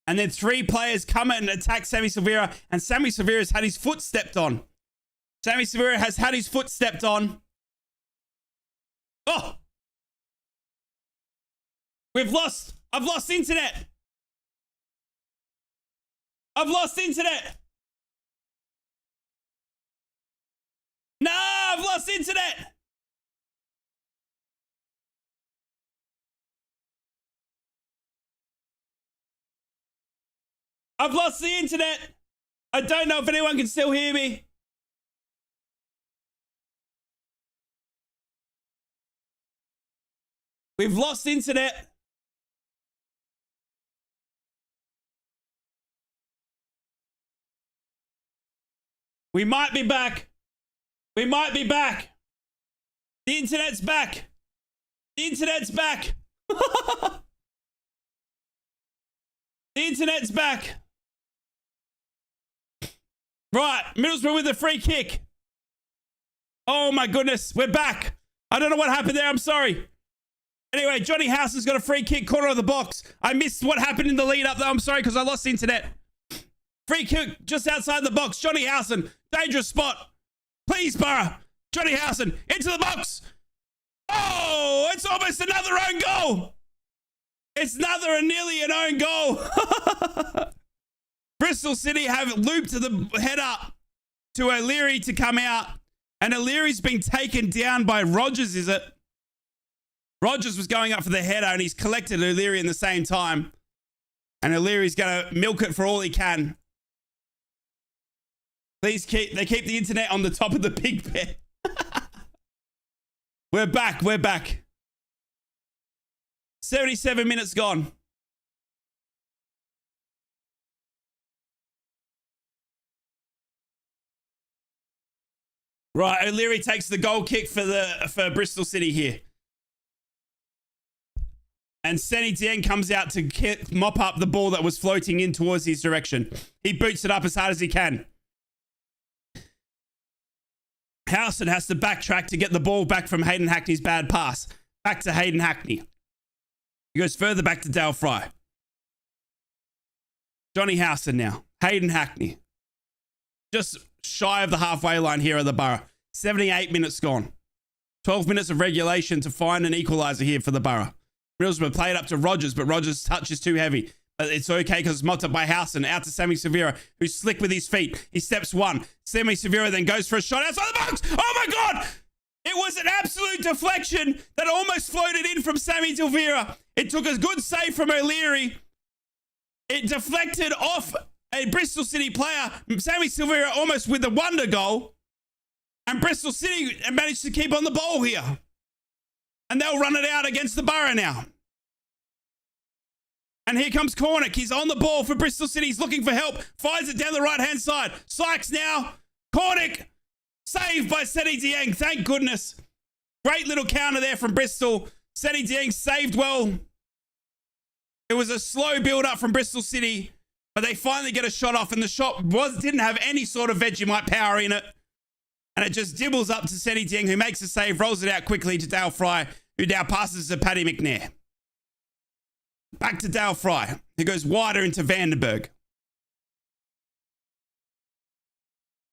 And then three players come and attack Sammy Silvera, and Sammy Silvera has had his foot stepped on. Sammy Silvera has had his foot stepped on. Oh! I've lost internet. I've lost internet. No, I've lost internet. I've lost the internet. I don't know if anyone can still hear me. We've lost internet. We might be back. We might be back. The internet's back. The internet's back. The internet's back. Right, Middlesbrough with a free kick. Oh my goodness, we're back. I don't know what happened there, I'm sorry. Anyway, Johnny Howson's got a free kick, corner of the box. I missed what happened in the lead up though, I'm sorry because I lost the internet. Free kick just outside the box. Johnny Howson, dangerous spot. Please, Borough. Johnny Howson, into the box. Oh, it's almost another own goal. It's nearly an own goal. Bristol City have looped the header to O'Leary to come out. And O'Leary's been taken down by Rogers, is it? Rogers was going up for the header and he's collected O'Leary in the same time. And O'Leary's going to milk it for all he can. Please keep the internet on the top of the big bed. We're back. 77 minutes gone. Right, O'Leary takes the goal kick for Bristol City here. And Senny Dieng comes out to mop up the ball that was floating in towards his direction. He boots it up as hard as he can. Howson has to backtrack to get the ball back from Hayden Hackney's bad pass. Back to Hayden Hackney. He goes further back to Dale Fry. Johnny Howson now. Hayden Hackney. Just shy of the halfway line here at the Borough. 78 minutes gone. 12 minutes of regulation to find an equaliser here for the Borough. Middlesbrough played up to Rogers, but Rogers' touch is too heavy. But it's okay because it's mopped up by Howson. Out to Sammy Silvera, who's slick with his feet. He steps one. Sammy Silvera then goes for a shot outside the box. Oh my God! It was an absolute deflection that almost floated in from Sammy Silvera. It took a good save from O'Leary. It deflected off a Bristol City player, Sammy Silvera, almost with the wonder goal. And Bristol City managed to keep on the ball here. And they'll run it out against the Boro now. And here comes Cornick. He's on the ball for Bristol City. He's looking for help. Finds it down the right-hand side. Sykes now. Cornick. Saved by Seti Dieng. Thank goodness. Great little counter there from Bristol. Seti Dieng saved well. It was a slow build-up from Bristol City. But they finally get a shot off. And the shot didn't have any sort of Vegemite power in it. And it just dibbles up to Seti Dieng, who makes a save. Rolls it out quickly to Dale Fry, who now passes to Paddy McNair. Back to Dale Fry, who goes wider into Vandenberg.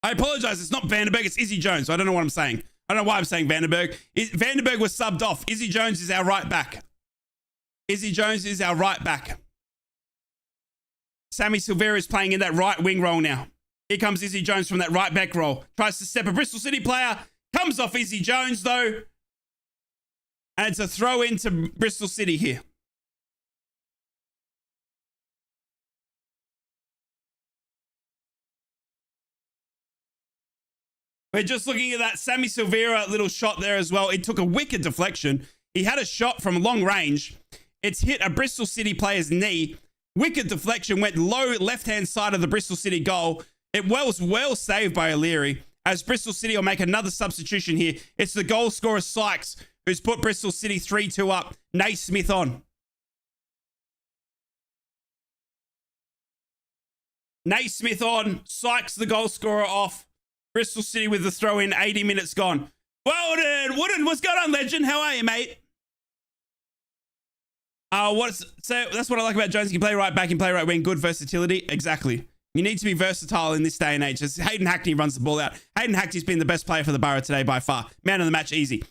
I apologize, it's not Vandenberg, it's Izzy Jones. I don't know what I'm saying. I don't know why I'm saying Vandenberg. Vandenberg was subbed off. Izzy Jones is our right back. Izzy Jones is our right back. Sammy Silvera is playing in that right wing role now. Here comes Izzy Jones from that right back role. Tries to step a Bristol City player. Comes off Izzy Jones though. And it's a throw into Bristol City here. We're just looking at that Sammy Silvera little shot there as well. It took a wicked deflection. He had a shot from long range. It's hit a Bristol City player's knee. Wicked deflection, went low left-hand side of the Bristol City goal. It was well saved by O'Leary, as Bristol City will make another substitution here. It's the goal scorer Sykes, who's put Bristol City 3-2 up. Naismith on. Naismith on. Sykes, the goal scorer, off. Bristol City with the throw in, 80 minutes gone. Wooden, what's going on, legend? How are you, mate? So that's what I like about Jones. He can play right back, he can play right wing. Good versatility. Exactly. You need to be versatile in this day and age. As Hayden Hackney runs the ball out. Hayden Hackney's been the best player for the Boro today by far. Man of the match, easy.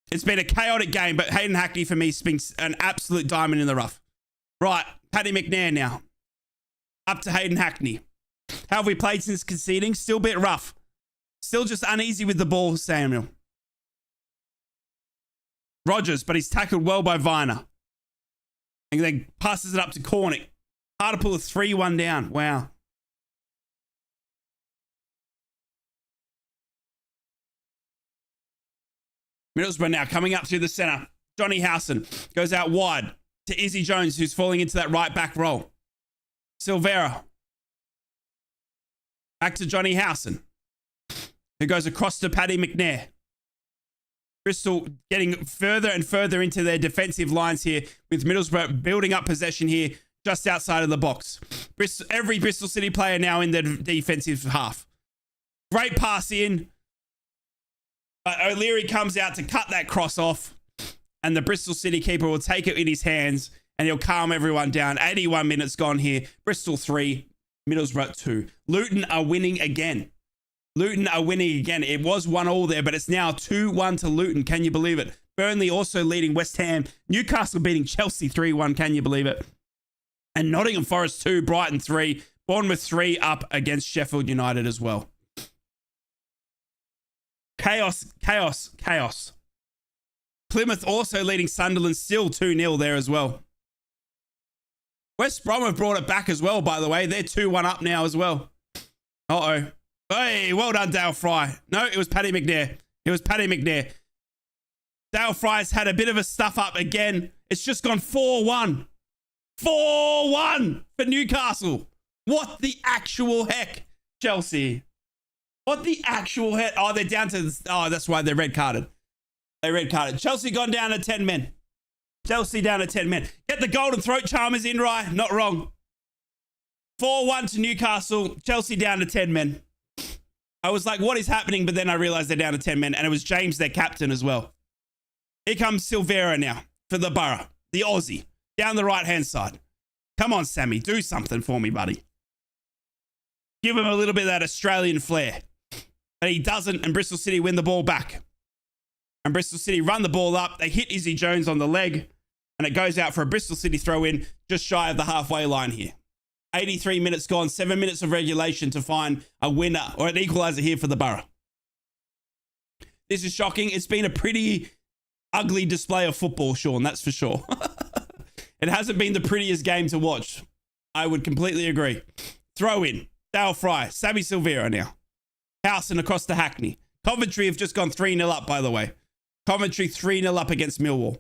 It's been a chaotic game, but Hayden Hackney for me has been an absolute diamond in the rough. Right, Paddy McNair now. Up to Hayden Hackney. How have we played since conceding? Still a bit rough. Still just uneasy with the ball, Samuel. Rogers, but he's tackled well by Viner. And then passes it up to Cornick. Hard to pull a 3-1 down. Wow. Middlesbrough now coming up through the center. Johnny Howson goes out wide to Izzy Jones, who's falling into that right back role. Silvera. Back to Johnny Howson, who goes across to Paddy McNair. Bristol getting further and further into their defensive lines here, with Middlesbrough building up possession here just outside of the box. Every Bristol City player now in the defensive half. Great pass in. But O'Leary comes out to cut that cross off, and the Bristol City keeper will take it in his hands, and he'll calm everyone down. 81 minutes gone here. Bristol 3, Middlesbrough 2. Luton are winning again. Luton are winning again. It was 1-1 there, but it's now 2-1 to Luton. Can you believe it? Burnley also leading West Ham. Newcastle beating Chelsea 3-1. Can you believe it? And Nottingham Forest 2, Brighton 3. Bournemouth 3 up against Sheffield United as well. Chaos, chaos, chaos. Plymouth also leading Sunderland, still 2-0 there as well. West Brom have brought it back as well, by the way. They're 2-1 up now as well. Uh-oh. Hey, well done, Dale Fry. No, it was Paddy McNair. It was Paddy McNair. Dale Fry's had a bit of a stuff up again. It's just gone 4-1. 4-1 for Newcastle. What the actual heck, Chelsea? What the actual heck? Oh, they're down to... Oh, that's why they're red carded. They red carded. Chelsea gone down to 10 men. Chelsea down to 10 men. Get the golden throat charmers in, Rye. Not wrong. 4-1 to Newcastle. Chelsea down to 10 men. I was like, what is happening? But then I realized they're down to 10 men. And it was James, their captain, as well. Here comes Silvera now for the Boro. The Aussie. Down the right-hand side. Come on, Sammy. Do something for me, buddy. Give him a little bit of that Australian flair. But he doesn't, and Bristol City win the ball back. And Bristol City run the ball up. They hit Izzy Jones on the leg. And it goes out for a Bristol City throw-in just shy of the halfway line here. 83 minutes gone. 7 minutes of regulation to find a winner or an equaliser here for the Boro. This is shocking. It's been a pretty ugly display of football, Sean. That's for sure. It hasn't been the prettiest game to watch. I would completely agree. Throw in. Dale Fry. Sammy Silvera now. Howson across to Hackney. Coventry have just gone 3-0 up, by the way. Coventry 3-0 up against Millwall.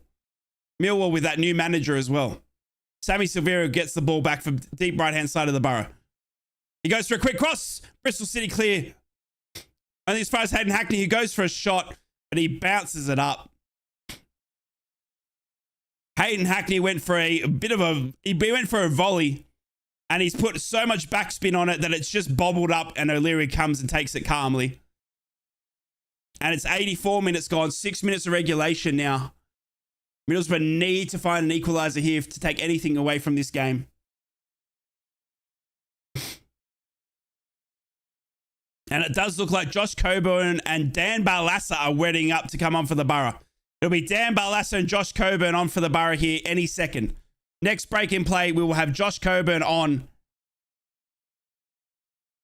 Millwall with that new manager as well. Sammy Silvera gets the ball back from deep right-hand side of the Borough. He goes for a quick cross. Bristol City clear. Only as far as Hayden Hackney, who goes for a shot, but he bounces it up. Hayden Hackney went for he went for a volley, and he's put so much backspin on it that it's just bobbled up, and O'Leary comes and takes it calmly. And it's 84 minutes gone, 6 minutes of regulation now. Middlesbrough need to find an equaliser here to take anything away from this game. And it does look like Josh Coburn and Dan Barlaser are wetting up to come on for the Borough. It'll be Dan Barlaser and Josh Coburn on for the Borough here any second. Next break in play, we will have Josh Coburn on.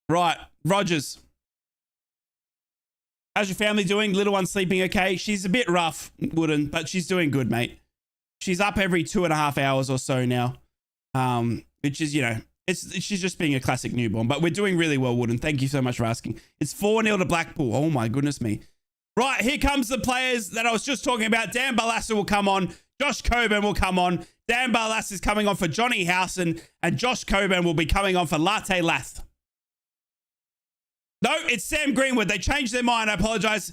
Right, Rogers. How's your family doing? Little one sleeping okay? She's a bit rough, Wooden, but she's doing good, mate. She's up every 2.5 hours or so now, which is, you know, she's just being a classic newborn. But we're doing really well, Wooden. Thank you so much for asking. It's 4-0 to Blackpool. Oh, my goodness me. Right, here comes the players that I was just talking about. Dan Barlaser will come on. Josh Coburn will come on. Dan Barlaser is coming on for Johnny Howson, and Josh Coburn will be coming on for Latte Lath. No, it's Sam Greenwood. They changed their mind. I apologize.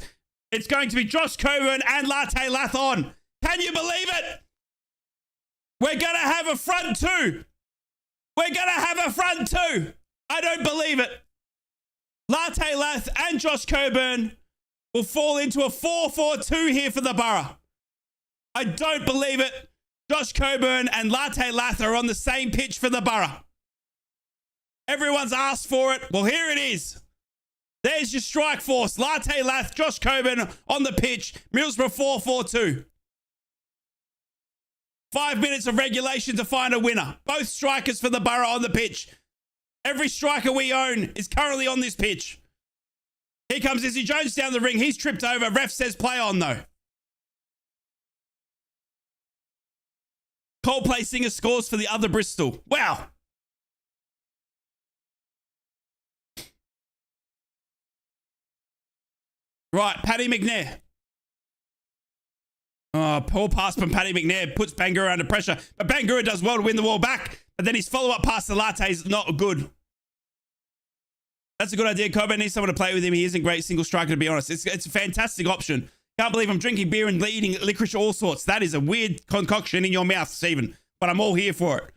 It's going to be Josh Coburn and Latte Lath on. Can you believe it? We're going to have a front two. We're going to have a front two. I don't believe it. Latte Lath and Josh Coburn will fall into a 4-4-2 here for the Borough. I don't believe it. Josh Coburn and Latte Lath are on the same pitch for the Borough. Everyone's asked for it. Well, here it is. There's your strike force. Latte Lath, Josh Coburn on the pitch. Middlesbrough 4-4-2. 5 minutes of regulation to find a winner. Both strikers for the Borough on the pitch. Every striker we own is currently on this pitch. Here comes Izzy Jones down the ring. He's tripped over. Ref says play on, though. Coldplay singer scores for the other Bristol. Wow. Right, Paddy McNair. Oh, poor pass from Paddy McNair puts Bangura under pressure. But Bangura does well to win the ball back. But then his follow-up pass to Latte is not good. That's a good idea. Coburn needs someone to play with him. He isn't a great single striker, to be honest. It's a fantastic option. Can't believe I'm drinking beer and eating licorice all sorts. That is a weird concoction in your mouth, Stephen. But I'm all here for it.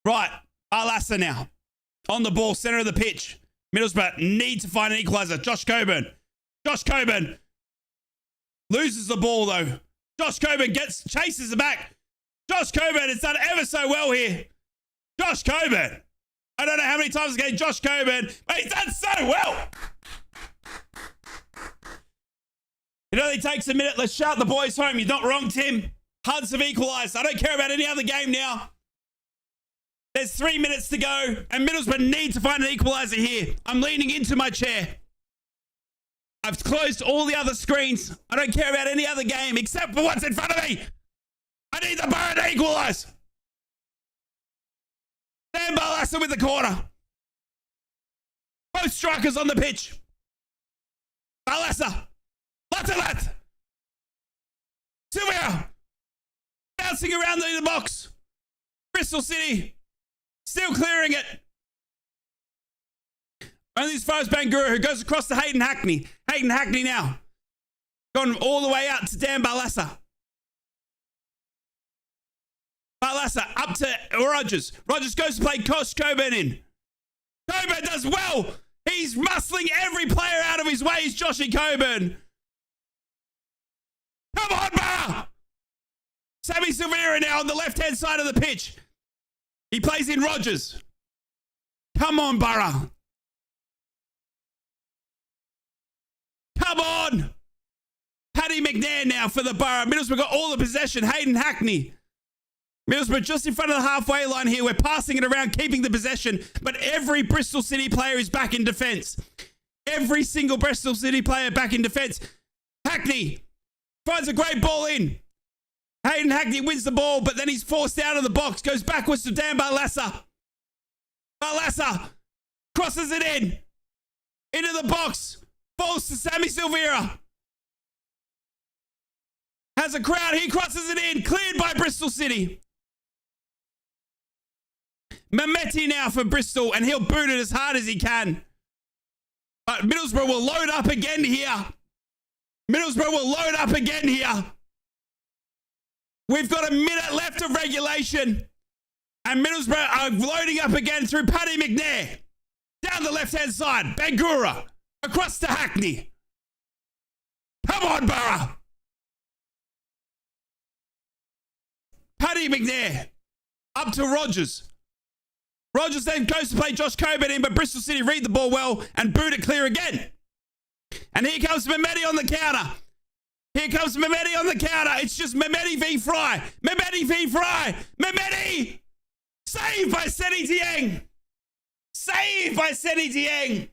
Right, Barlaser now. On the ball, center of the pitch. Middlesbrough need to find an equaliser. Josh Coburn. Josh Coburn loses the ball, though. Josh Coburn chases it back. Josh Coburn has done ever so well here. Josh Coburn. I don't know how many times again Josh Coburn, but he's done so well. It only takes a minute. Let's shout the boys home. You're not wrong, Tim. Hunts have equalised. I don't care about any other game now. There's 3 minutes to go, and Middlesbrough need to find an equaliser here. I'm leaning into my chair. I've closed all the other screens. I don't care about any other game except for what's in front of me. I need the Borough to equalise. Dan Barlaser with the corner. Both strikers on the pitch. Barlaser. Latte. Silvera. Bouncing around the box. Bristol City. Still clearing it. Only as far as Bangura, who goes across to Hayden Hackney. Hayden Hackney now. Gone all the way out to Dan Barlaser. Barlaser up to Rogers. Rogers goes to play Josh Coburn in. Coburn does well. He's muscling every player out of his way. He's Joshy Coburn. Come on, Borough. Sammy Silvera now on the left-hand side of the pitch. He plays in Rogers. Come on, Borough. Come on. Paddy McNair now for the Borough. Middlesbrough got all the possession. Hayden Hackney. Middlesbrough just in front of the halfway line here. We're passing it around, keeping the possession. But every Bristol City player is back in defence. Every single Bristol City player back in defence. Hackney finds a great ball in. Hayden Hackney wins the ball, but then he's forced out of the box. Goes backwards to Dan Barlaser. Barlaser Crosses it in. Into the box. Falls to Sammy Silvera. Has a crowd. He crosses it in. Cleared by Bristol City. Mehmeti now for Bristol, and he'll boot it as hard as he can. But Middlesbrough will load up again here. Middlesbrough will load up again here. We've got a minute left of regulation. And Middlesbrough are loading up again through Paddy McNair. Down the left-hand side. Bangura. Across to Hackney. Come on, Borough. Paddy McNair. Up to Rogers. Rogers then goes to play Josh Coburn in, but Bristol City read the ball well and boot it clear again. And here comes Mehmeti on the counter. Here comes Mehmeti on the counter. It's just Mehmeti v. Fry. Mehmeti v. Fry. Mehmeti! Saved by Seni Dieng. Saved by Seni Dieng.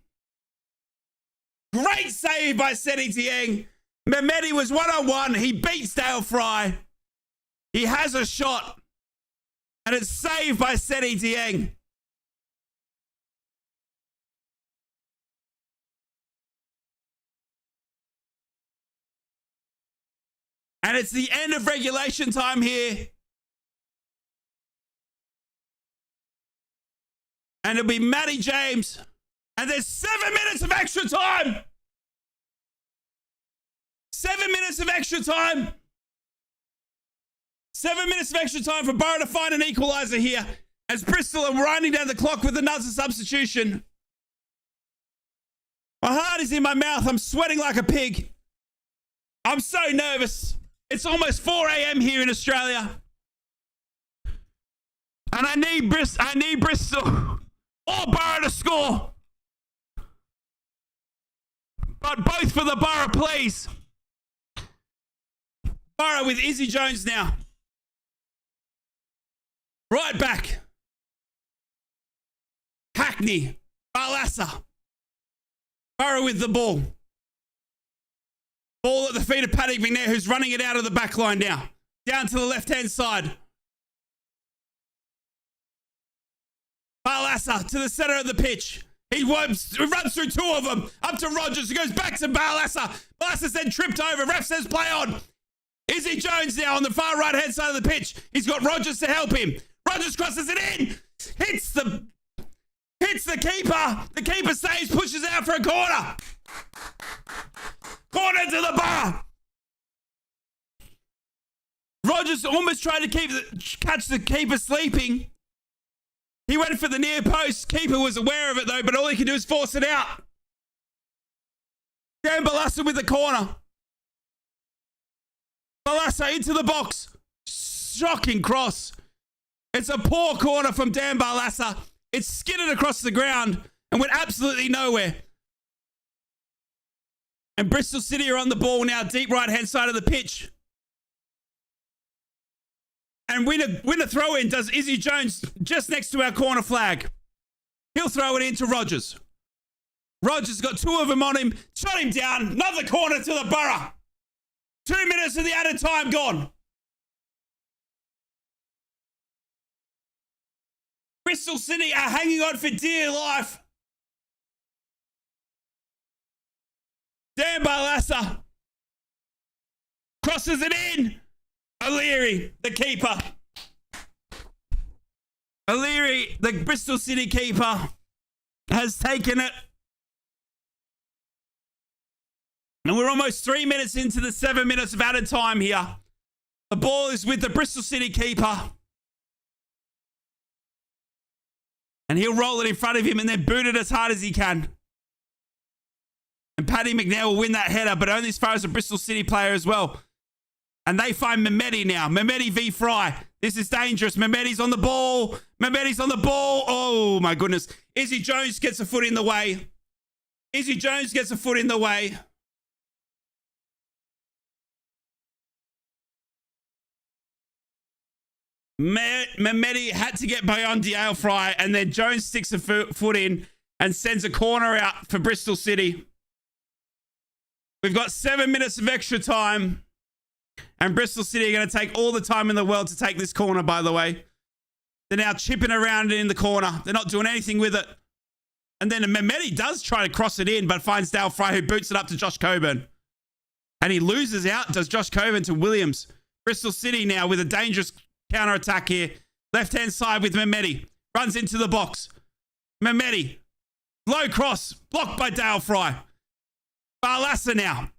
Great save by Seni Dieng. Mehmeti was one-on-one. He beats Dale Fry. He has a shot. And it's saved by Seni Dieng. And it's the end of regulation time here. And it'll be Matty James. And there's 7 minutes of extra time. 7 minutes of extra time. 7 minutes of extra time for Boro to find an equaliser here. As Bristol are winding down the clock with another substitution. My heart is in my mouth. I'm sweating like a pig. I'm so nervous. It's almost 4 a.m. here in Australia. And I need Bristol or Boro to score. But both for the Boro, please. Boro with Izzy Jones now. Right back. Hackney. Barlassa. Boro with the ball. Ball at the feet of Paddy McNair, who's running it out of the back line now. Down to the left-hand side. Barlassa to the centre of the pitch. He runs through two of them. Up to Rogers, who goes back to Barlassa. Barlassa's then tripped over. Ref says play on. Izzy Jones now on the far right-hand side of the pitch. He's got Rogers to help him. Rogers crosses it in. Hits the keeper. The keeper saves, pushes out for a corner. Corner to the bar. Rogers almost tried to catch the keeper sleeping. He went for the near post. Keeper was aware of it though, but all he can do is force it out. Dan Barlassa with the corner. Barlassa into the box. Shocking cross. It's a poor corner from Dan Barlassa. It's skidded across the ground and went absolutely nowhere. And Bristol City are on the ball now, deep right-hand side of the pitch. And winner throw-in does Izzy Jones just next to our corner flag. He'll throw it into Rogers. Rogers got two of them on him, shot him down, another corner to the Borough. 2 minutes of the added time gone. Bristol City are hanging on for dear life. Dan Barlassa crosses it in. O'Leary, the keeper. O'Leary, the Bristol City keeper, has taken it. And we're almost 3 minutes into the 7 minutes of added time here. The ball is with the Bristol City keeper. And he'll roll it in front of him and then boot it as hard as he can. And Paddy McNair will win that header, but only as far as a Bristol City player as well. And they find Mehmeti now. Mehmeti v. Fry. This is dangerous. Mehmeti's on the ball. Mehmeti's on the ball. Oh, my goodness. Izzy Jones gets a foot in the way. Izzy Jones gets a foot in the way. Mehmeti had to get beyond Dale Fry, and then Jones sticks a foot in and sends a corner out for Bristol City. We've got 7 minutes of extra time, and Bristol City are going to take all the time in the world to take this corner, by the way. They're now chipping around in the corner. They're not doing anything with it. And then Mehmeti does try to cross it in, but finds Dale Fry, who boots it up to Josh Coburn. And he loses out, does Josh Coburn to Williams. Bristol City now with a dangerous counter-attack here. Left-hand side with Mehmeti. Runs into the box. Mehmeti. Low cross. Blocked by Dale Fry. Barlassa now.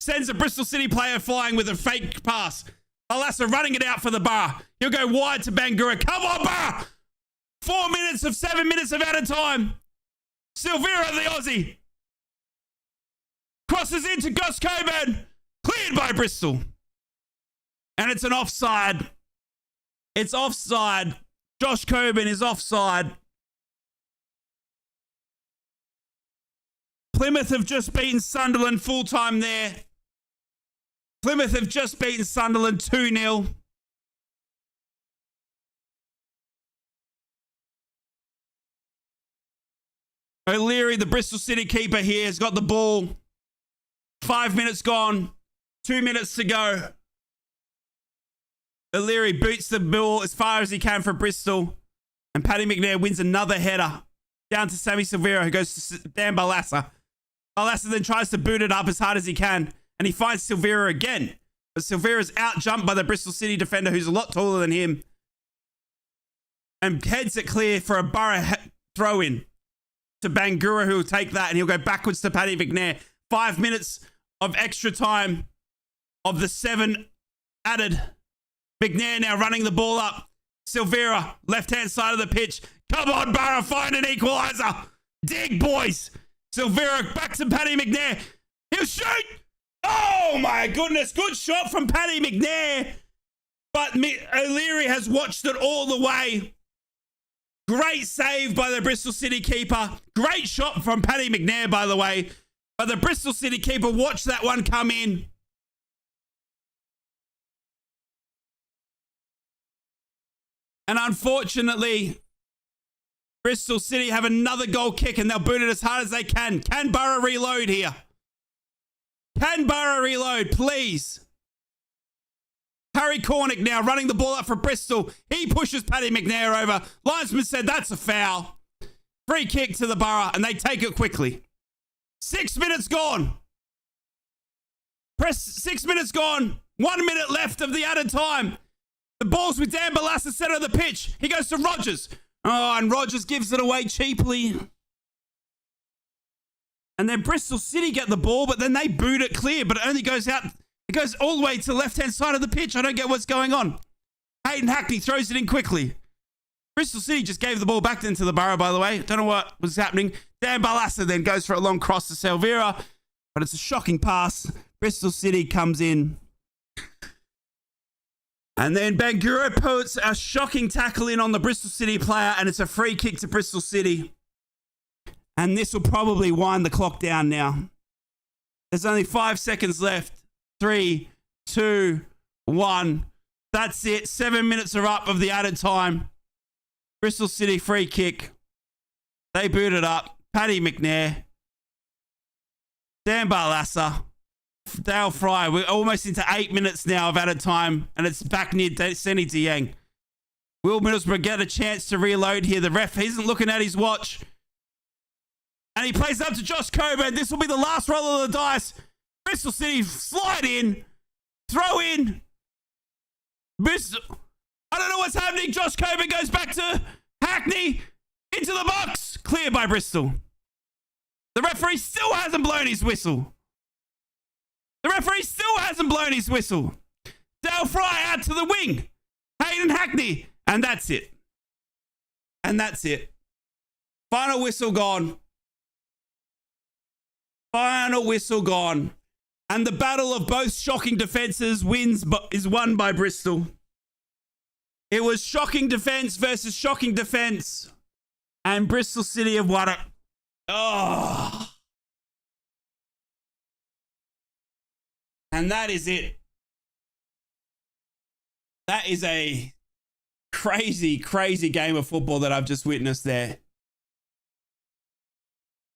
Sends a Bristol City player flying with a fake pass. Barlassa running it out for the bar. He'll go wide to Bangura. Come on, bar! 4 minutes of 7 minutes of added time. Silvera, the Aussie. Crosses into Josh Coburn. Cleared by Bristol. And it's an offside. It's offside. Josh Coburn is offside. Plymouth have just beaten Sunderland full time there. Plymouth have just beaten Sunderland 2-0. O'Leary, the Bristol City keeper here, has got the ball. 5 minutes gone. 2 minutes to go. O'Leary boots the ball as far as he can for Bristol. And Paddy McNair wins another header. Down to Sammy Silvera, who goes to Dan Barlassa. Barlassa then tries to boot it up as hard as he can. And he finds Silvera again. But Silvera's out-jumped by the Bristol City defender, who's a lot taller than him. And heads it clear for a Borough throw-in to Bangura, who will take that. And he'll go backwards to Paddy McNair. 5 minutes of extra time of the 7 added. McNair now running the ball up. Silvera, left-hand side of the pitch. Come on, Borough, find an equaliser. Dig, boys. Silvera back to Paddy McNair. He'll shoot. Oh, my goodness. Good shot from Paddy McNair. But O'Leary has watched it all the way. Great save by the Bristol City keeper. Great shot from Paddy McNair, by the way. But the Bristol City keeper watched that one come in. And unfortunately, Bristol City have another goal kick and they'll boot it as hard as they can. Can Borough reload here? Can Borough reload, please? Harry Cornick now running the ball up for Bristol. He pushes Paddy McNair over. Linesman said that's a foul. Free kick to the Borough and they take it quickly. 6 minutes gone. 6 minutes gone. 1 minute left of the added time. The ball's with Dan Barlassa, center of the pitch. He goes to Rogers. Oh, and Rogers gives it away cheaply. And then Bristol City get the ball, but then they boot it clear, but it only goes out. It goes all the way to the left-hand side of the pitch. I don't get what's going on. Hayden Hackney throws it in quickly. Bristol City just gave the ball back into the Borough, by the way. Don't know what was happening. Dan Barlassa then goes for a long cross to Silvera, but it's a shocking pass. Bristol City comes in. And then Bangura puts a shocking tackle in on the Bristol City player, and it's a free kick to Bristol City. And this will probably wind the clock down now. There's only 5 seconds left. 3, 2, 1. That's it. 7 minutes are up of the added time. Bristol City free kick. They boot it up. Paddy McNair. Dan Barlassa. Dale Fry. We're almost into 8 minutes now of added time, and it's back near Seni Dieng. Will Middlesbrough get a chance to reload here? The ref isn't looking at his watch. And he plays up to Josh Coburn. This will be the last roll of the dice. Bristol City slide in. Throw in. I don't know what's happening. Josh Coburn goes back to Hackney. Into the box. Cleared by Bristol. The referee still hasn't blown his whistle. The referee still hasn't blown his whistle. Dale Fry out to the wing. Hayden Hackney. And that's it. And that's it. Final whistle gone. Final whistle gone. And the battle of both shocking defenses is won by Bristol. It was shocking defense versus shocking defense. And Bristol City have won it. Oh. And that is it. That is a crazy, crazy game of football that I've just witnessed there.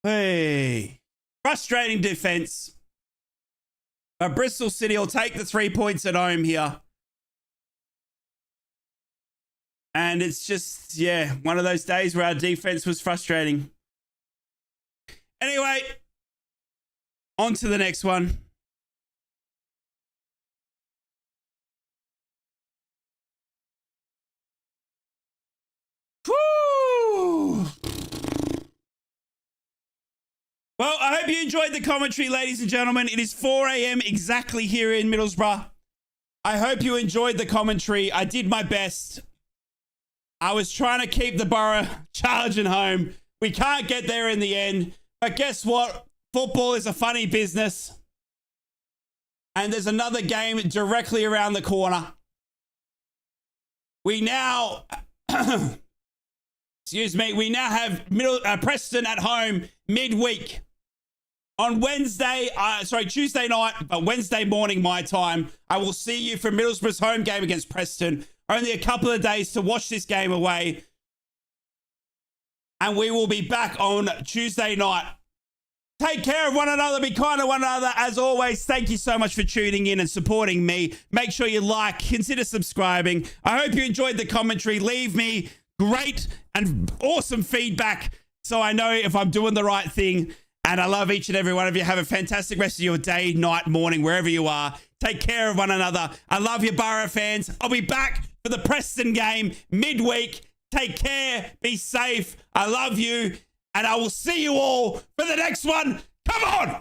Hey. Frustrating defense. But Bristol City will take the 3 points at home here. And it's just, yeah, one of those days where our defense was frustrating. Anyway, on to the next one. Woo! Well, I hope you enjoyed the commentary, ladies and gentlemen. It is 4 a.m. exactly here in Middlesbrough. I hope you enjoyed the commentary. I did my best. I was trying to keep the Boro charging home. We can't get there in the end. But guess what? Football is a funny business. And there's another game directly around the corner. We now... excuse me. We now have Preston at home midweek. On Tuesday night, but Wednesday morning my time, I will see you for Middlesbrough's home game against Preston. Only a couple of days to watch this game away. And we will be back on Tuesday night. Take care of one another. Be kind to one another. As always, thank you so much for tuning in and supporting me. Make sure you like, consider subscribing. I hope you enjoyed the commentary. Leave me great and awesome feedback so I know if I'm doing the right thing. And I love each and every one of you. Have a fantastic rest of your day, night, morning, wherever you are. Take care of one another. I love you, Boro fans. I'll be back for the Preston game midweek. Take care. Be safe. I love you. And I will see you all for the next one. Come on.